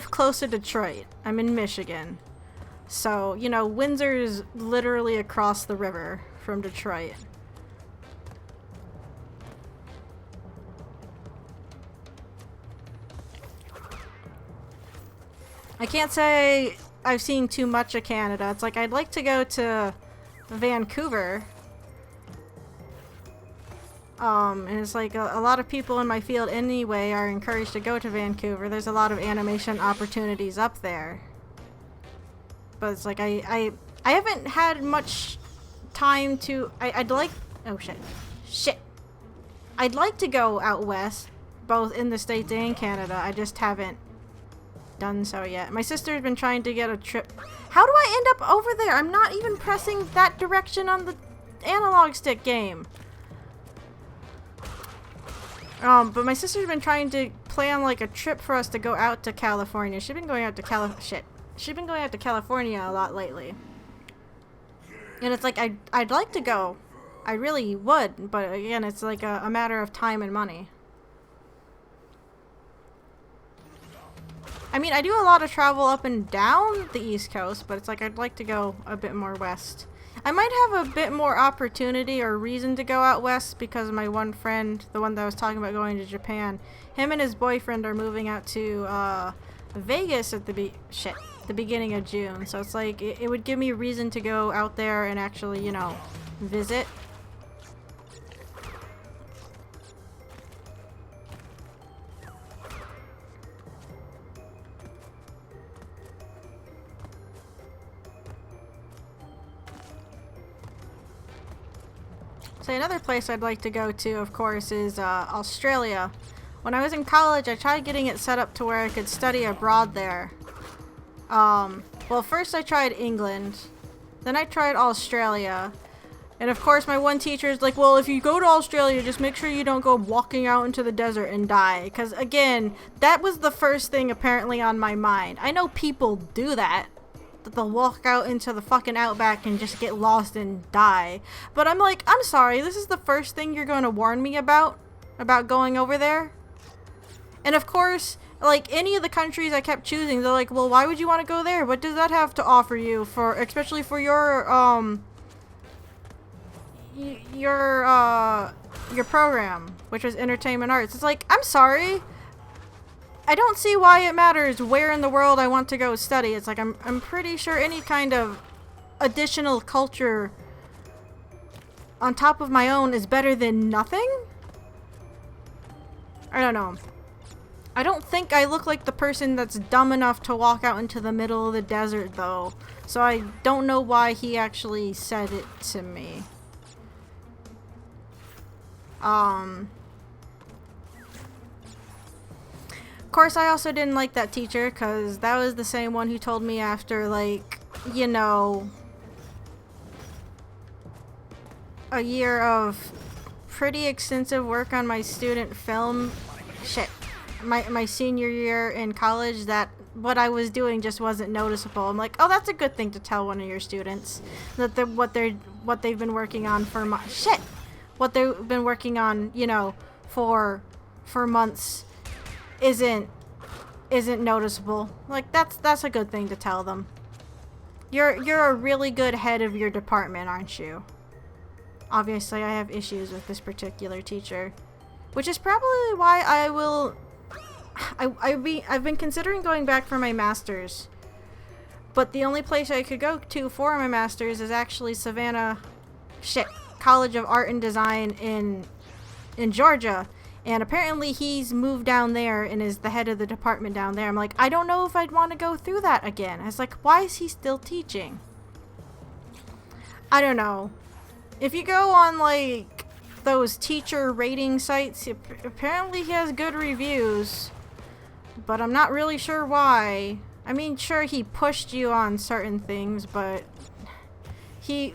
close to Detroit. I'm in Michigan. So, you know, Windsor's literally across the river from Detroit. I can't say I've seen too much of Canada. It's like I'd like to go to Vancouver. And it's like a lot of people in my field anyway are encouraged to go to Vancouver. There's a lot of animation opportunities up there. But it's like I haven't had much time to... I'd like... Oh, shit. Shit. I'd like to go out west, both in the States and Canada. I just haven't done so yet. My sister's been trying to get a trip. How do I end up over there? I'm not even pressing that direction on the analog stick game. But my sister's been trying to plan like a trip for us to go out to California. She's been going out to She's been going out to California a lot lately. And it's like I'd like to go. I really would, but again, it's like a matter of time and money. I mean, I do a lot of travel up and down the East Coast, but it's like I'd like to go a bit more west. I might have a bit more opportunity or reason to go out west because my one friend, the one that I was talking about going to Japan, him and his boyfriend are moving out to Vegas at the beginning of June. So it's like it would give me a reason to go out there and actually, you know, visit. So another place I'd like to go to, of course, is Australia. When I was in college, I tried getting it set up to where I could study abroad there. Well, first I tried England, then I tried Australia, and of course my one teacher is like, well, if you go to Australia, just make sure you don't go walking out into the desert and die. Because again, that was the first thing apparently on my mind. I know people do that. They'll walk out into the fucking outback and just get lost and die. But I'm like, I'm sorry, this is the first thing you're going to warn me about going over there? And of course, like any of the countries I kept choosing, they're like, well, why would you want to go there? What does that have to offer you for, especially for your program, which was entertainment arts? It's like, I'm sorry. I don't see why it matters where in the world I want to go study. It's like I'm pretty sure any kind of additional culture on top of my own is better than nothing? I don't know. I don't think I look like the person that's dumb enough to walk out into the middle of the desert though. So I don't know why he actually said it to me. Of course, I also didn't like that teacher because that was the same one who told me after, like, you know, a year of pretty extensive work on my student film, my senior year in college, that what I was doing just wasn't noticeable. I'm like, oh, that's a good thing to tell one of your students, that what they've been working on for what they've been working on, you know, for months isn't noticeable. Like that's a good thing to tell them. You're a really good head of your department, aren't you? Obviously, I have issues with this particular teacher, which is probably why I've been considering going back for my master's. But the only place I could go to for my master's is actually College of Art and Design in Georgia. And apparently he's moved down there and is the head of the department down there. I'm like, I don't know if I'd want to go through that again. I was like, why is he still teaching? I don't know. If you go on like those teacher rating sites, apparently he has good reviews. But I'm not really sure why. I mean, sure, he pushed you on certain things, but he,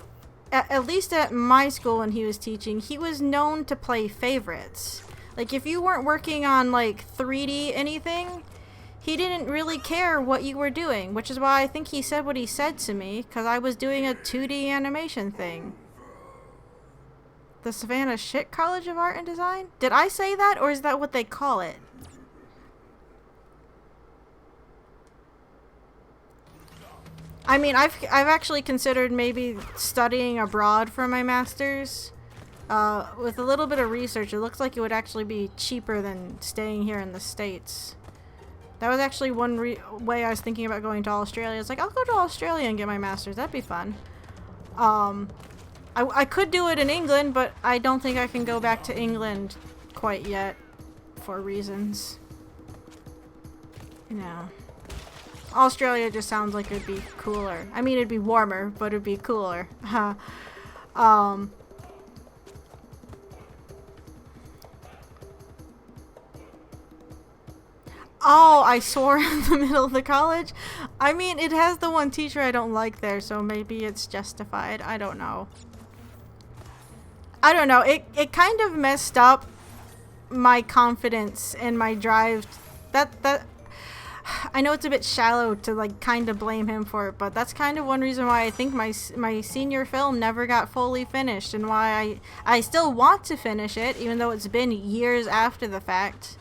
at least at my school when he was teaching, he was known to play favorites. Like, if you weren't working on, like, 3D anything, he didn't really care what you were doing, which is why I think he said what he said to me, because I was doing a 2D animation thing. The Savannah College of Art and Design? Did I say that, or is that what they call it? I mean, I've actually considered maybe studying abroad for my master's. With a little bit of research, it looks like it would actually be cheaper than staying here in the States. That was actually one way I was thinking about going to Australia. It's like, I'll go to Australia and get my master's. That'd be fun. I could do it in England, but I don't think I can go back to England quite yet for reasons. No. Australia just sounds like it'd be cooler. I mean, it'd be warmer, but it'd be cooler. Oh, I swore in the middle of the college? I mean, it has the one teacher I don't like there, so maybe it's justified. I don't know. I don't know. It kind of messed up my confidence and my drive. I know it's a bit shallow to, like, kind of blame him for it, but that's kind of one reason why I think my senior film never got fully finished, and why I still want to finish it, even though it's been years after the fact.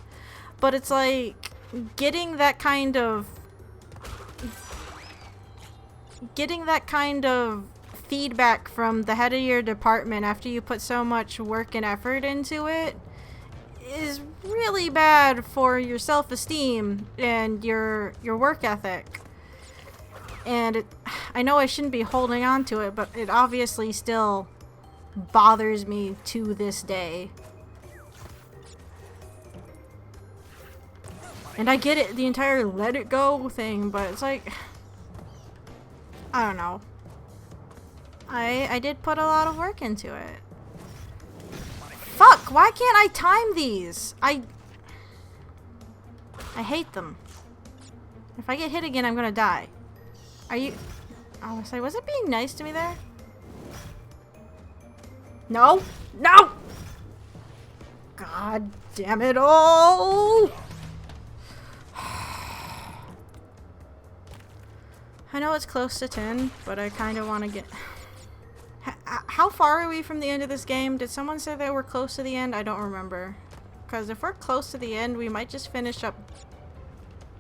But it's like, getting that kind of feedback from the head of your department after you put so much work and effort into it is really bad for your self-esteem and your work ethic. And I know I shouldn't be holding on to it, but it obviously still bothers me to this day. And I get it, the entire let it go thing, but it's like, I don't know. I did put a lot of work into it. Fuck, why can't I time these? I hate them. If I get hit again, I'm gonna die. Are you... I was like, was it being nice to me there? No! No! God damn it all! I know it's close to 10, but I kind of want to get... How far are we from the end of this game? Did someone say that we're close to the end? I don't remember. Because if we're close to the end, we might just finish up...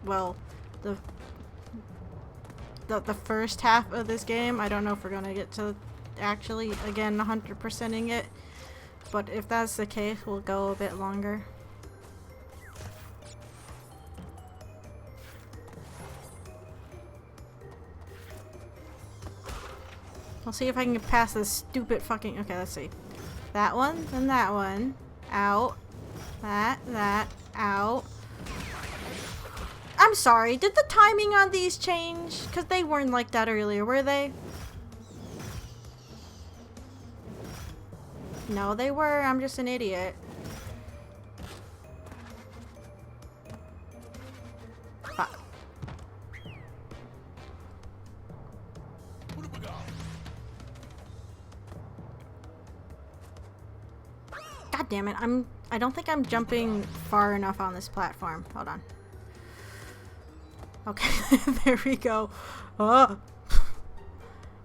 Well, the first half of this game. I don't know if we're going to get to actually, again, 100%ing it. But if that's the case, we'll go a bit longer. I'll see if I can get past this stupid fucking... Okay, let's see. That one, then that one. Out. That. Out. I'm sorry, did the timing on these change? Because they weren't like that earlier, were they? No, they were. I'm just an idiot. Fuck. God damn it, I don't think I'm jumping far enough on this platform. Hold on. Okay, there we go. I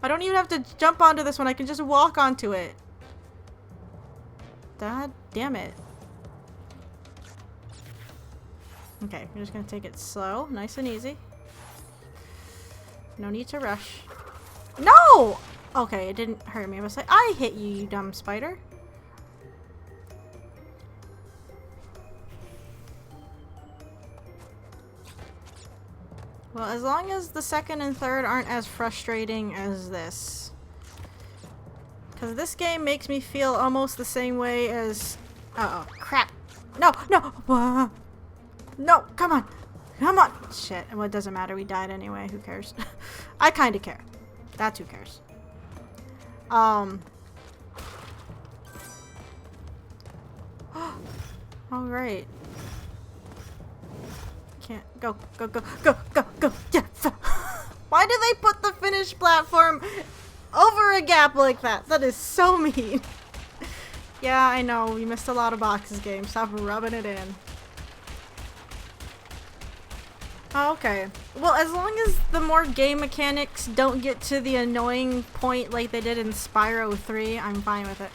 don't even have to jump onto this one, I can just walk onto it. God damn it. Okay, we're just gonna take it slow, nice and easy. No need to rush. No! Okay, it didn't hurt me. I was like, I hit you, you dumb spider. Well, as long as the second and third aren't as frustrating as this. Because this game makes me feel almost the same way as... Uh-oh, crap. No, no! No, come on! Come on! Shit, well, it doesn't matter, we died anyway, who cares? I kinda care. That's who cares. Alright. Can't go, go, go, go, go, go, yeah. Why do they put the finished platform over a gap like that? That is so mean. Yeah, I know, we missed a lot of boxes game. Stop rubbing it in. Oh, okay. Well, as long as the more game mechanics don't get to the annoying point like they did in Spyro 3, I'm fine with it.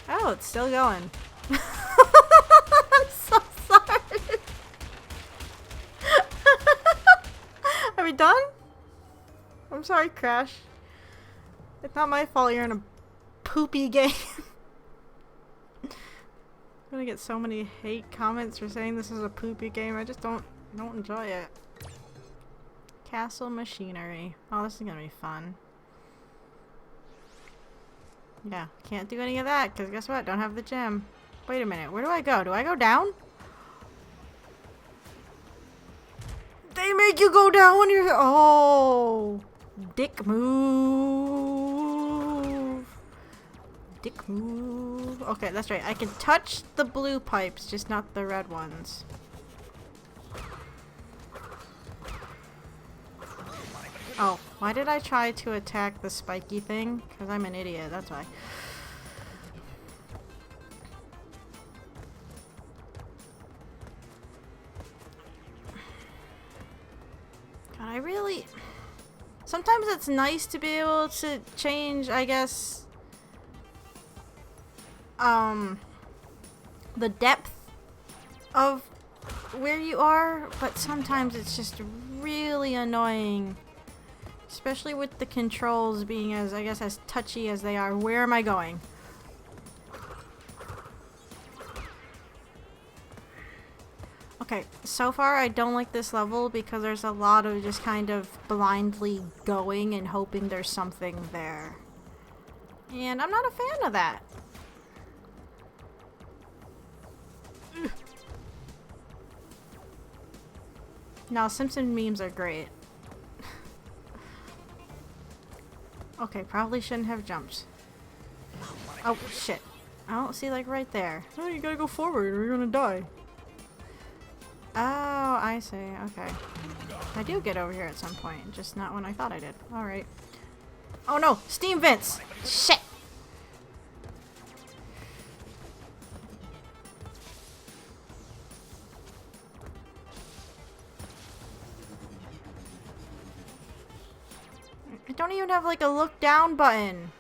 Oh, it's still going. I'm so sorry. Are we done? I'm sorry, Crash. It's not my fault you're in a poopy game. I'm gonna get so many hate comments for saying this is a poopy game. I just don't enjoy it. Castle machinery. Oh, this is gonna be fun. Yeah, can't do any of that because guess what? Don't have the gem. Wait a minute. Where do I go? Do I go down? They make you go down when you're... Oh! Dick move. Dick move. Okay, that's right. I can touch the blue pipes, just not the red ones. Oh, why did I try to attack the spiky thing? Because I'm an idiot, that's why. God, I really... Sometimes it's nice to be able to change, I guess, the depth of where you are, but sometimes it's just really annoying. Especially with the controls being as, I guess, as touchy as they are. Where am I going? Okay, so far I don't like this level because there's a lot of just kind of blindly going and hoping there's something there. And I'm not a fan of that. No, Simpson memes are great. Okay, probably shouldn't have jumped. Oh, shit. I don't see, like, right there. Oh, you gotta go forward or you're gonna die. Oh, I see. Okay. I do get over here at some point, just not when I thought I did. Alright. Oh no! Steam vents! Shit! I don't even have like a look down button.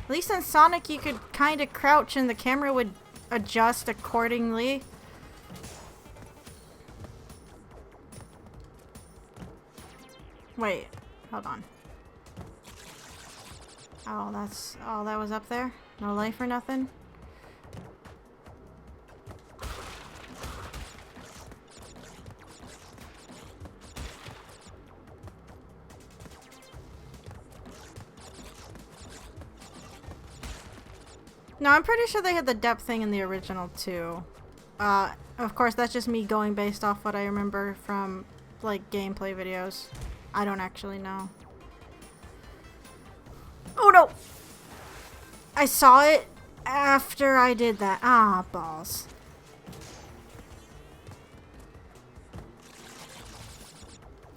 At least in Sonic you could kind of crouch and the camera would adjust accordingly. Wait, hold on. Oh, that's all that was up there? No life or nothing? No, I'm pretty sure they had the depth thing in the original too. Of course, that's just me going based off what I remember from, like, gameplay videos. I don't actually know. Oh no! I saw it after I did that. Ah, balls.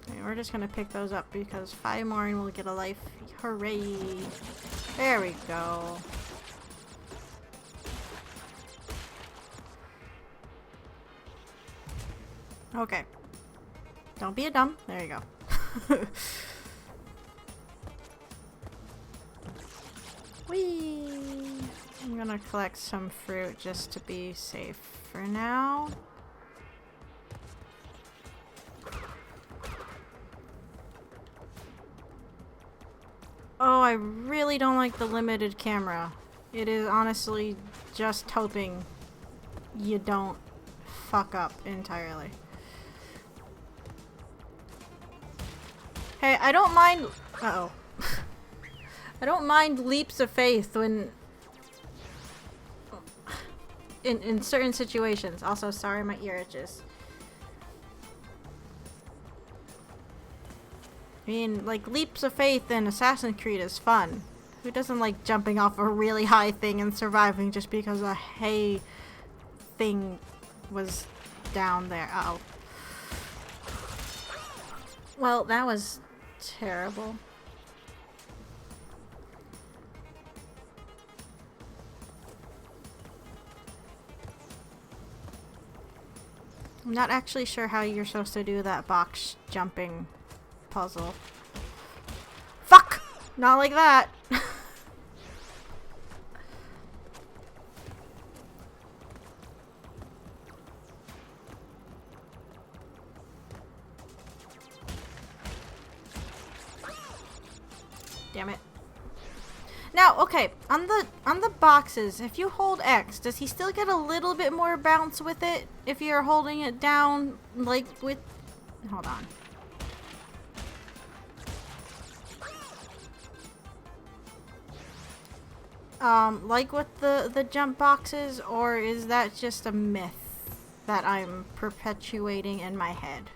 Okay, we're just gonna pick those up because 5 more and we'll get a life. Hooray! There we go. Okay. Don't be a dumb. There you go. Whee! I'm gonna collect some fruit just to be safe for now. Oh, I really don't like the limited camera. It is honestly just hoping you don't fuck up entirely. Hey, I don't mind... Uh-oh. I don't mind leaps of faith when... In certain situations. Also, sorry, my ear itches. I mean, like, leaps of faith in Assassin's Creed is fun. Who doesn't like jumping off a really high thing and surviving just because a hay thing was down there? Uh-oh. Well, that was terrible. I'm not actually sure how you're supposed to do that box jumping puzzle. Fuck! Not like that! Damn it. Now, okay, on the boxes, if you hold X, does he still get a little bit more bounce with it if you're holding it down, like with... Hold on. Like with the jump boxes, or is that just a myth that I'm perpetuating in my head?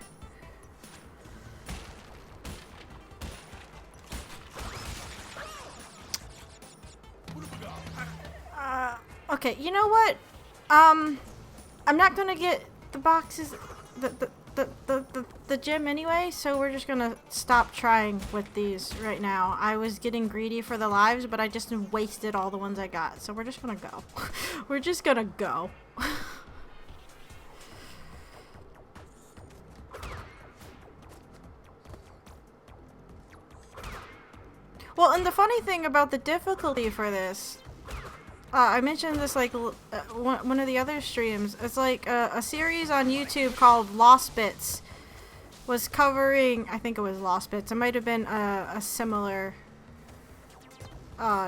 Okay, you know what? I'm not gonna get the boxes, the gym anyway, so we're just gonna stop trying with these right now. I was getting greedy for the lives, but I just wasted all the ones I got, so we're just gonna go. We're just gonna go. Well, and the funny thing about the difficulty for this, I mentioned this like one of the other streams. It's like a series on YouTube called Lost Bits was covering, I think it was Lost Bits. It might have been a similar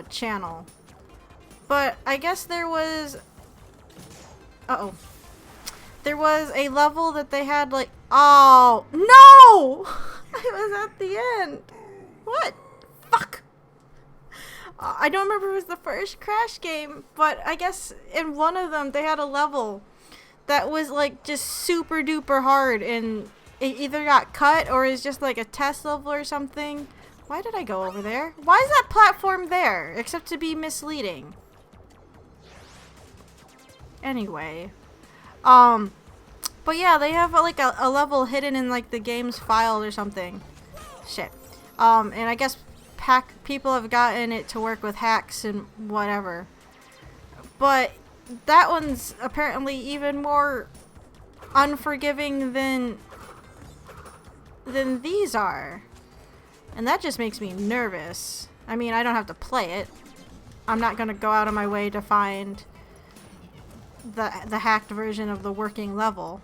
channel. But I guess there was... Uh-oh. There was a level that they had like... Oh! No! It was at the end. What? Fuck! I don't remember if it was the first Crash game, but I guess in one of them they had a level that was like just super duper hard and it either got cut or is just like a test level or something. Why did I go over there? Why is that platform there except to be misleading? Anyway. But yeah, they have like a level hidden in like the game's file or something. Shit. And I guess people have gotten it to work with hacks and whatever. But that one's apparently even more unforgiving than these are. And that just makes me nervous. I mean, I don't have to play it. I'm not gonna go out of my way to find the hacked version of the working level.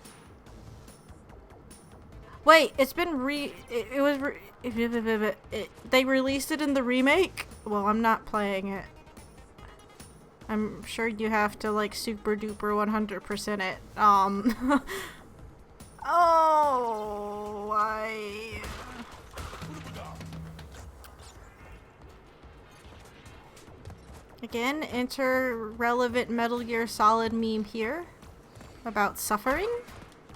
Wait, it's been they released it in the remake? Well, I'm not playing it. I'm sure you have to like super duper 100% it. Oh, Again, enter relevant Metal Gear Solid meme here about suffering?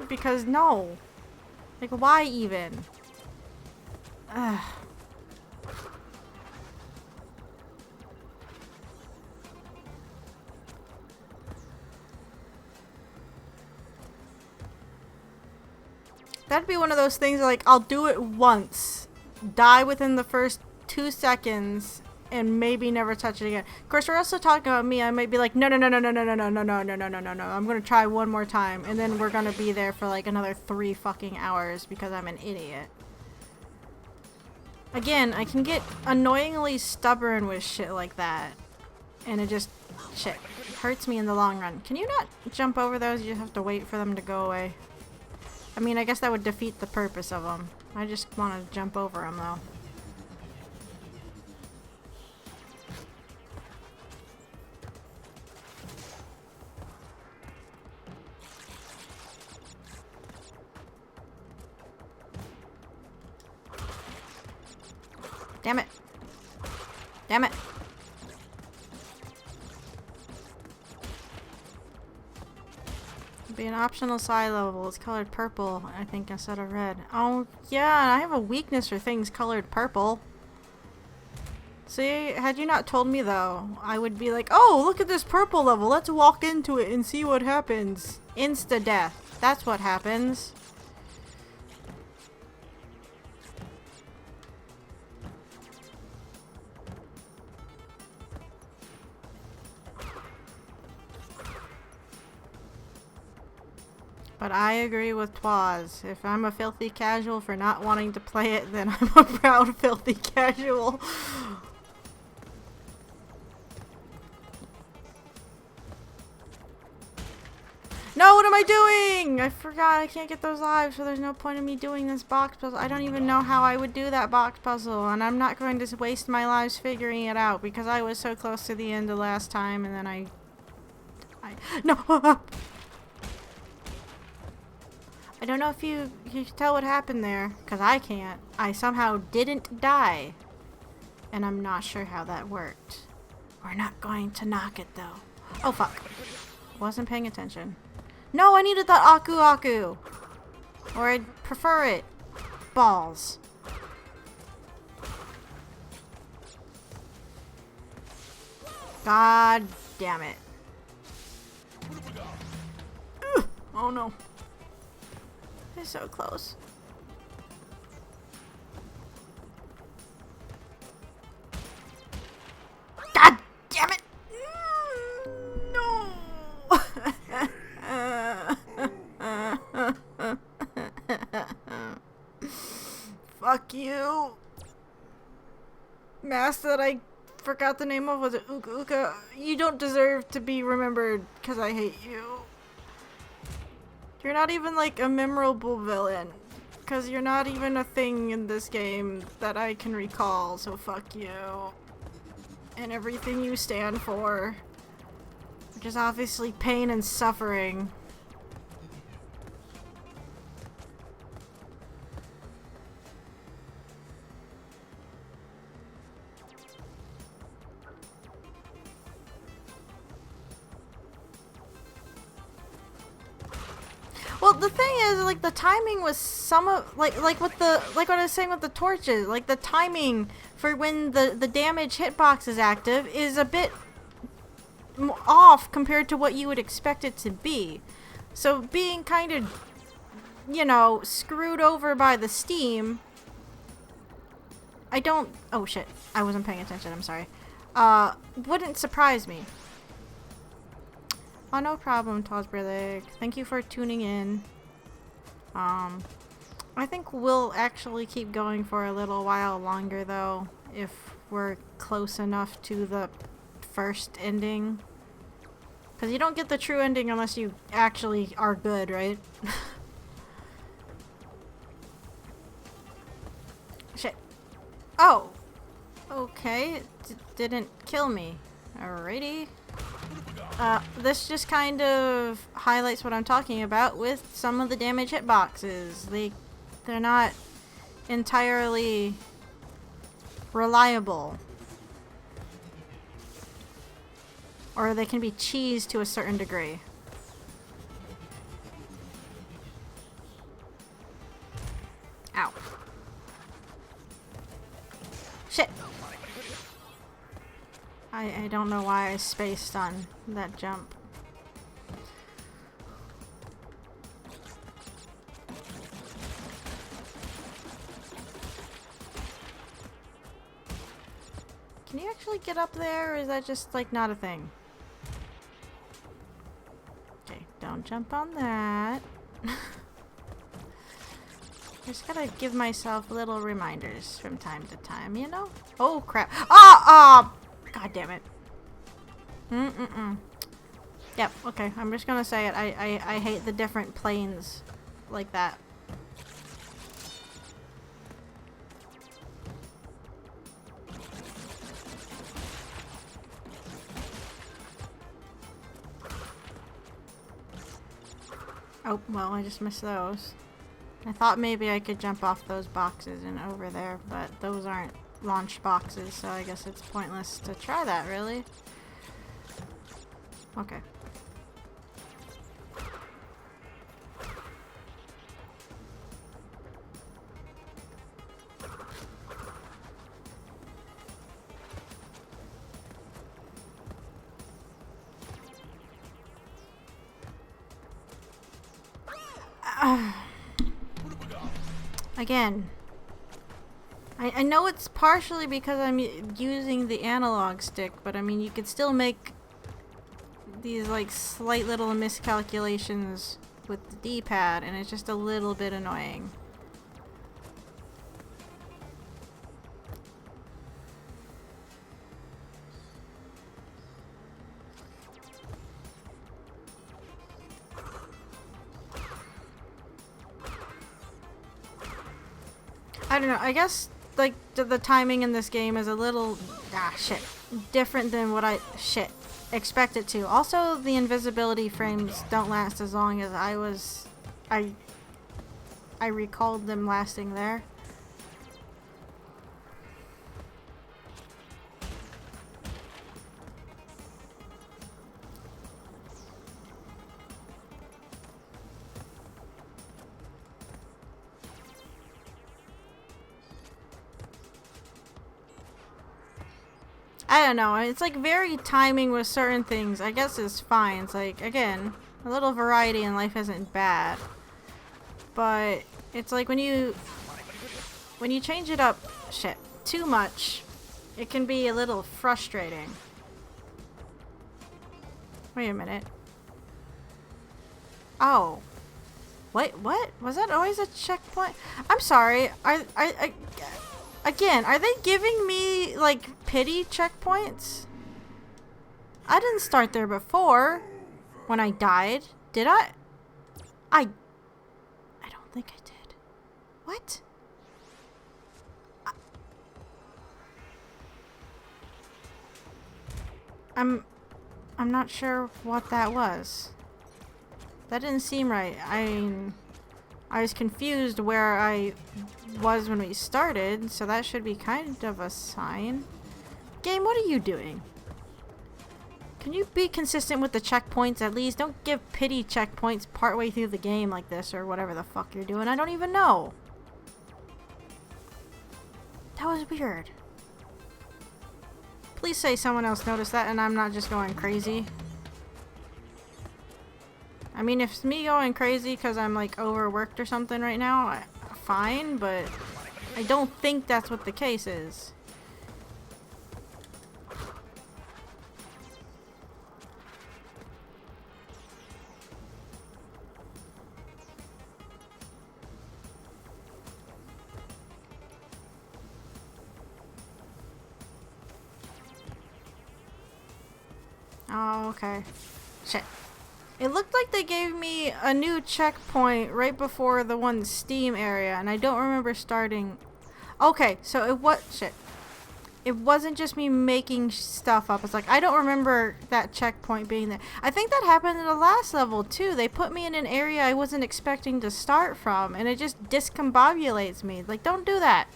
Because no. Like, why even? Ugh. That'd be one of those things like, I'll do it once, die within the first 2 seconds, and maybe never touch it again. Of course, we're also talking about me. I might be like, no, no, no, no, no, no, no, no, no, no, no, no, no, no, no. I'm gonna try one more time, and then we're gonna be there for like another 3 fucking hours because I'm an idiot. Again, I can get annoyingly stubborn with shit like that, and it just, shit, hurts me in the long run. Can you not jump over those? You just have to wait for them to go away. I mean, I guess that would defeat the purpose of them. I just want to jump over them, though. Damn it. Damn it. It'll be an optional side level. It's colored purple, I think, instead of red. Oh, yeah, I have a weakness for things colored purple. See, had you not told me though, I would be like, oh, look at this purple level. Let's walk into it and see what happens. Insta-death. That's what happens. But I agree with Twaz. If I'm a filthy casual for not wanting to play it, then I'm a proud filthy casual. No, what am I doing? I forgot I can't get those lives, so there's no point in me doing this box puzzle. I don't even know how I would do that box puzzle, and I'm not going to waste my lives figuring it out because I was so close to the end the last time, and then no! I don't know if you can tell what happened there, because I can't. I somehow didn't die, and I'm not sure how that worked. We're not going to knock it, though. Oh, fuck. Wasn't paying attention. No, I needed that Aku Aku. Or I'd prefer it. Balls. God damn it. Ugh. Oh no. It's so close. God damn it. No. Fuck you. Mask that I forgot the name of was it Uka Uka. You don't deserve to be remembered because I hate you. You're not even like a memorable villain because you're not even a thing in this game that I can recall, so fuck you. And everything you stand for, which is obviously pain and suffering. Well, the thing is, like, the timing was some of, like what I was saying with the torches, like, the timing for when the damage hitbox is active is a bit off compared to what you would expect it to be. So being kind of, you know, screwed over by the Steam, oh shit, I wasn't paying attention, I'm sorry, wouldn't surprise me. Oh, no problem, Tosberlik. Thank you for tuning in. I think we'll actually keep going for a little while longer, though, if we're close enough to the first ending. Because you don't get the true ending unless you actually are good, right? Shit. Oh! Okay, it didn't kill me. Alrighty. This just kind of highlights what I'm talking about with some of the damage hitboxes. They're not entirely reliable. Or they can be cheesed to a certain degree. Ow. Shit! I don't know why I spaced on that jump. Can you actually get up there, or is that just, like, not a thing? Okay, don't jump on that. Just gotta give myself little reminders from time to time, you know? Oh, crap. Ah! God damn it. Yep, okay, I'm just gonna say it. I hate the different planes like that. Oh, well, I just missed those. I thought maybe I could jump off those boxes and over there, but those aren't launch boxes, so I guess it's pointless to try that, really. Okay. Again, I know it's partially because I'm using the analog stick, but I mean, you could still make these like slight little miscalculations with the D-pad, and it's just a little bit annoying. I don't know, I guess like the timing in this game is a little different than what I expect it to. Also, the invisibility frames don't last as long as I recalled them lasting there. I don't know, it's like very timing with certain things, I guess is fine. It's like, again, a little variety in life isn't bad. But it's like when you change it up too much, it can be a little frustrating. Wait a minute. Oh. Wait, what? Was that always a checkpoint? I'm sorry. Again, are they giving me, like, pity checkpoints? I didn't start there before when I died. Did I? I don't think I did. What? I'm not sure what that was. That didn't seem right. I was confused where I was when we started, so that should be kind of a sign. Game, what are you doing? Can you be consistent with the checkpoints at least? Don't give pity checkpoints partway through the game like this or whatever the fuck you're doing. I don't even know. That was weird. Please say someone else noticed that and I'm not just going crazy. I mean, if it's me going crazy because I'm like overworked or something right now, fine, but I don't think that's what the case is. Oh, okay. Shit. It looked like they gave me a new checkpoint right before the one Steam area, and I don't remember starting. Okay, so it wasn't just me making stuff up. It's like, I don't remember that checkpoint being there. I think that happened in the last level, too. They put me in an area I wasn't expecting to start from, and it just discombobulates me. Like, don't do that.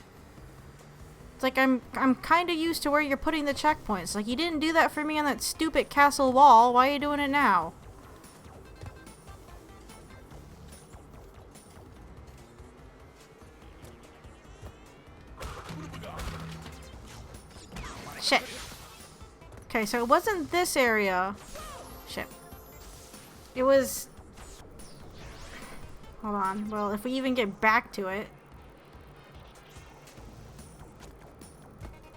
It's like, I'm kind of used to where you're putting the checkpoints. Like, you didn't do that for me on that stupid castle wall. Why are you doing it now? Shit. Okay, so it wasn't this area. Shit. It was... Hold on. Well, if we even get back to it...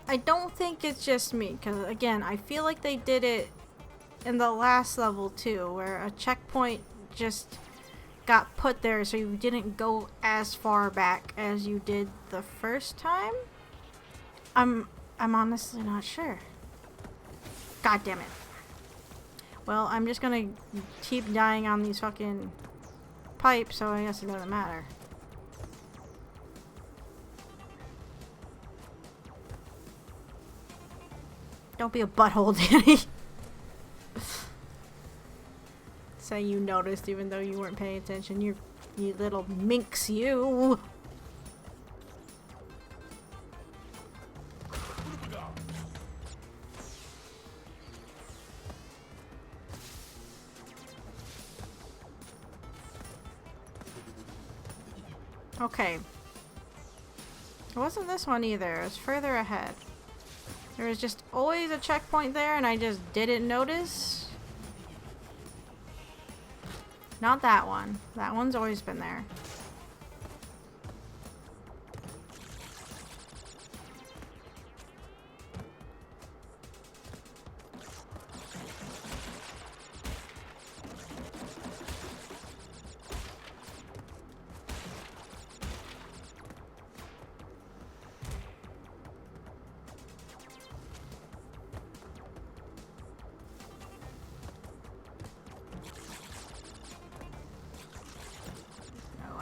I don't think it's just me, because again, I feel like they did it in the last level too, where a checkpoint just got put there so you didn't go as far back as you did the first time? I'm honestly not sure. God damn it. Well, I'm just gonna keep dying on these fucking pipes, so I guess it doesn't matter. Don't be a butthole, Danny. Say you noticed even though you weren't paying attention. You little minx, you. Okay. It wasn't this one either. It was further ahead. There was just always a checkpoint there and I just didn't notice. Not that one. That one's always been there.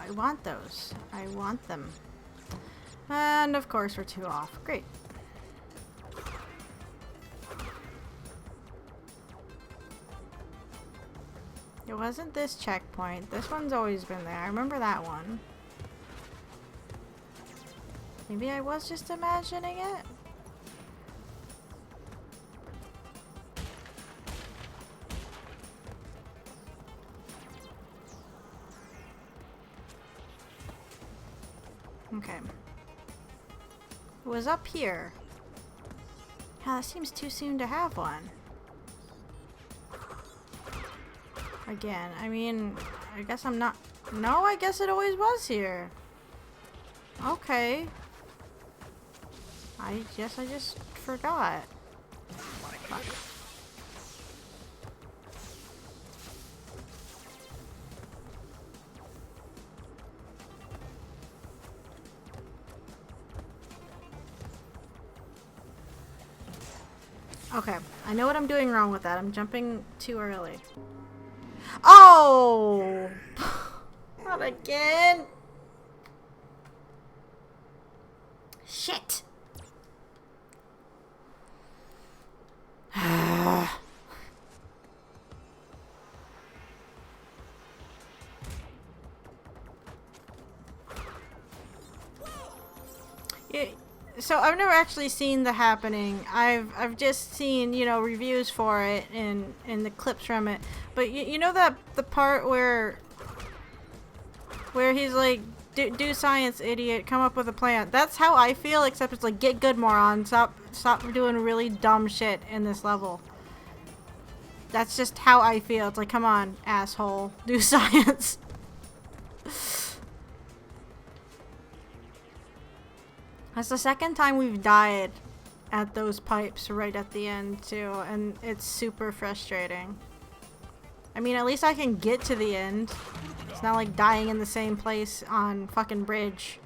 I want those. I want them. And of course we're 2 off. Great. It wasn't this checkpoint. This one's always been there. I remember that one. Maybe I was just imagining it? Okay. It was up here. Yeah, that seems too soon to have one. Again, I mean, I guess I'm not... No, I guess it always was here. Okay. I guess I just forgot. Fuck. Okay, I know what I'm doing wrong with that. I'm jumping too early. Oh! Not again! Shit! Yeah, so I've never actually seen The Happening. I've just seen, you know, reviews for it and the clips from it. But you know that the part where he's like, do science, idiot, come up with a plan. That's how I feel, except it's like, get good, moron. Stop doing really dumb shit in this level. That's just how I feel. It's like, come on, asshole, do science. That's the second time we've died at those pipes right at the end too, and it's super frustrating. I mean, at least I can get to the end. It's not like dying in the same place on fucking bridge.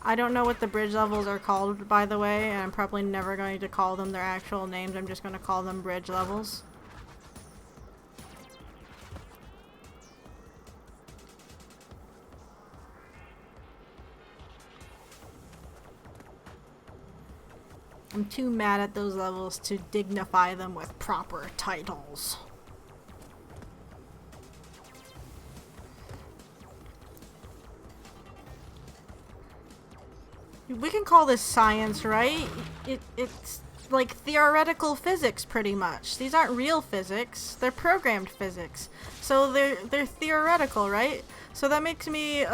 I don't know what the bridge levels are called, by the way, and I'm probably never going to call them their actual names. I'm just going to call them bridge levels. I'm too mad at those levels to dignify them with proper titles. We can call this science, right? It's like theoretical physics, pretty much. These aren't real physics. They're programmed physics. So they're theoretical, right? So that makes me,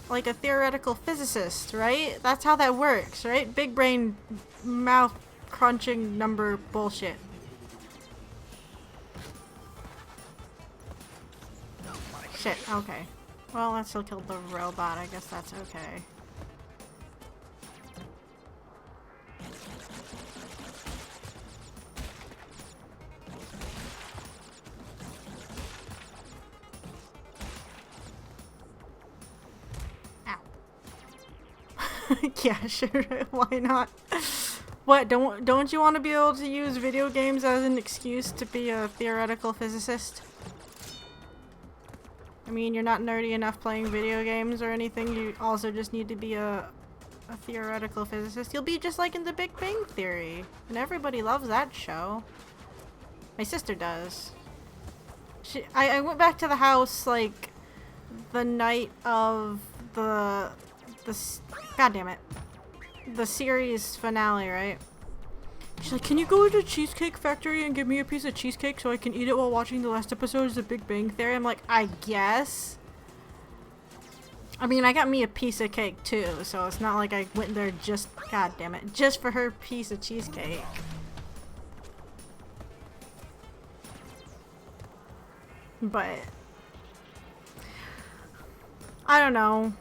like a theoretical physicist, right? That's how that works, right? Big brain, mouth crunching number bullshit. Shit, okay. Well, that still killed the robot. I guess that's okay. Yeah, sure. Why not? What, don't you want to be able to use video games as an excuse to be a theoretical physicist? I mean, you're not nerdy enough playing video games or anything. You also just need to be a theoretical physicist. You'll be just like in The Big Bang Theory. And everybody loves that show. My sister does. I went back to the house, like, the night of the God damn it. The series finale, right? She's like, can you go to Cheesecake Factory and give me a piece of cheesecake so I can eat it while watching the last episodes of Big Bang Theory? I'm like, I guess. I mean, I got me a piece of cake too, so it's not like I went there just, god damn it, just for her piece of cheesecake. But I don't know.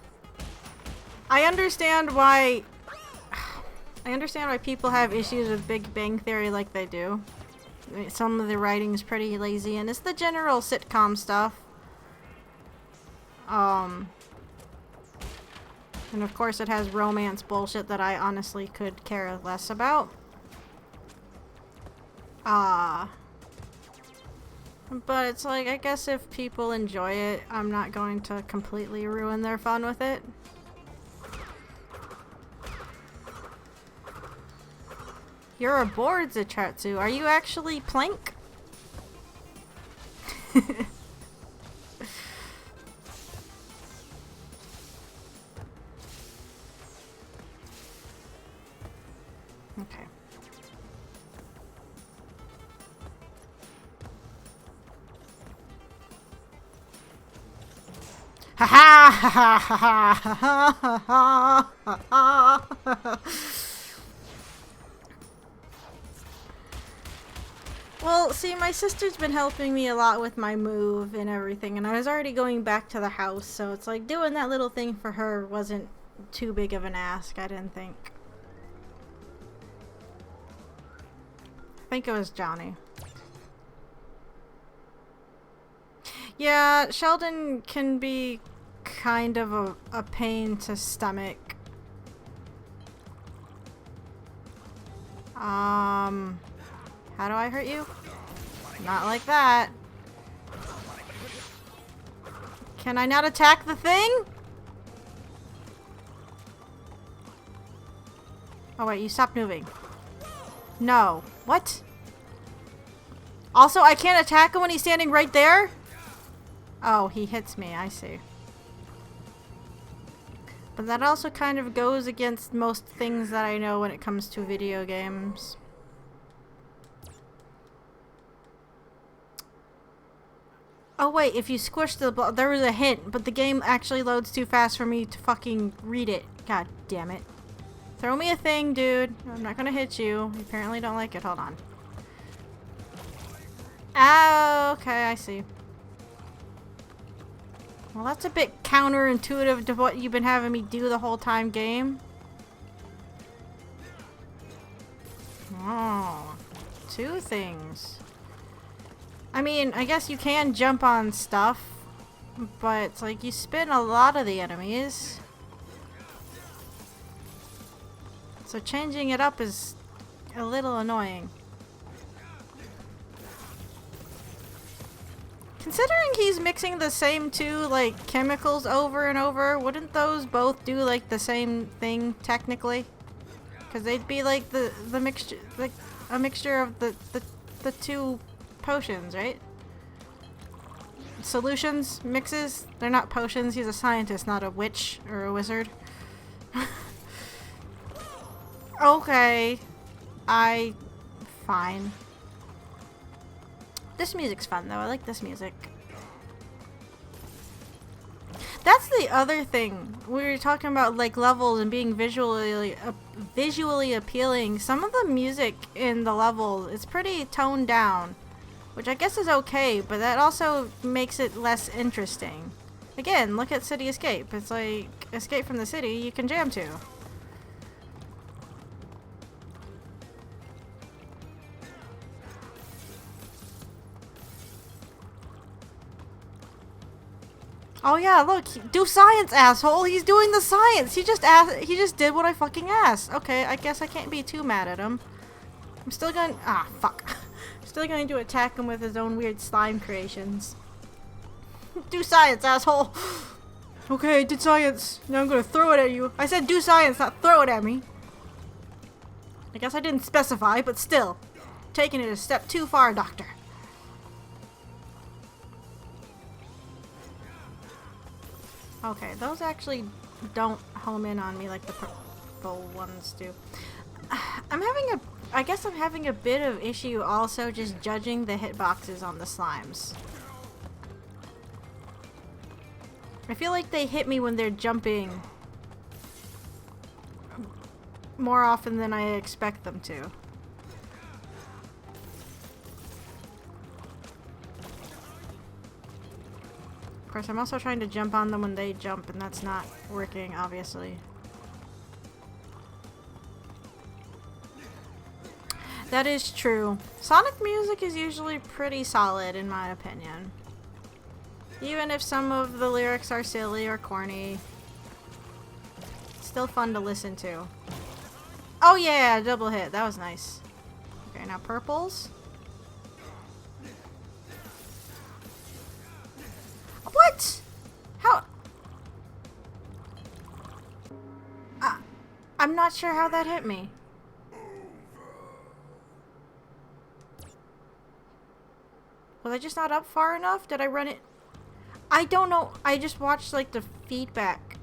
I understand why people have issues with Big Bang Theory like they do. I mean, some of the writing's pretty lazy, and it's the general sitcom stuff. And of course it has romance bullshit that I honestly could care less about. But it's like, I guess if people enjoy it, I'm not going to completely ruin their fun with it. You're aboard, Zachatsu. Are you actually Plank? Okay. Ha ha ha ha ha ha ha ha. Well, see, my sister's been helping me a lot with my move and everything, and I was already going back to the house, so it's like doing that little thing for her wasn't too big of an ask, I didn't think. I think it was Johnny. Yeah, Sheldon can be kind of a pain to stomach. How do I hurt you? Not like that. Can I not attack the thing? Oh wait, you stopped moving. No. What? Also, I can't attack him when he's standing right there? Oh, he hits me. I see. But that also kind of goes against most things that I know when it comes to video games. Oh wait, if you squish the block, there was a hint, but the game actually loads too fast for me to fucking read it. God damn it. Throw me a thing, dude. I'm not gonna hit you. You apparently don't like it. Hold on. Oh, okay, I see. Well, that's a bit counterintuitive to what you've been having me do the whole time, game. Oh, two things. I mean, I guess you can jump on stuff, but it's like you spin a lot of the enemies. So changing it up is a little annoying. Considering he's mixing the same two, like, chemicals over and over, wouldn't those both do, like, the same thing, technically? Because they'd be, like, the mixture, like, a mixture of the two potions, right? Solutions, mixes, they're not potions. He's a scientist, not a witch or a wizard. Okay. Fine. This music's fun, though. I like this music. That's the other thing. We were talking about, like, levels and being visually appealing. Some of the music in the level is pretty toned down, which I guess is okay, but that also makes it less interesting. Again, look at City Escape. It's like Escape from the City you can jam to. Oh yeah, look, do science, asshole. He's doing the science. He just did what I fucking asked. Okay, I guess I can't be too mad at him. I'm still going, fuck. I'm still going to attack him with his own weird slime creations. Do science, asshole. Okay, I did science. Now I'm gonna throw it at you. I said do science, not throw it at me. I guess I didn't specify, but still. Taking it a step too far, Doctor. Okay, those actually don't home in on me like the purple ones do. I guess I'm having a bit of issue also just judging the hitboxes on the slimes. I feel like they hit me when they're jumping more often than I expect them to. Of course, I'm also trying to jump on them when they jump, and that's not working, obviously. That is true. Sonic music is usually pretty solid, in my opinion. Even if some of the lyrics are silly or corny, it's still fun to listen to. Oh yeah, double hit. That was nice. Okay, now purples. What? How? I'm not sure how that hit me. Was I just not up far enough? Did I run it? I don't know. I just watched like the feedback,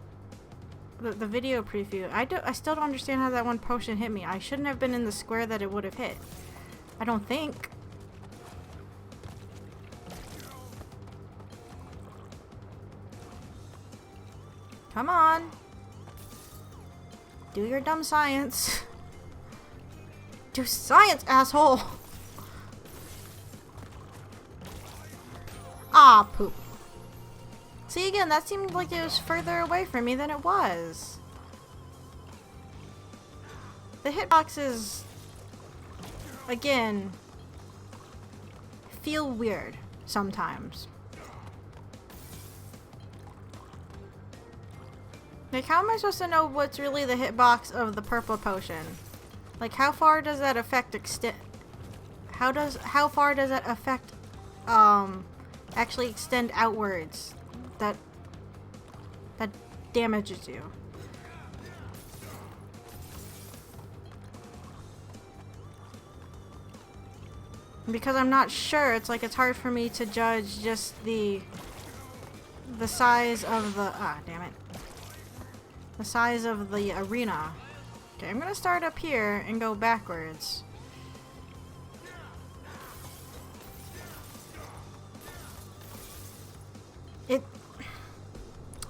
the video preview. I still don't understand how that one potion hit me. I shouldn't have been in the square that it would have hit. I don't think. Come on. Do your dumb science. Do science, asshole. Ah, poop. See, again, that seemed like it was further away from me than it was. The hitboxes, again, feel weird sometimes. Like, how am I supposed to know what's really the hitbox of the purple potion? Like, how far does that effect extend? How far does that effect, actually extend outwards? That damages you. And because I'm not sure, it's like it's hard for me to judge just the size of the damn it. The size of the arena. Okay, I'm gonna start up here and go backwards.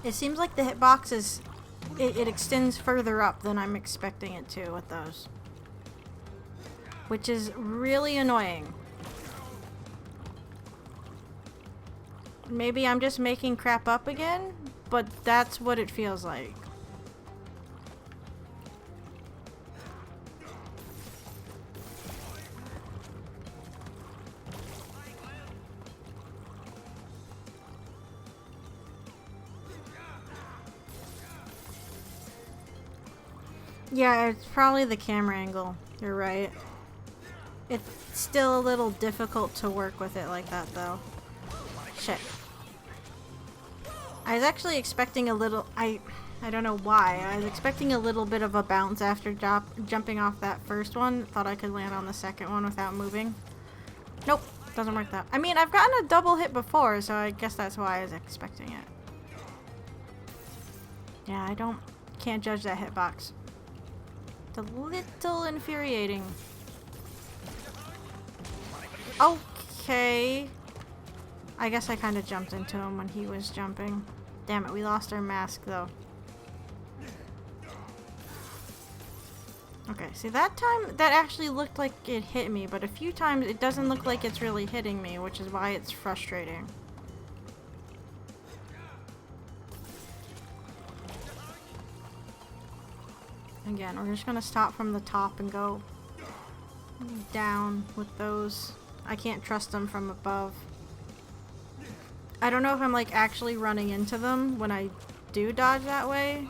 It seems like the hitbox is it extends further up than I'm expecting it to with those, which is really annoying. Maybe I'm just making crap up again, but that's what it feels like. Yeah, it's probably the camera angle. You're right. It's still a little difficult to work with it like that, though. Shit. I was actually expecting a little... I don't know why. I was expecting a little bit of a bounce after jumping off that first one. Thought I could land on the second one without moving. Nope. Doesn't work that. I mean, I've gotten a double hit before, so I guess that's why I was expecting it. Yeah, can't judge that hitbox. It's a little infuriating. Okay. I guess I kind of jumped into him when he was jumping. Damn it, we lost our mask though. Okay, see that time, that actually looked like it hit me, but a few times it doesn't look like it's really hitting me, which is why it's frustrating. Again, we're just gonna stop from the top and go down with those. I can't trust them from above. I don't know if I'm like actually running into them when I do dodge that way,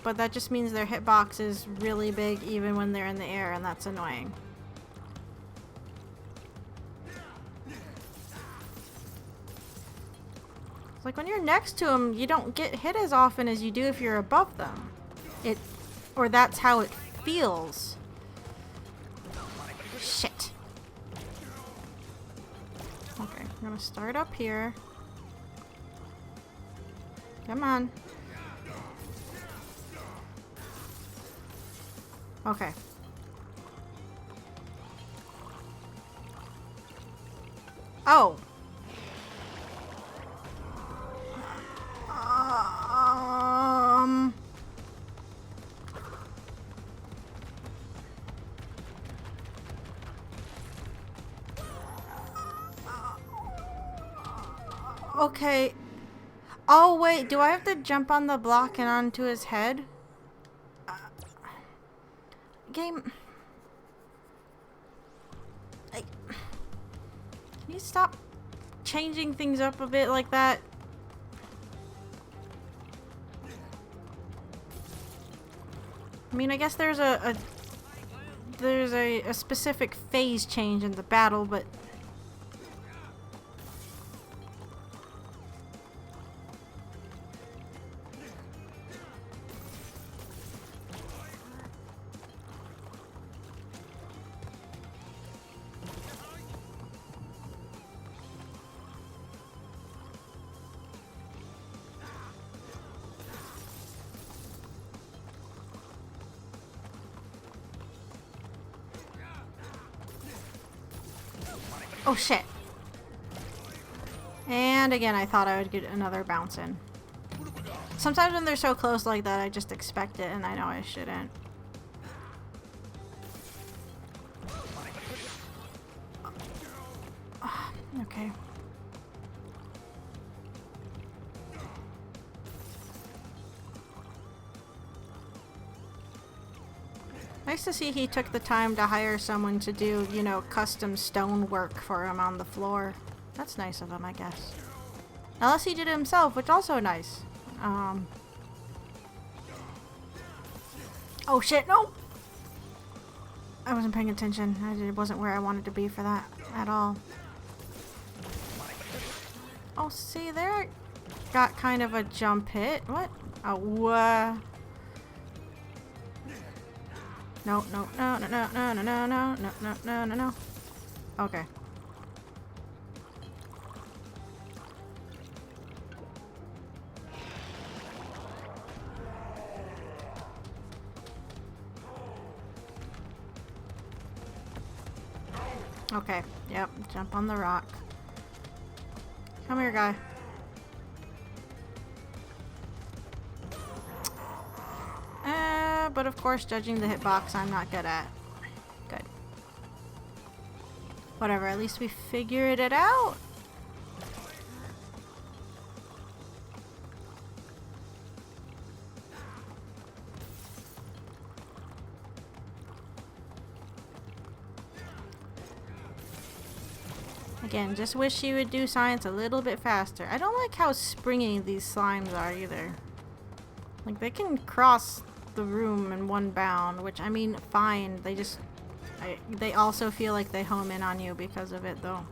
but that just means their hitbox is really big even when they're in the air, and that's annoying. It's like when you're next to them, you don't get hit as often as you do if you're above them. Or that's how it feels. Shit. Okay, I'm gonna start up here. Come on. Okay. Oh. Okay. Oh, wait. Do I have to jump on the block and onto his head? Game. Can you stop changing things up a bit like that? I mean, I guess there's a specific phase change in the battle, but oh shit. And again, I thought I would get another bounce in. Sometimes when they're so close like that, I just expect it, and I know I shouldn't. Okay. Nice to see he took the time to hire someone to do, you know, custom stone work for him on the floor. That's nice of him, I guess. Unless he did it himself, which also nice. Oh shit, no! I wasn't paying attention. It wasn't where I wanted to be for that at all. Oh, see there? Got kind of a jump hit. What? Oh, no, no, no, no, no, no, no, no, no, no, no, no, no, no. Okay. Okay, yep, jump on the rock. Come here, guy. But of course, judging the hitbox, I'm not good at. Good. Whatever, at least we figured it out. Again, just wish she would do science a little bit faster. I don't like how springy these slimes are either. Like, they can cross the room in one bound, which, I mean, fine. They just... they also feel like they home in on you because of it, though.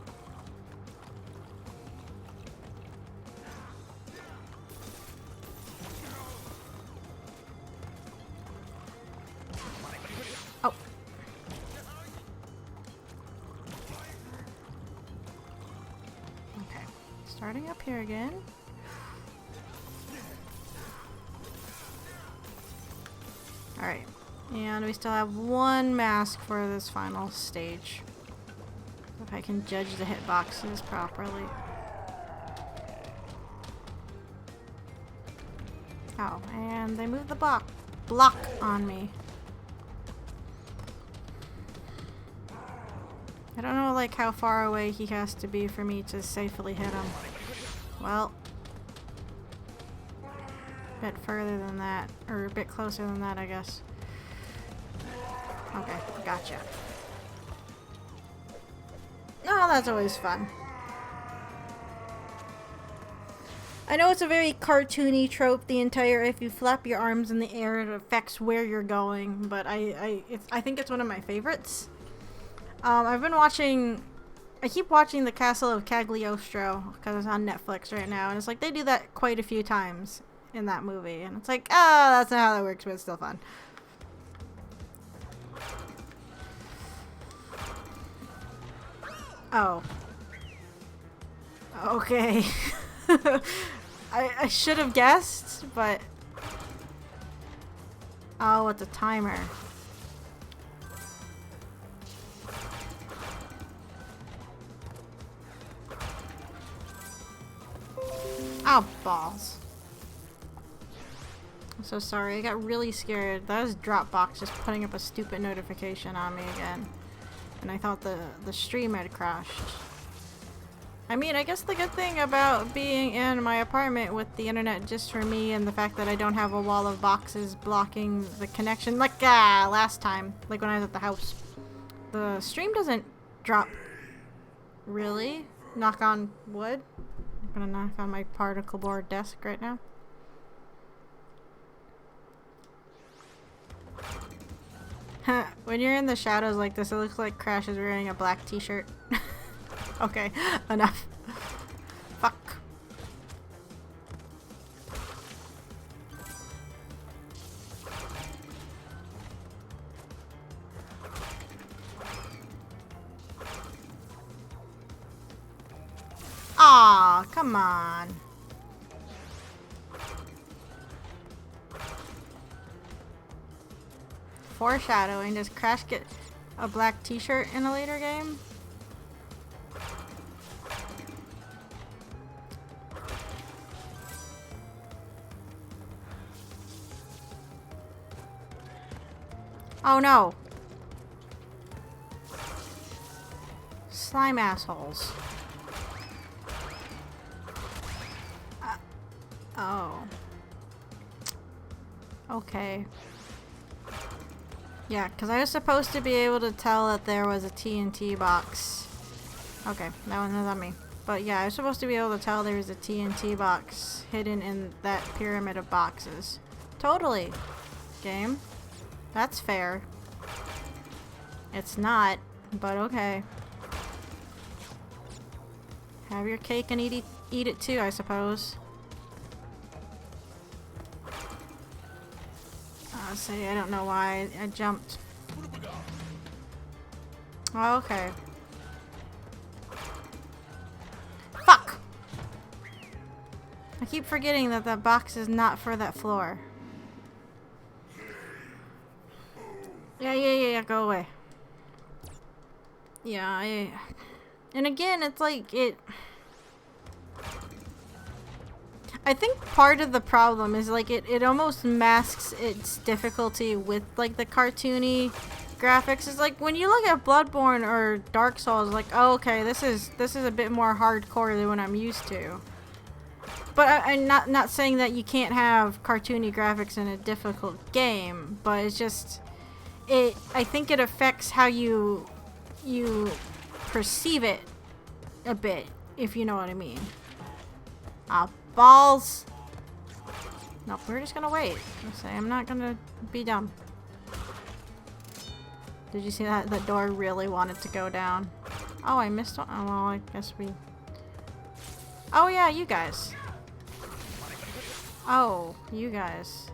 Oh. Okay. Starting up here again. Alright, and we still have one mask for this final stage. If I can judge the hitboxes properly. Oh, and they moved the block on me. I don't know, like, how far away he has to be for me to safely hit him. Well, a bit further than that, or a bit closer than that, I guess. Okay, gotcha. Oh, that's always fun. I know it's a very cartoony trope, the entire if you flap your arms in the air it affects where you're going, but I think it's one of my favorites. I've been watching, I keep watching The Castle of Cagliostro because it's on Netflix right now, and it's like they do that quite a few times in that movie, and it's like, oh, that's not how that works, but it's still fun. Oh. Okay. I should have guessed, but... Oh, it's a timer. Oh, balls. I'm so sorry. I got really scared. That was Dropbox just putting up a stupid notification on me again. And I thought the stream had crashed. I mean, I guess the good thing about being in my apartment with the internet just for me and the fact that I don't have a wall of boxes blocking the connection, like last time, like when I was at the house, the stream doesn't drop. Really? Knock on wood? I'm gonna knock on my particle board desk right now. When you're in the shadows like this, it looks like Crash is wearing a black t-shirt. Okay, enough. Fuck. Aw, come on. Foreshadowing. Does Crash get a black t-shirt in a later game? Oh no. Slime assholes. Oh. Okay. Yeah, because I was supposed to be able to tell that there was a TNT box. Okay, that one was on me. But yeah, I was supposed to be able to tell there was a TNT box hidden in that pyramid of boxes. Totally. Game. That's fair. It's not, but okay. Have your cake and eat it too, I suppose. Say I don't know why I jumped. Oh, okay. Fuck! I keep forgetting that that box is not for that floor. Yeah, go away. Yeah, and again, it's like I think part of the problem is like it almost masks its difficulty with like the cartoony graphics. It's like when you look at Bloodborne or Dark Souls, like, oh, okay, this is a bit more hardcore than what I'm used to. But I'm not saying that you can't have cartoony graphics in a difficult game, but it's just I think it affects how you perceive it a bit, if you know what I mean. Balls. Nope, we're just gonna wait. I'm not gonna be dumb. Did you see that? The door really wanted to go down. Oh, I missed one. Oh, well, I guess we... Oh, yeah, you guys. Oh, you guys.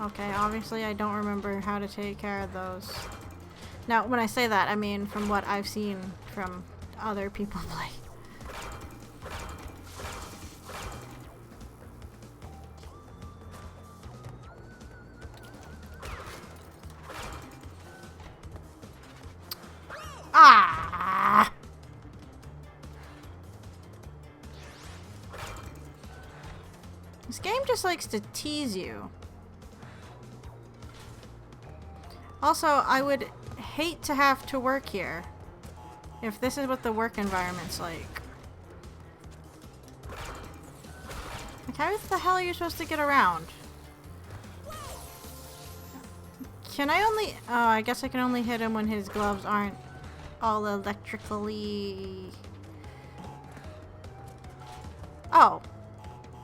Okay, obviously I don't remember how to take care of those. Now, when I say that, I mean from what I've seen from other people play. Ah! This game just likes to tease you. Also, I would hate to have to work here if this is what the work environment's like. Like, how the hell are you supposed to get around? Can I only... Oh, I guess I can only hit him when his gloves aren't all electrically... Oh.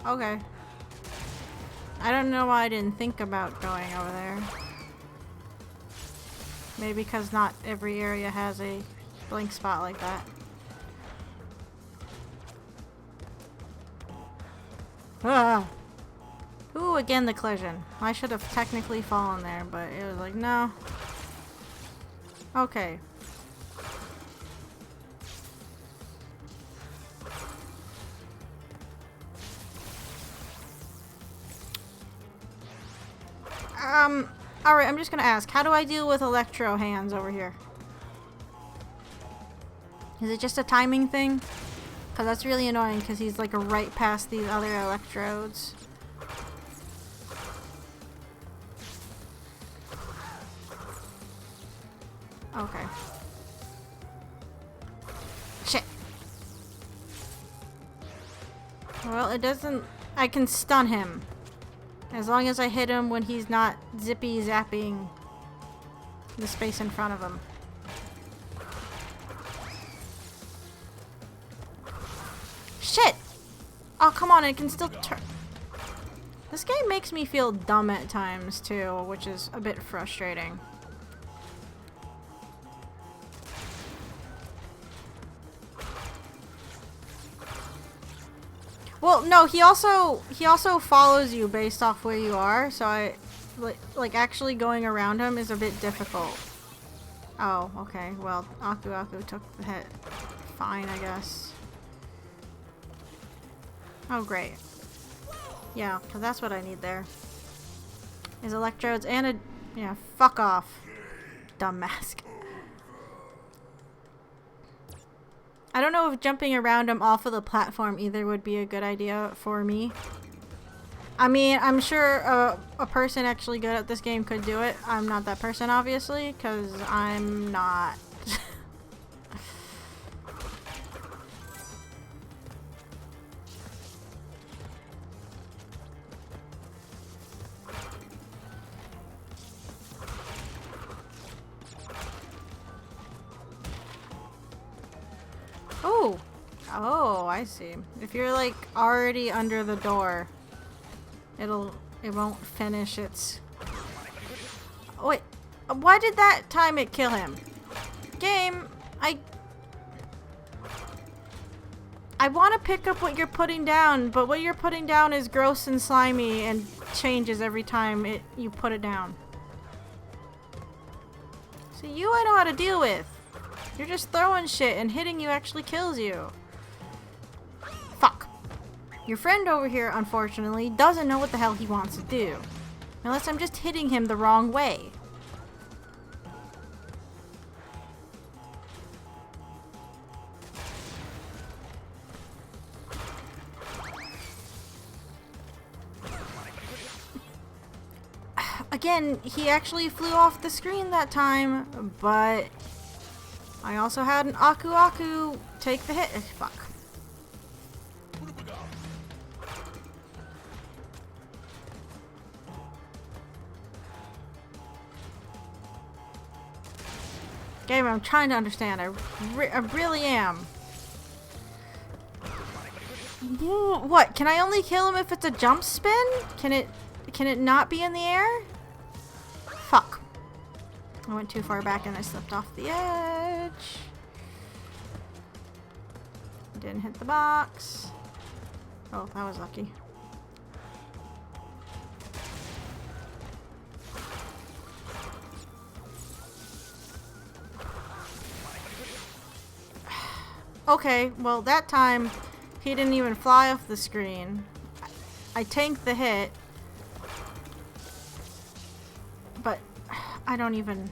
Okay. I don't know why I didn't think about going over there. Maybe because not every area has a blank spot like that. Ah! Ooh, again the collision. I should have technically fallen there, but it was like, no. Okay. Alright, I'm just gonna ask, how do I deal with electro hands over here? Is it just a timing thing? Because that's really annoying because he's like right past these other electrodes. Okay. Shit. Well, it doesn't... I can stun him. As long as I hit him when he's not zippy zapping the space in front of him. Shit! Oh, come on, I can still turn... This game makes me feel dumb at times, too, which is a bit frustrating. Well, no, he also follows you based off where you are, so like actually going around him is a bit difficult. Oh, okay. Well, Aku Aku took the hit. Fine, I guess. Oh, great. Yeah, because that's what I need there. Is electrodes and a... Yeah, fuck off. Dumb mask. I don't know if jumping around him off of the platform either would be a good idea for me. I mean, I'm sure a person actually good at this game could do it. I'm not that person, obviously, because I'm not. Oh! Oh, I see. If you're like already under the door, it won't finish its... Oh, wait. Why did that time it kill him? Game, I want to pick up what you're putting down, but what you're putting down is gross and slimy and changes every time you put it down. See, you I know how to deal with. You're just throwing shit and hitting you actually kills you. Fuck. Your friend over here, unfortunately, doesn't know what the hell he wants to do. Unless I'm just hitting him the wrong way. Again, he actually flew off the screen that time, but I also had an Aku Aku take the hit. Fuck. Game, I'm trying to understand. I really am. What? Can I only kill him if it's a jump spin? Can it not be in the air? Fuck. I went too far back and I slipped off the edge. Didn't hit the box. Oh, that was lucky. Okay, well that time he didn't even fly off the screen. I tanked the hit. But I don't even...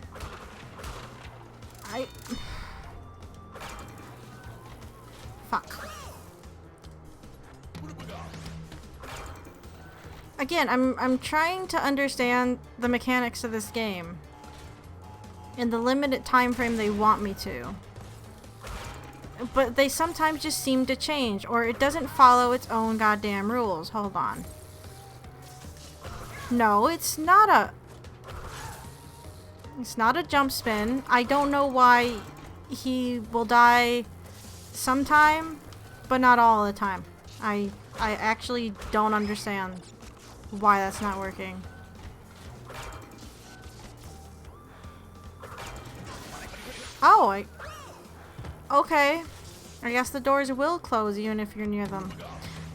Fuck. Again, I'm trying to understand the mechanics of this game in the limited time frame they want me to. But they sometimes just seem to change, or it doesn't follow its own goddamn rules. Hold on. No, it's not a... It's not a jump spin. I don't know why he will die sometime, but not all the time. I actually don't understand why that's not working. Oh, okay. I guess the doors will close even if you're near them.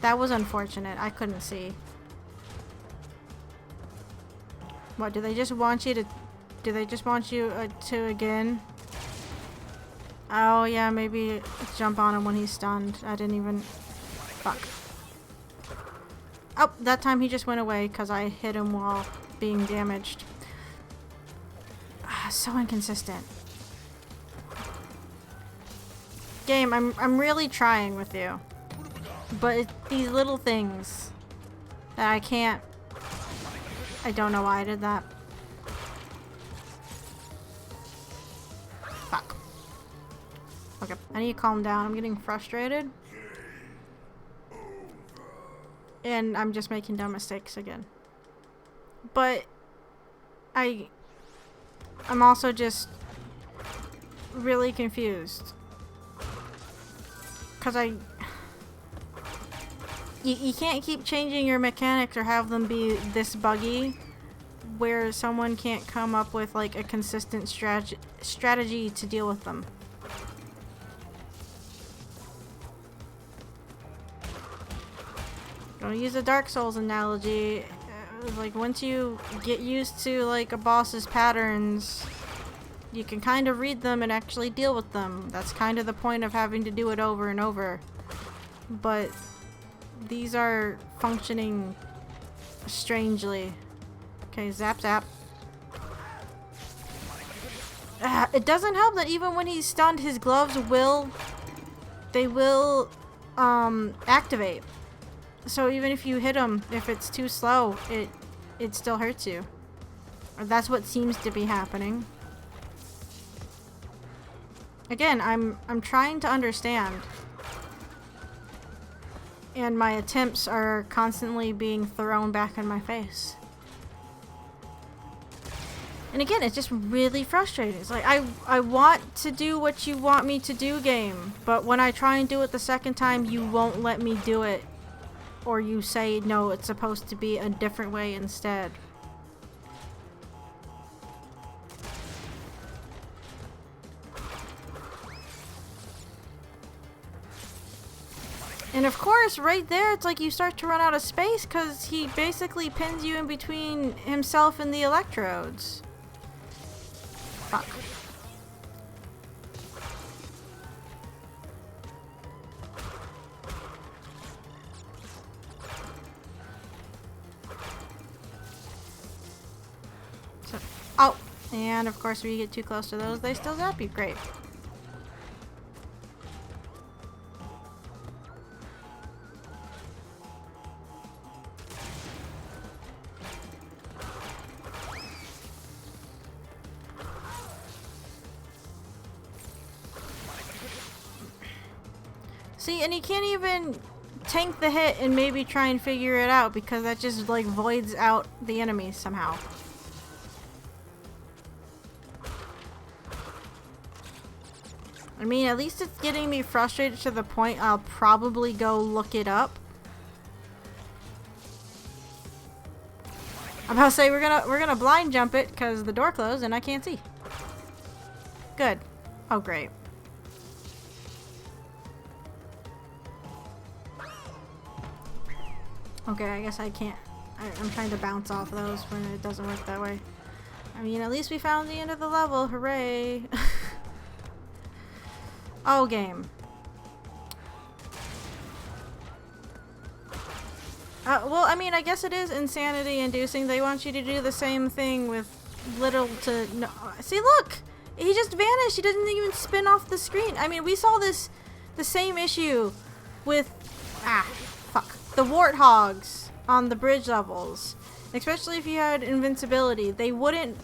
That was unfortunate. I couldn't see. What, do they just want you to... Do they just want you to again? Oh yeah, maybe jump on him when he's stunned. I didn't even... Fuck. Oh, that time he just went away because I hit him while being damaged. So inconsistent. Game, I'm really trying with you. But it's these little things that I can't... I don't know why I did that. Fuck. Okay, I need to calm down. I'm getting frustrated. And I'm just making dumb mistakes again. But I'm also just really confused. Because you can't keep changing your mechanics or have them be this buggy where someone can't come up with like a consistent strategy to deal with them. Gonna use a Dark Souls analogy. Like once you get used to like a boss's patterns, you can kind of read them and actually deal with them. That's kind of the point of having to do it over and over. But these are functioning strangely. Okay, zap zap. It doesn't help that even when he's stunned, his gloves will activate. So even if you hit him, if it's too slow, it still hurts you. Or that's what seems to be happening. Again, I'm trying to understand. And my attempts are constantly being thrown back in my face. And again, it's just really frustrating. It's like, I want to do what you want me to do, game. But when I try and do it the second time, you won't let me do it. Or you say, no, it's supposed to be a different way instead. And of course, right there, it's like you start to run out of space because he basically pins you in between himself and the electrodes. Fuck. So, oh, and of course, when you get too close to those, they still zap you. Great. See, and he can't even tank the hit and maybe try and figure it out because that just like voids out the enemy somehow. I mean, at least it's getting me frustrated to the point I'll probably go look it up. I'm about to say we're gonna blind jump it because the door closed and I can't see. Good. Oh, great. Okay, I guess I can't. I'm trying to bounce off those when it doesn't work that way. I mean, at least we found the end of the level. Hooray. Oh, game. Well, I mean, I guess it is insanity inducing. They want you to do the same thing with little to no. See, look! He just vanished. He doesn't even spin off the screen. I mean, we saw the same issue with, the warthogs on the bridge levels. Especially if you had invincibility. They wouldn't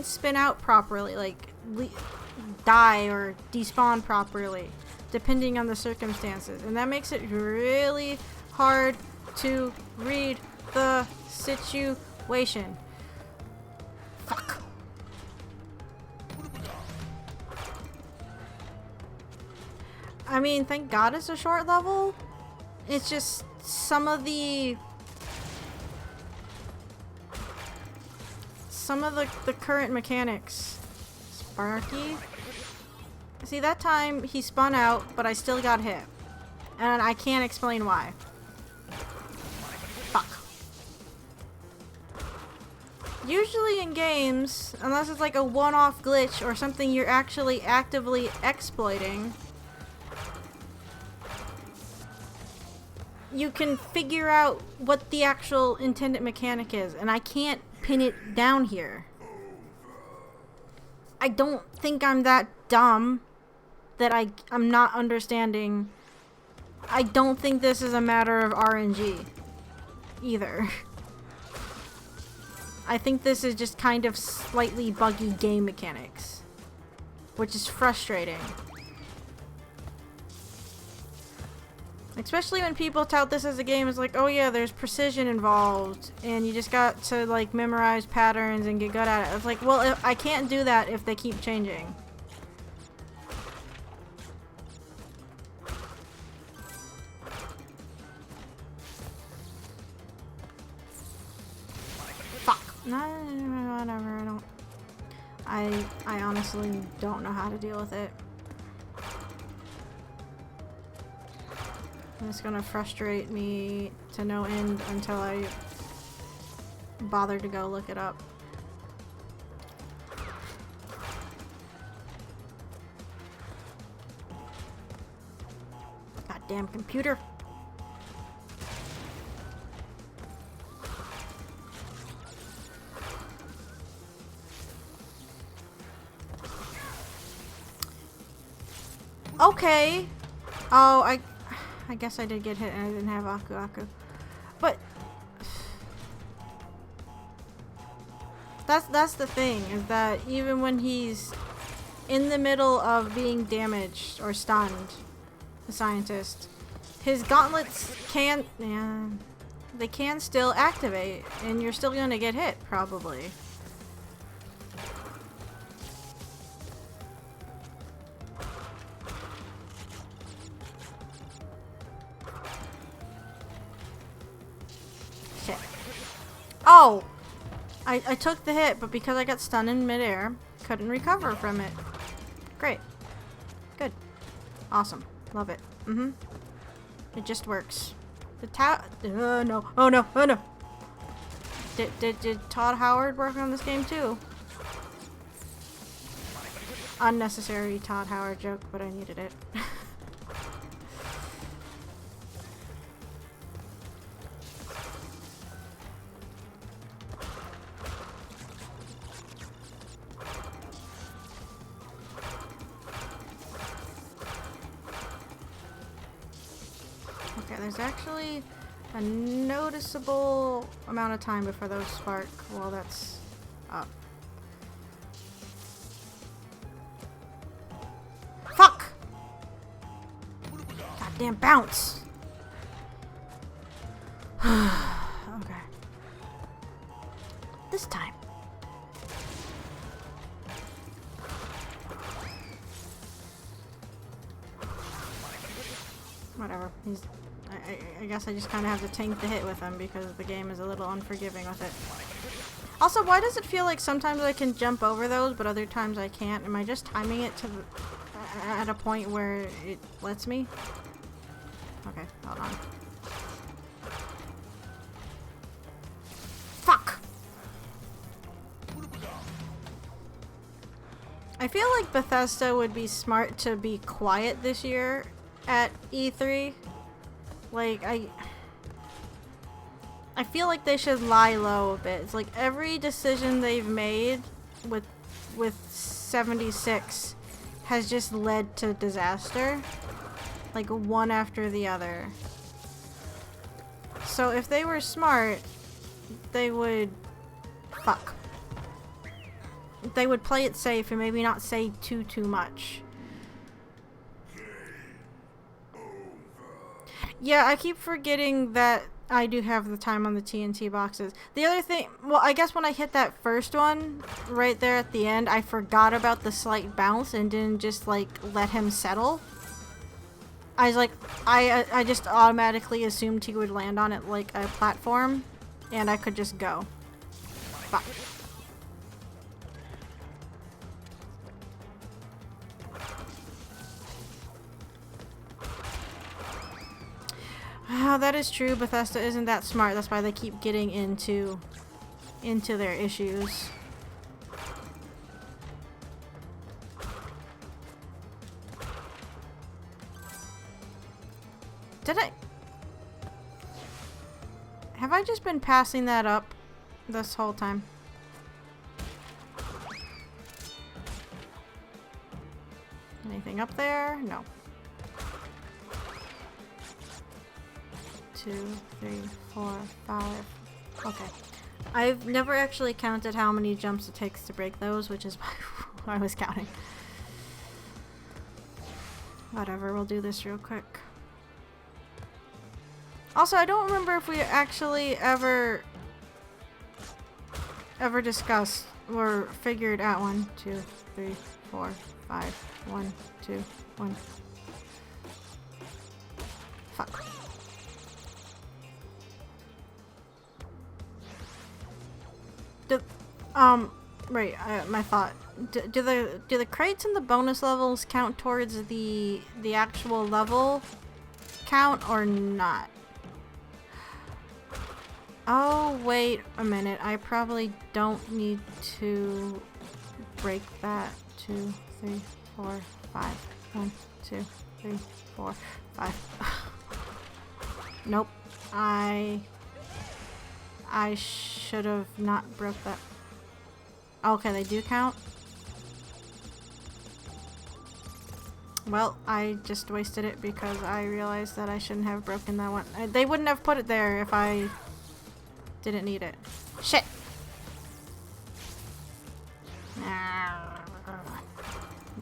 spin out properly, like, die or despawn properly, depending on the circumstances. And that makes it really hard to read the situation. Fuck. I mean, thank God it's a short level. It's just some of the current mechanics. Sparky? See, that time he spun out, but I still got hit. And I can't explain why. Fuck. Usually in games, unless it's like a one-off glitch or something you're actually actively exploiting, you can figure out what the actual intended mechanic is, and I can't pin it down here. I don't think I'm that dumb that I'm not understanding. I don't think this is a matter of RNG either. I think this is just kind of slightly buggy game mechanics, which is frustrating. Especially when people tout this as a game, it's like, oh yeah, there's precision involved, and you just got to like memorize patterns and get good at it. It's like, well, I can't do that if they keep changing. Fuck. No, whatever. I don't. I honestly don't know how to deal with it. It's gonna frustrate me to no end until I bother to go look it up. Goddamn computer. Okay. Oh, I guess I did get hit and I didn't have Aku Aku. But that's the thing, is that even when he's in the middle of being damaged or stunned, the scientist, his gauntlets can, yeah, they can still activate and you're still gonna get hit, probably. Shit. Oh! I took the hit, but because I got stunned in midair, couldn't recover from it. Great. Good. Awesome. Love it. Mm-hmm. It just works. The no. Oh no. Oh no. Did Todd Howard work on this game too? Unnecessary Todd Howard joke, but I needed it. Okay, there's actually a noticeable amount of time before those spark while that's up. Fuck! Goddamn bounce! Okay. This time. Whatever. I guess I just kind of have to tank the hit with him because the game is a little unforgiving with it. Also, why does it feel like sometimes I can jump over those, but other times I can't? Am I just timing it to at a point where it lets me? Okay, hold on. Fuck! I feel like Bethesda would be smart to be quiet this year at E3. Like, I feel like they should lie low a bit. It's like every decision they've made with 76 has just led to disaster. Like one after the other. So if they were smart, they would fuck. They would play it safe and maybe not say too much. Yeah, I keep forgetting that I do have the time on the TNT boxes. The other thing, well, I guess when I hit that first one, right there at the end, I forgot about the slight bounce and didn't just, like, let him settle. I was like, I just automatically assumed he would land on it like a platform, and I could just go. Fuck. Oh, that is true. Bethesda isn't that smart. That's why they keep getting into their issues. Have I just been passing that up this whole time? Anything up there? No. 2, 3, 4, 5. Okay. I've never actually counted how many jumps it takes to break those, which is why I was counting. Whatever, we'll do this real quick. Also, I don't remember if we actually ever discussed or figured out 1, 2, 3, 4, 5. 1, 2, 1. Fuck. Right, my thought. Do the crates and the bonus levels count towards the actual level count or not? Oh, wait a minute. I probably don't need to break that. 2, 3, 4, 5. 1, 2, 3, 4, 5. Nope. I should have not broke that. Okay, they do count. Well, I just wasted it because I realized that I shouldn't have broken that one. They wouldn't have put it there if I didn't need it. Shit!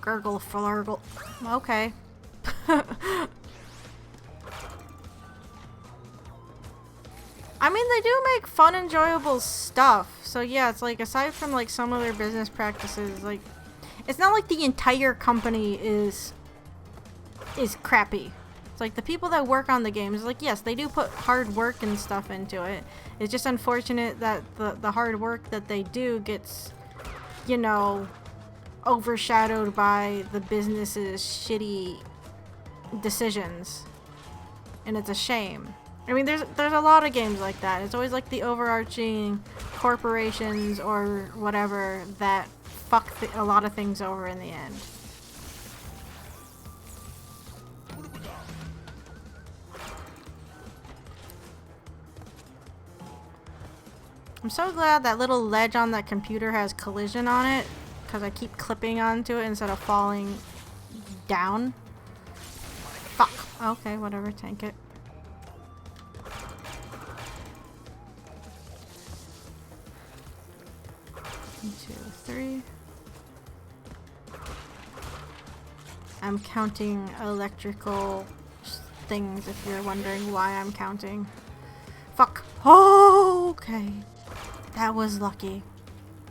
Gurgle flurgle. Okay. I mean, they do make fun, enjoyable stuff. So yeah, it's like, aside from like some of their business practices, like, it's not like the entire company is crappy. It's like the people that work on the games, like, yes, they do put hard work and stuff into it. It's just unfortunate that the hard work that they do gets, you know, overshadowed by the business's shitty decisions. And it's a shame. I mean, there's a lot of games like that. It's always like the overarching corporations or whatever that fuck a lot of things over in the end. I'm so glad that little ledge on that computer has collision on it, because I keep clipping onto it instead of falling down. Fuck. Okay, whatever, tank it. One, 2, 3. I'm counting electrical things if you're wondering why I'm counting. Fuck. Oh, okay. That was lucky.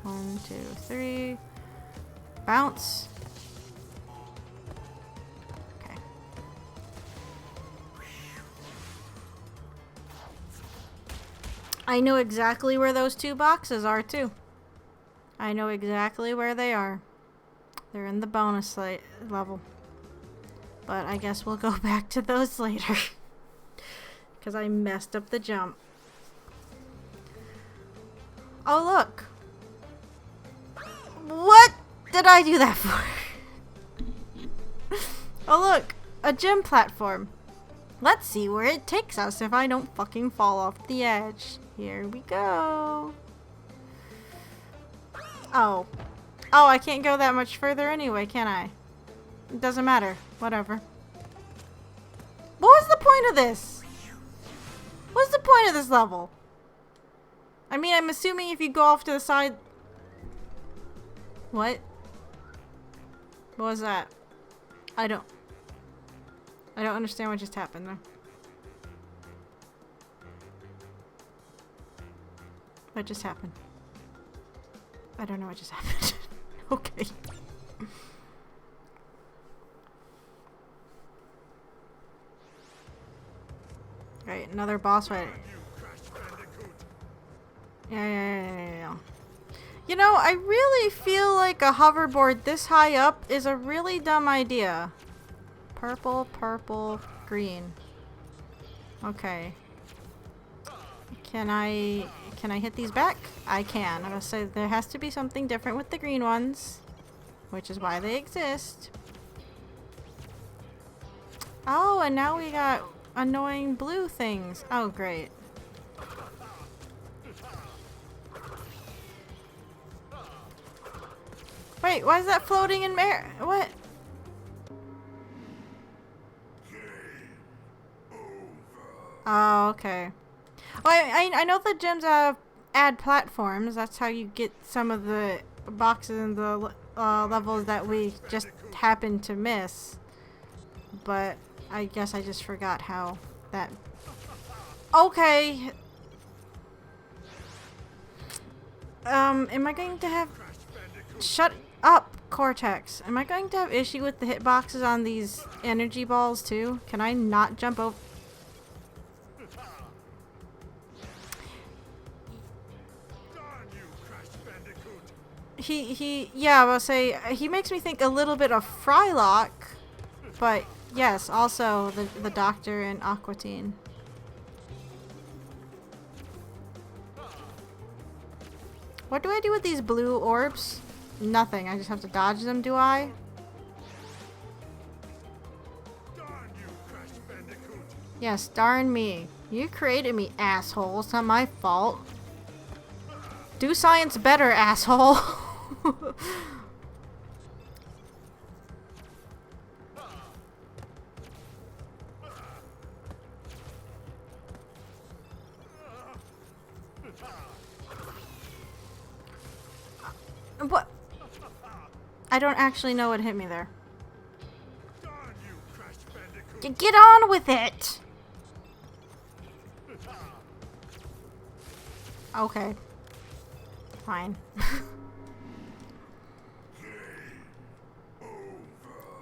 1, 2, 3. Bounce. Okay. I know exactly where those 2 boxes are too. I know exactly where they are. They're in the bonus level. But I guess we'll go back to those later. Because I messed up the jump. Oh, look. What did I do that for? Oh, look. A gym platform. Let's see where it takes us if I don't fucking fall off the edge. Here we go. Oh. Oh, I can't go that much further anyway, can I? It doesn't matter. Whatever. What was the point of this? What's the point of this level? I mean, I'm assuming if you go off to the side... What? What was that? I don't understand what just happened though. What just happened? I don't know what just happened. Okay. Right, another boss fight. Yeah. You know, I really feel like a hoverboard this high up is a really dumb idea. Purple, purple, green. Okay. Can I hit these back? I can. I'm gonna say there has to be something different with the green ones, which is why they exist. Oh, and now we got annoying blue things. Oh, great. Wait, why is that floating in air? What? Oh, okay. Well, I know the gyms add platforms. That's how you get some of the boxes and the levels that we just happened to miss. But I guess I just forgot how that Okay. Am I going to have... Shut up, Cortex. Am I going to have issue with the hitboxes on these energy balls, too? Can I not jump over... Yeah, I'll say, he makes me think a little bit of Frylock, but yes, also the Doctor and Aqua Teen. What do I do with these blue orbs? Nothing, I just have to dodge them, do I? Yes, darn me. You created me, asshole. It's not my fault. Do science better, asshole. What? I don't actually know what hit me there. Get on with it! Okay. Fine.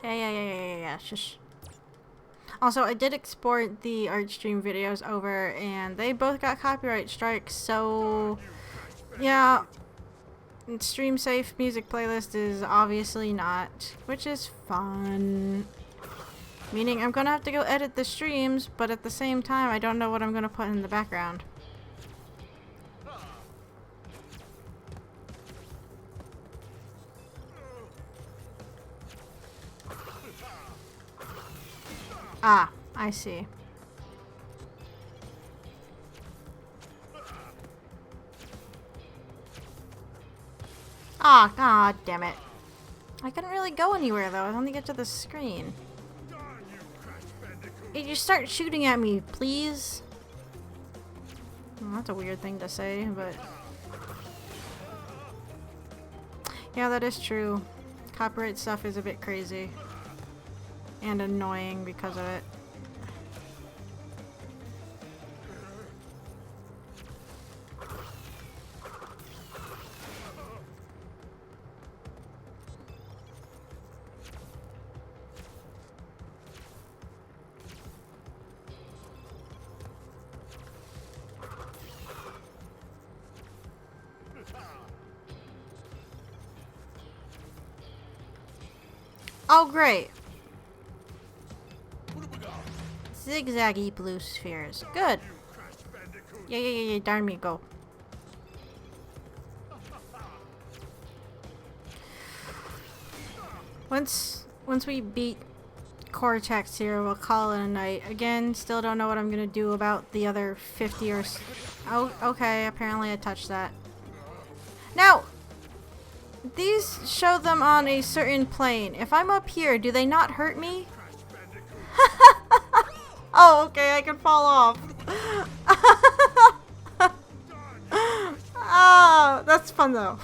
Yeah. Shush. Also, I did export the ArtStream videos over, and they both got copyright strikes, so... Yeah. Stream safe music playlist is obviously not, which is fun. Meaning I'm gonna have to go edit the streams, but at the same time, I don't know what I'm gonna put in the background. Ah, I see. Ah, god damn it. I couldn't really go anywhere though. I only get to the screen. Hey, you start shooting at me, please. Well, that's a weird thing to say, but... Yeah, that is true. Copyright stuff is a bit crazy. And annoying because of it. Oh, great. Zigzaggy blue spheres. Good. Yeah. Darn me, go. Once we beat Cortex here, we'll call it a night. Again, still don't know what I'm gonna do about the other 50 or so. Oh, okay. Apparently I touched that. Now, these show them on a certain plane. If I'm up here, do they not hurt me? Oh, okay, I can fall off. Oh, that's fun though.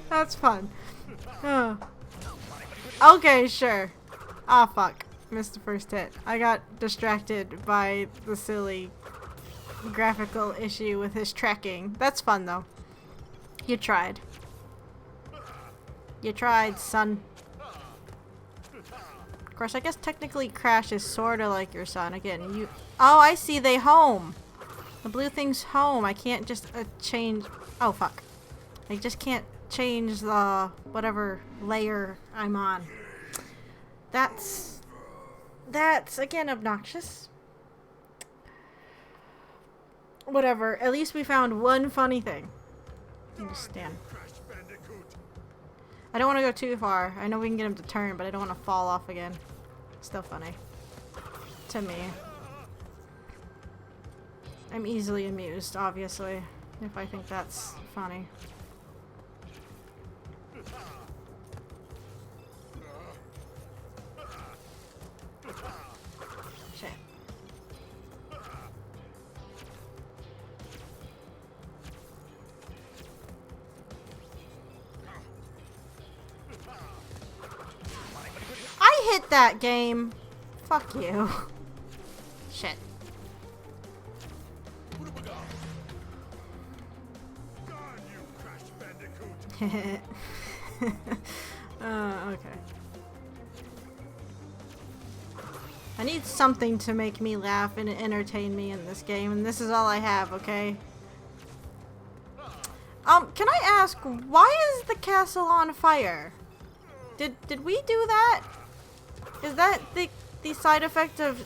That's fun. Oh. Okay, sure. Ah, fuck. Missed the first hit. I got distracted by the silly graphical issue with his tracking. That's fun though. You tried. You tried, son. Of course, I guess technically Crash is sorta like your son. Again, you... Oh, I see, they home! The blue thing's home. I can't just change... Oh, fuck. I just can't change the... whatever layer I'm on. That's, again, obnoxious. Whatever. At least we found one funny thing. Understand. I don't want to go too far. I know we can get him to turn, but I don't want to fall off again. Still funny. To me. I'm easily amused, obviously, if I think that's funny. Shit. I hit that game. Fuck you. Shit. Okay. I need something to make me laugh and entertain me in this game, and this is all I have, okay? Can I ask, why is the castle on fire? Did we do that? Is that the side effect of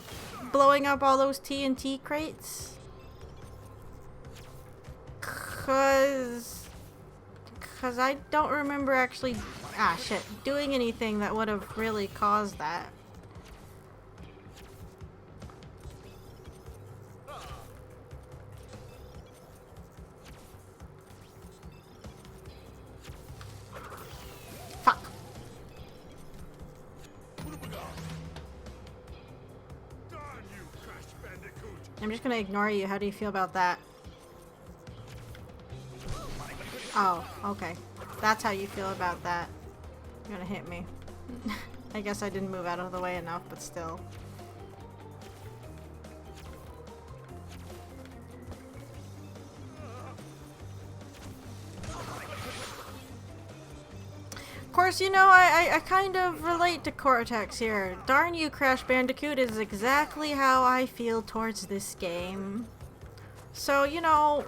blowing up all those TNT crates? Cause I don't remember actually, doing anything that would have really caused that. Fuck. I'm just gonna ignore you. How do you feel about that? Oh, okay. That's how you feel about that. You're gonna hit me. I guess I didn't move out of the way enough, but still. Of course, you know, I kind of relate to Cortex here. Darn you, Crash Bandicoot is exactly how I feel towards this game. So, you know...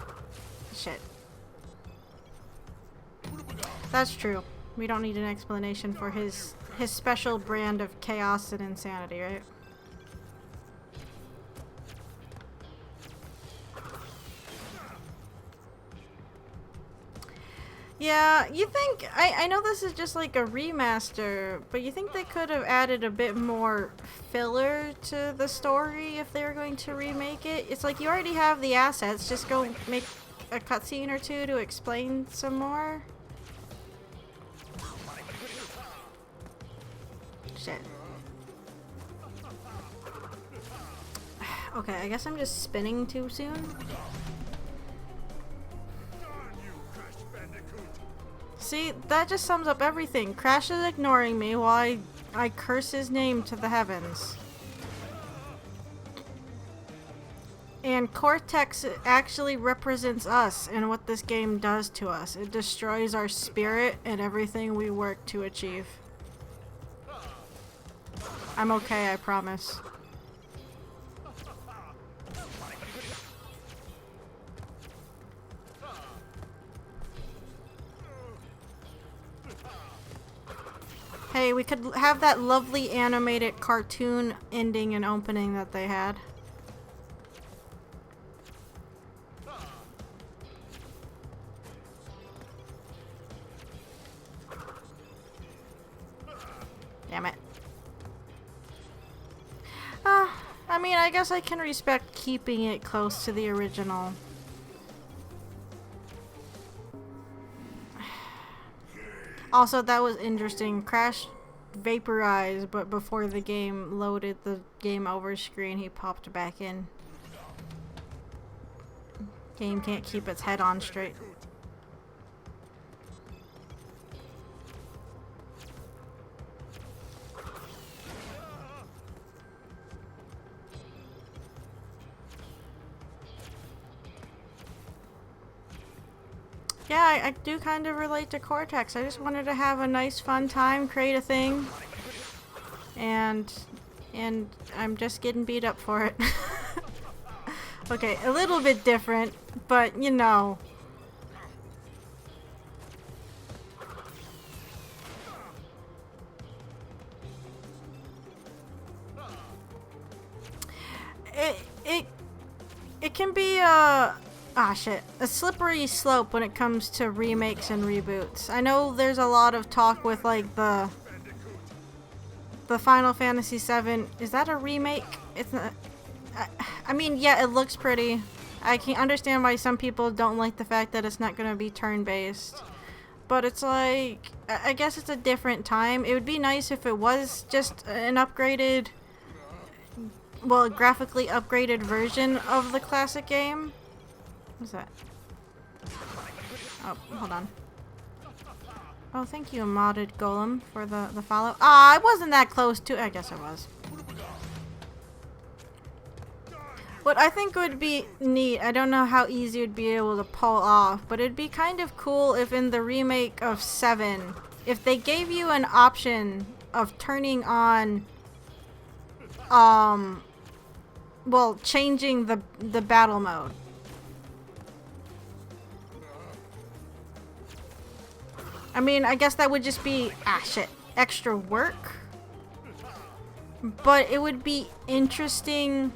Shit. That's true. We don't need an explanation for his special brand of chaos and insanity, right? Yeah, you think... I know this is just like a remaster, but you think they could have added a bit more filler to the story if they were going to remake it? It's like you already have the assets, just go make a cutscene or two to explain some more. Shit. Okay, I guess I'm just spinning too soon. See, that just sums up everything. Crash is ignoring me while I curse his name to the heavens. And Cortex actually represents us and what this game does to us. It destroys our spirit and everything we work to achieve. I'm okay, I promise. Hey, we could have that lovely animated cartoon ending and opening that they had. Damn it. I mean, I guess I can respect keeping it close to the original. Also, that was interesting. Crash vaporized, but before the game loaded the game over screen, he popped back in. Game can't keep its head on straight. Yeah, I do kind of relate to Cortex. I just wanted to have a nice fun time, create a thing, and I'm just getting beat up for it. Okay, a little bit different, but you know. It can be a slippery slope when it comes to remakes and reboots. I know there's a lot of talk with like the Final Fantasy VII. Is that a remake? It's not. I mean, yeah, it looks pretty. I can understand why some people don't like the fact that it's not going to be turn-based. But it's like, I guess it's a different time. It would be nice if it was just an upgraded, well, graphically upgraded version of the classic game. What's that? Oh, hold on. Oh, thank you, modded golem, for the follow. Ah, I wasn't that close to. I guess I was. What I think would be neat, I don't know how easy it would be able to pull off, but it'd be kind of cool if in the remake of 7, if they gave you an option of turning on, well, changing the battle mode. I mean, I guess that would just be, extra work. But it would be interesting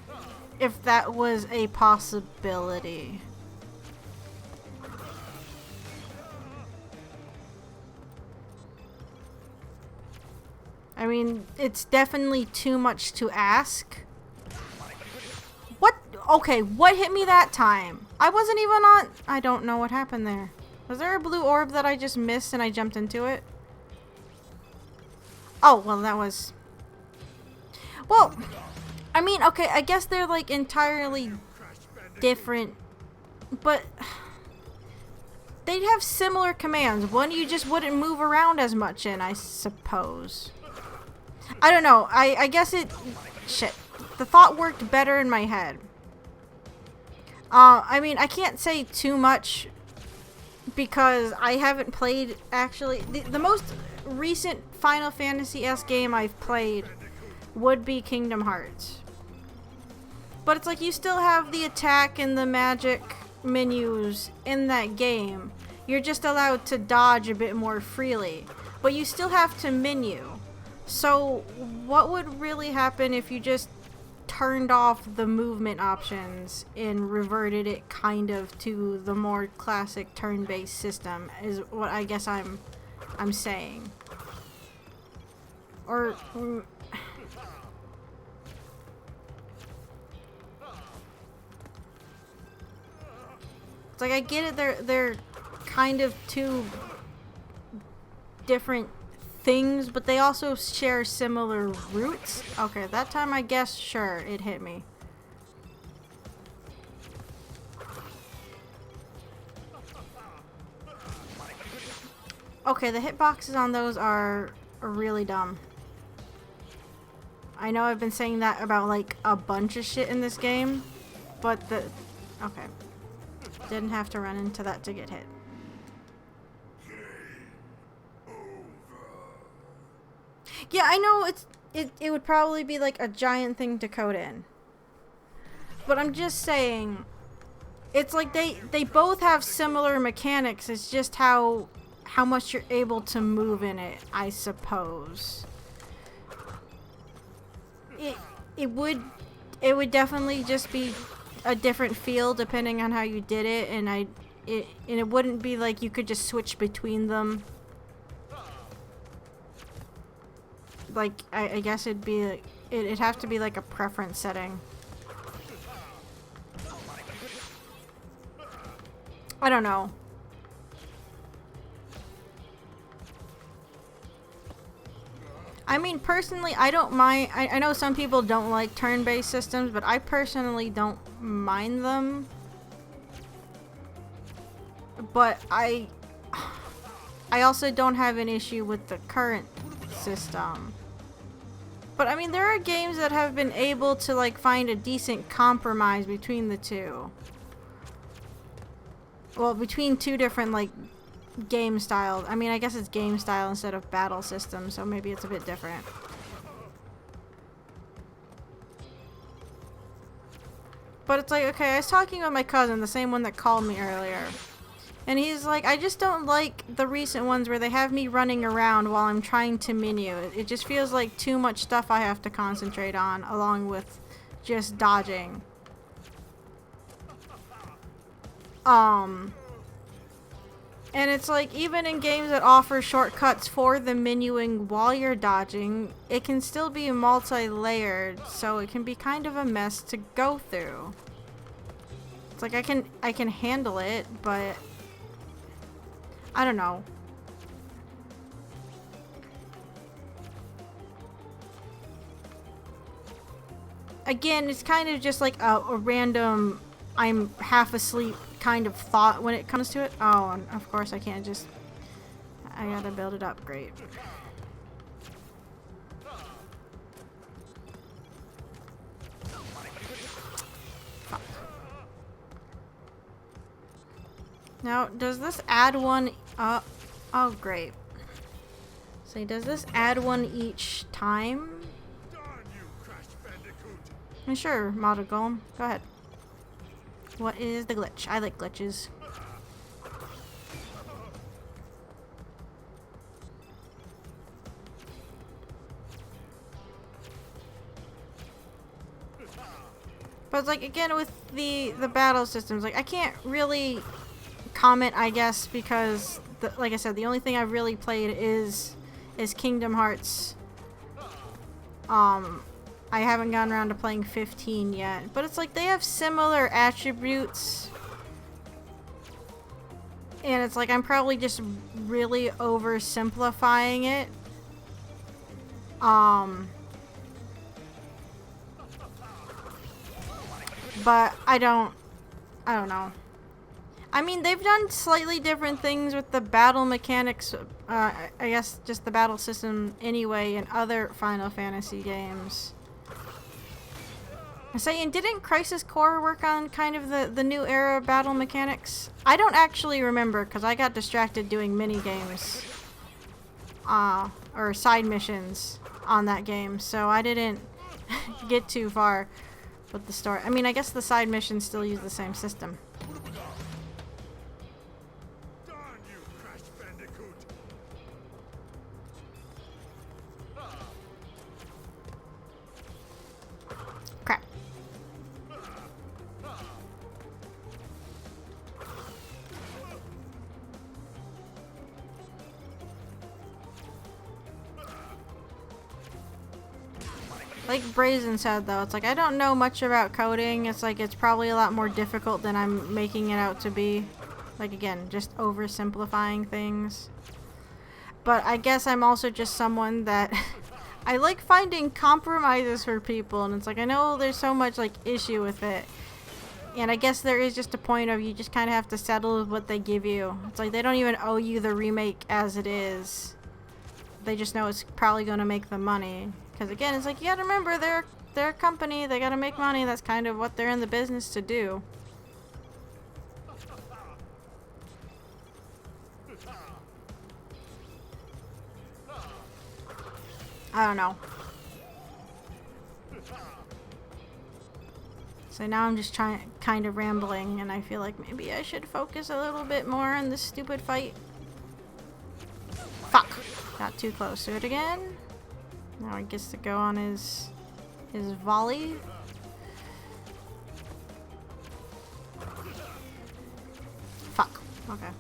if that was a possibility. I mean, it's definitely too much to ask. What? Okay, what hit me that time? I wasn't even on... I don't know what happened there. Was there a blue orb that I just missed and I jumped into it? Oh, well, that was... Well, I mean, okay, I guess they're like entirely different, but they'd have similar commands. One you just wouldn't move around as much in, I suppose. I don't know. I guess it... Shit. The thought worked better in my head. I mean, I can't say too much because I haven't played, actually. The most recent Final Fantasy-esque game I've played would be Kingdom Hearts. But it's like you still have the attack and the magic menus in that game. You're just allowed to dodge a bit more freely. But you still have to menu. So what would really happen if you just turned off the movement options and reverted it kind of to the more classic turn-based system is what I guess I'm saying. Or... It's like I get it, they're kind of two different things, but they also share similar roots. Okay, that time I guess, sure, it hit me. Okay, the hitboxes on those are really dumb. I know I've been saying that about like a bunch of shit in this game, but the... Okay. Didn't have to run into that to get hit. Yeah, I know it would probably be like a giant thing to code in. But I'm just saying, it's like they both have similar mechanics. It's just how much you're able to move in it, I suppose. It would definitely just be a different feel depending on how you did it, and it wouldn't be like you could just switch between them. Like I guess it'd be like, it'd have to be like a preference setting. I don't know. I mean, personally, I don't mind. I know some people don't like turn-based systems, but I personally don't mind them. But I also don't have an issue with the current system. But I mean, there are games that have been able to like find a decent compromise between the two. Well, between two different like game styles. I mean, I guess it's game style instead of battle system, so maybe it's a bit different. But it's like, okay, I was talking with my cousin, the same one that called me earlier. And he's like, I just don't like the recent ones where they have me running around while I'm trying to menu. It just feels like too much stuff I have to concentrate on, along with just dodging. And it's like, even in games that offer shortcuts for the menuing while you're dodging, it can still be multi-layered, so it can be kind of a mess to go through. It's like, I can handle it, but I don't know. Again, it's kind of just like a random, I'm half asleep kind of thought when it comes to it. Oh, and of course I can't just... I gotta build it up. Great. Now, does this add one? Oh, great. So, does this add one each time? Sure, Model Golem. Go ahead. What is the glitch? I like glitches. But it's like, again, with the battle systems, like, I can't really comment, I guess, because, like I said, the only thing I've really played is Kingdom Hearts. I haven't gotten around to playing 15 yet, but it's like they have similar attributes. And it's like I'm probably just really oversimplifying it. But I don't know. I mean, they've done slightly different things with the battle mechanics, I guess just the battle system anyway, in other Final Fantasy games. I'm saying, didn't Crisis Core work on kind of the new era battle mechanics? I don't actually remember, because I got distracted doing mini-games. Or side missions on that game, so I didn't get too far with the story. I mean, I guess the side missions still use the same system. Darn you, Crash Bandicoot! Crap. Like Brazen said, though, it's like I don't know much about coding. It's like it's probably a lot more difficult than I'm making it out to be. Like, again, just oversimplifying things. But I guess I'm also just someone that I like finding compromises for people, and it's like I know there's so much like issue with it. And I guess there is just a point of you just kind of have to settle with what they give you. It's like they don't even owe you the remake as it is. They just know it's probably going to make them money. Because again, it's like you gotta remember they're a company, they gotta make money, that's kind of what they're in the business to do. I don't know. So now I'm just kind of rambling, and I feel like maybe I should focus a little bit more on this stupid fight. Fuck! Got too close to it again. Now he gets to go on his volley. Fuck. Okay.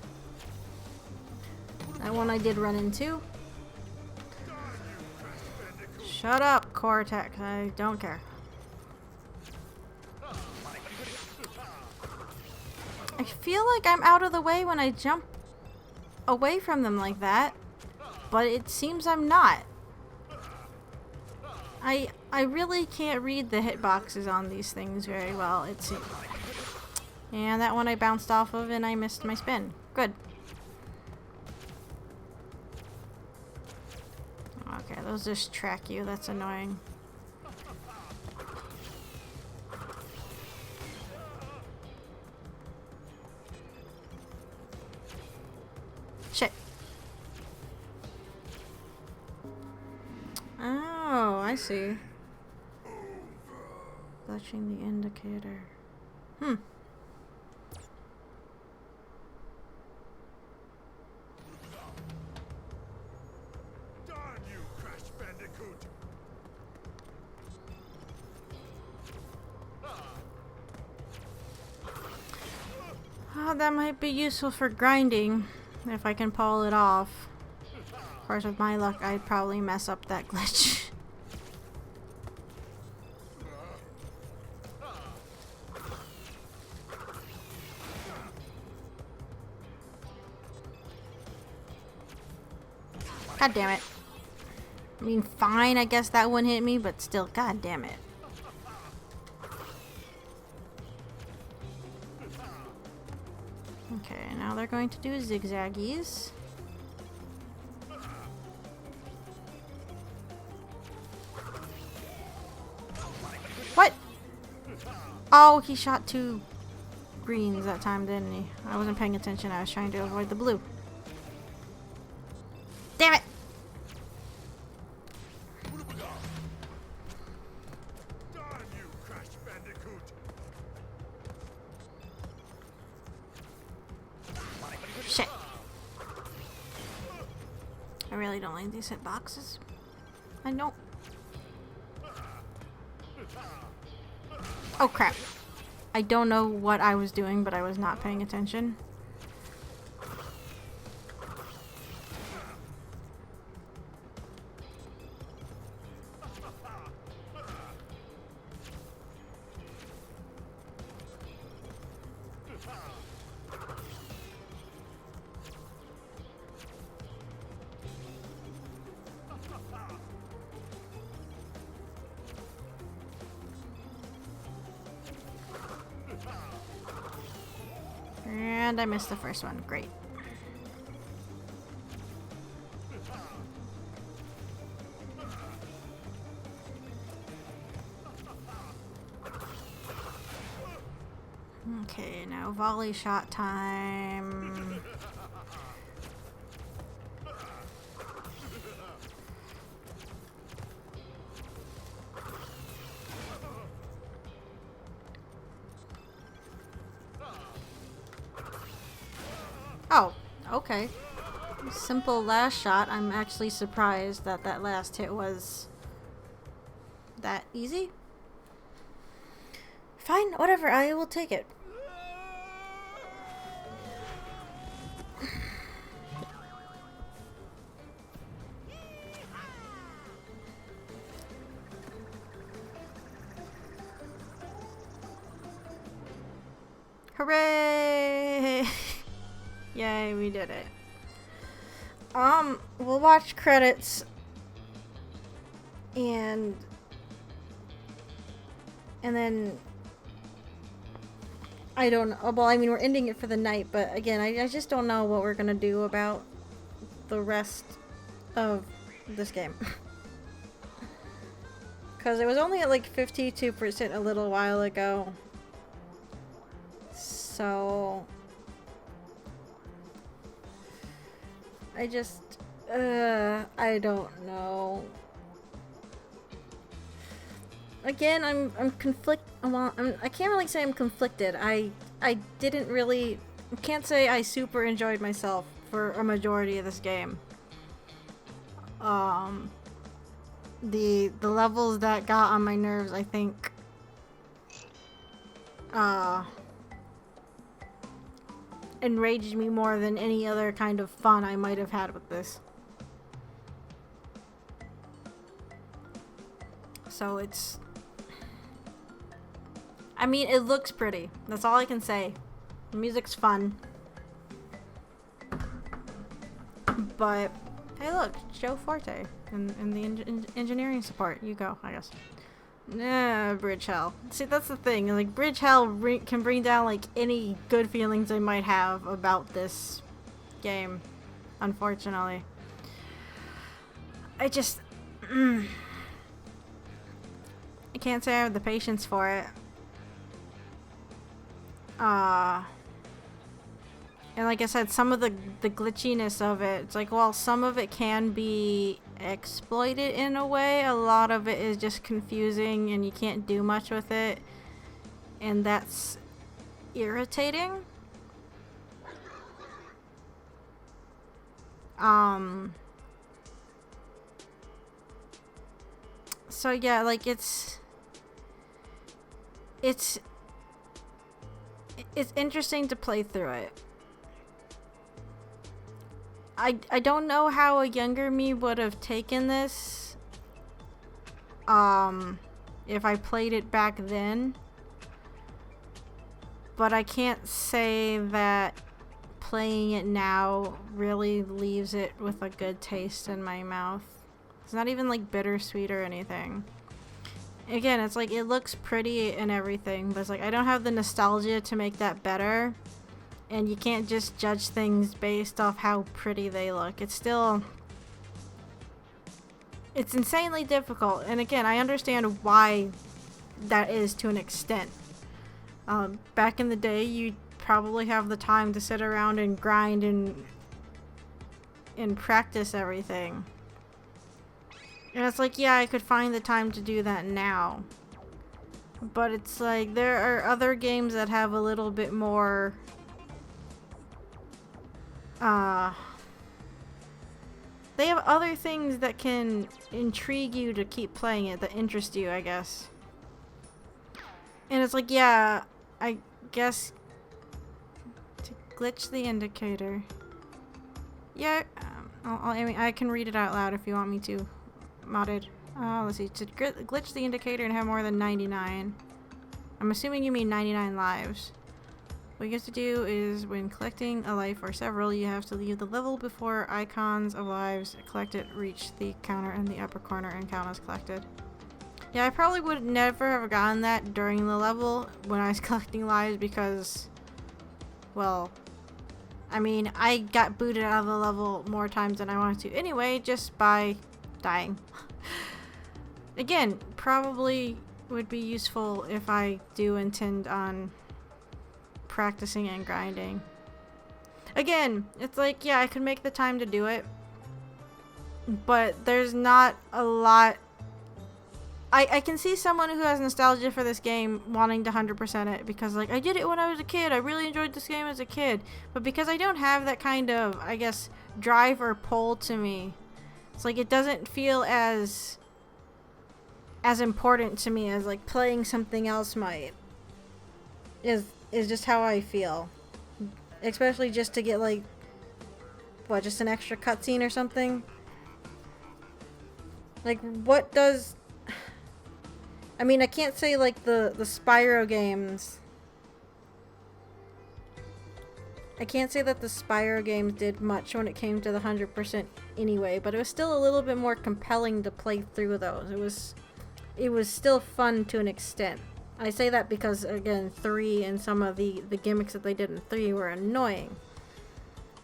That one I did run into. Shut up, Cortex. I don't care. I feel like I'm out of the way when I jump away from them like that, but it seems I'm not. I really can't read the hitboxes on these things very well, it seems. And that one I bounced off of and I missed my spin. Good. Okay, those just track you. That's annoying. Shit. Oh, I see. Glitching the indicator. Hmm. Darn you, Crash Bandicoot! Oh, that might be useful for grinding, if I can pull it off. Of course, with my luck, I'd probably mess up that glitch. God damn it. I mean, fine, I guess that one hit me, but still, god damn it. Okay, now they're going to do zigzaggies. What? Oh, he shot too greens that time, didn't he? I wasn't paying attention. I was trying to avoid the blue. Damn it! Darn you, Crash Bandicoot! Shit. I really don't like these hitboxes. I don't. Oh crap. I don't know what I was doing, but I was not paying attention. And I missed the first one. Great. Okay, now volley shot time. Oh, okay. Simple last shot. I'm actually surprised that that last hit was that easy. Fine, whatever. I will take it. Hooray! Yay, we did it. We'll watch credits and then I don't know. Well, I mean, we're ending it for the night, but again, I just don't know what we're gonna do about the rest of this game. Because it was only at like 52% a little while ago. So I just, I don't know. Again, I'm well, I can't really say I'm conflicted. I didn't really, can't say I super enjoyed myself for a majority of this game. The levels that got on my nerves, I think, enraged me more than any other kind of fun I might have had with this. So it's, I mean, it looks pretty. That's all I can say. The music's fun. But, hey look, Joe Forte in the engineering support. You go, I guess. Nah, Bridge Hell. See, that's the thing. Like, Bridge Hell can bring down, like, any good feelings I might have about this game. Unfortunately. I just, I can't say I have the patience for it. And like I said, some of the glitchiness of it, it's like, well, some of it can be exploited in a way. A lot of it is just confusing and you can't do much with it. And that's irritating. So yeah, like it's interesting to play through it. I don't know how a younger me would have taken this if I played it back then. But I can't say that playing it now really leaves it with a good taste in my mouth. It's not even like bittersweet or anything. Again, it's like, it looks pretty and everything, but it's like I don't have the nostalgia to make that better. And you can't just judge things based off how pretty they look. It's still, it's insanely difficult. And again, I understand why that is to an extent. Back in the day, you'd probably have the time to sit around and grind and practice everything. And it's like, yeah, I could find the time to do that now. But it's like, there are other games that have a little bit more, they have other things that can intrigue you to keep playing it, that interest you, I guess. And it's like, yeah, I guess to glitch the indicator. Yeah, I mean, I can read it out loud if you want me to. Modded. Let's see. To glitch the indicator and have more than 99. I'm assuming you mean 99 lives. What you have to do is, when collecting a life or several, you have to leave the level before icons of lives collected reach the counter in the upper corner and count as collected. Yeah, I probably would never have gotten that during the level when I was collecting lives because, well, I mean, I got booted out of the level more times than I wanted to anyway, just by dying. Again, probably would be useful if I do intend on practicing and grinding. Again, it's like, yeah, I could make the time to do it, but there's not a lot. I can see someone who has nostalgia for this game wanting to 100% it because, like, I did it when I was a kid. I really enjoyed this game as a kid. But because I don't have that kind of, I guess, drive or pull to me, it's like it doesn't feel as important to me as, like, playing something else might. Is just how I feel. Especially just to get, like, what, just an extra cutscene or something? Like, what does... I mean, I can't say, like, the Spyro games... I can't say that the Spyro games did much when it came to the 100% anyway, but it was still a little bit more compelling to play through those. It was still fun to an extent. I say that because, again, 3 and some of the gimmicks that they did in 3 were annoying.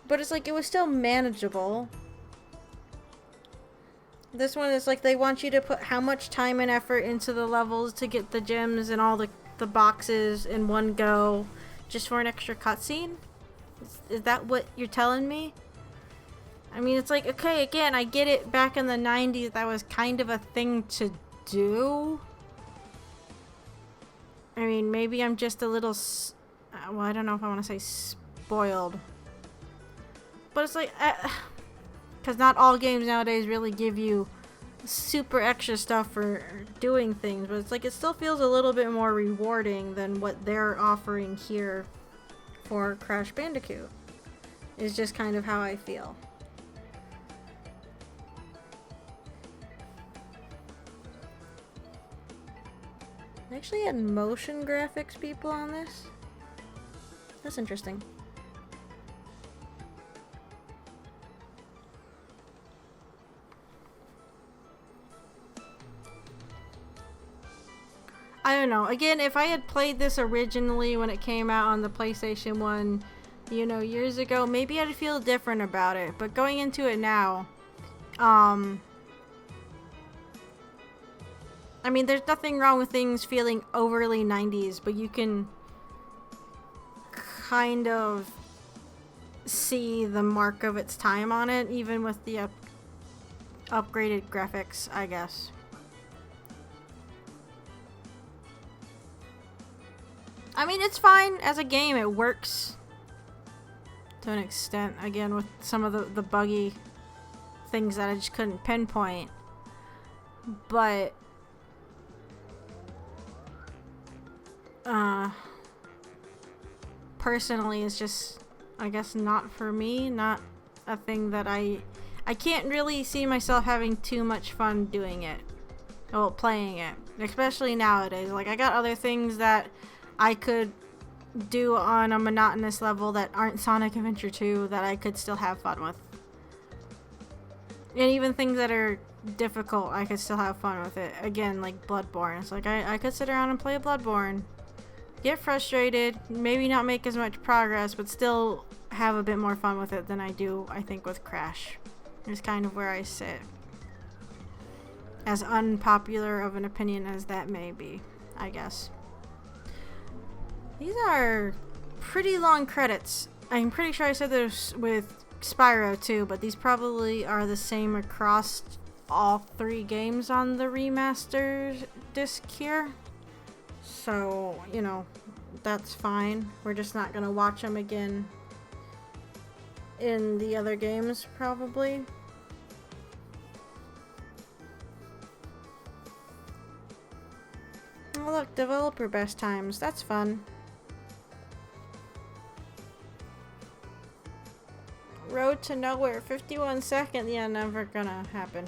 But it's like, it was still manageable. This one is like, they want you to put how much time and effort into the levels to get the gems and all the boxes in one go just for an extra cutscene? Is that what you're telling me? I mean, it's like, okay, again, I get it, back in the 90s that was kind of a thing to do. I mean, maybe I'm just a little, well, I don't know if I want to say spoiled. But it's like, because not all games nowadays really give you super extra stuff for doing things. But it's like, it still feels a little bit more rewarding than what they're offering here for Crash Bandicoot. Is just kind of how I feel. They actually had motion graphics people on this. That's interesting. I don't know. Again, if I had played this originally when it came out on the PlayStation 1, you know, years ago, maybe I'd feel different about it. But going into it now, I mean, there's nothing wrong with things feeling overly 90s, but you can kind of see the mark of its time on it, even with the upgraded graphics, I guess. I mean, it's fine as a game. It works to an extent, again, with some of the buggy things that I just couldn't pinpoint. But personally, it's just, I guess, not for me. Not a thing that I can't really see myself having too much fun doing it. Well, playing it. Especially nowadays. Like, I got other things that I could do on a monotonous level that aren't Sonic Adventure 2 that I could still have fun with. And even things that are difficult, I could still have fun with it. Again, like Bloodborne. It's like, I could sit around and play Bloodborne. Get frustrated, maybe not make as much progress, but still have a bit more fun with it than I do, I think, with Crash. Is kind of where I sit. As unpopular of an opinion as that may be, I guess. These are pretty long credits. I'm pretty sure I said this with Spyro too, but these probably are the same across all 3 games on the remaster disc here. So, you know, that's fine. We're just not gonna watch them again in the other games, probably. Oh look, developer best times. That's fun. Road to Nowhere, 51 seconds. Yeah, never gonna happen.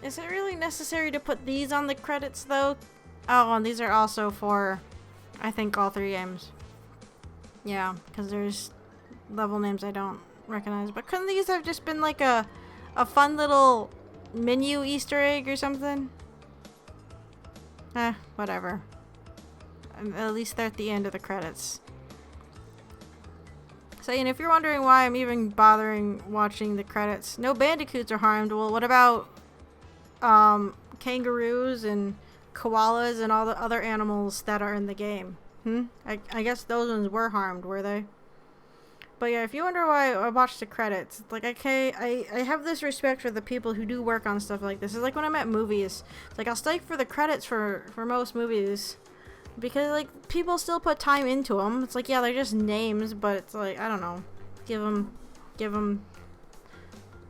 Is it really necessary to put these on the credits though? Oh, and these are also for, I think, all 3 games. Yeah, because there's level names I don't recognize. But couldn't these have just been like a fun little menu Easter egg or something? Whatever. At least they're at the end of the credits. So, and if you're wondering why I'm even bothering watching the credits, no bandicoots are harmed. Well, what about kangaroos and koalas and all the other animals that are in the game? I guess those ones were harmed, were they? But yeah, if you wonder why I watch the credits, like, okay, I have this respect for the people who do work on stuff like this. It's like when I'm at movies. It's like, I'll stay for the credits for most movies. Because, like, people still put time into them. It's like, yeah, they're just names, but it's like, I don't know. Give them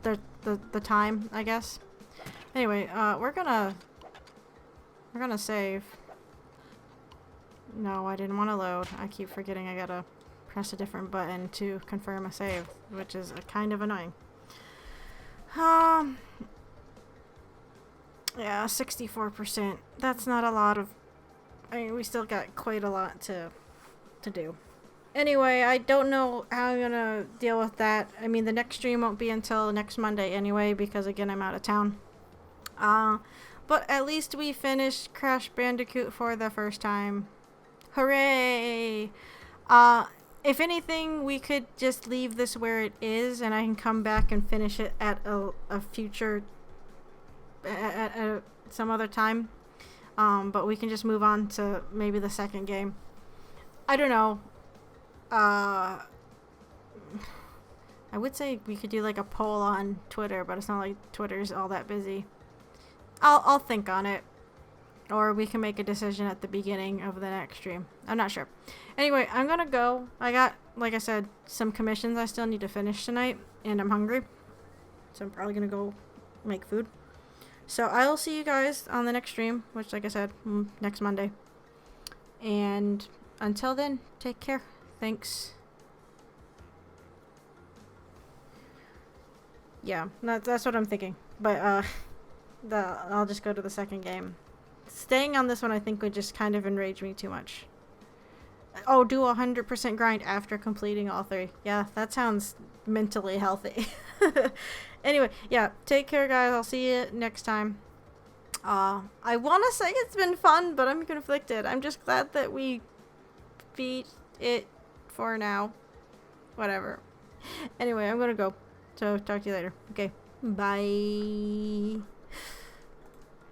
the time, I guess. Anyway, we're gonna save. No, I didn't want to load. I keep forgetting I gotta press a different button to confirm a save, which is kind of annoying. Yeah, 64%. That's not a lot of... I mean, we still got quite a lot to do. Anyway, I don't know how I'm gonna deal with that. I mean, the next stream won't be until next Monday anyway, because again, I'm out of town. But at least we finished Crash Bandicoot for the first time. Hooray! If anything, we could just leave this where it is, and I can come back and finish it at a future... at some other time. But we can just move on to maybe the second game. I don't know. I would say we could do like a poll on Twitter, but it's not like Twitter's all that busy. I'll think on it. Or we can make a decision at the beginning of the next stream. I'm not sure. Anyway, I'm gonna go. I got, like I said, some commissions I still need to finish tonight, and I'm hungry. So I'm probably gonna go make food. So I'll see you guys on the next stream, which, like I said, next Monday. And until then, take care. Thanks. Yeah, that's what I'm thinking. But I'll just go to the second game. Staying on this one, I think, would just kind of enrage me too much. Oh, do 100% grind after completing all 3. Yeah, that sounds mentally healthy. Anyway, yeah, take care, guys. I'll see you next time. I want to say it's been fun, but I'm conflicted. I'm just glad that we beat it for now. Whatever. Anyway, I'm gonna go. So, talk to you later. Okay, bye.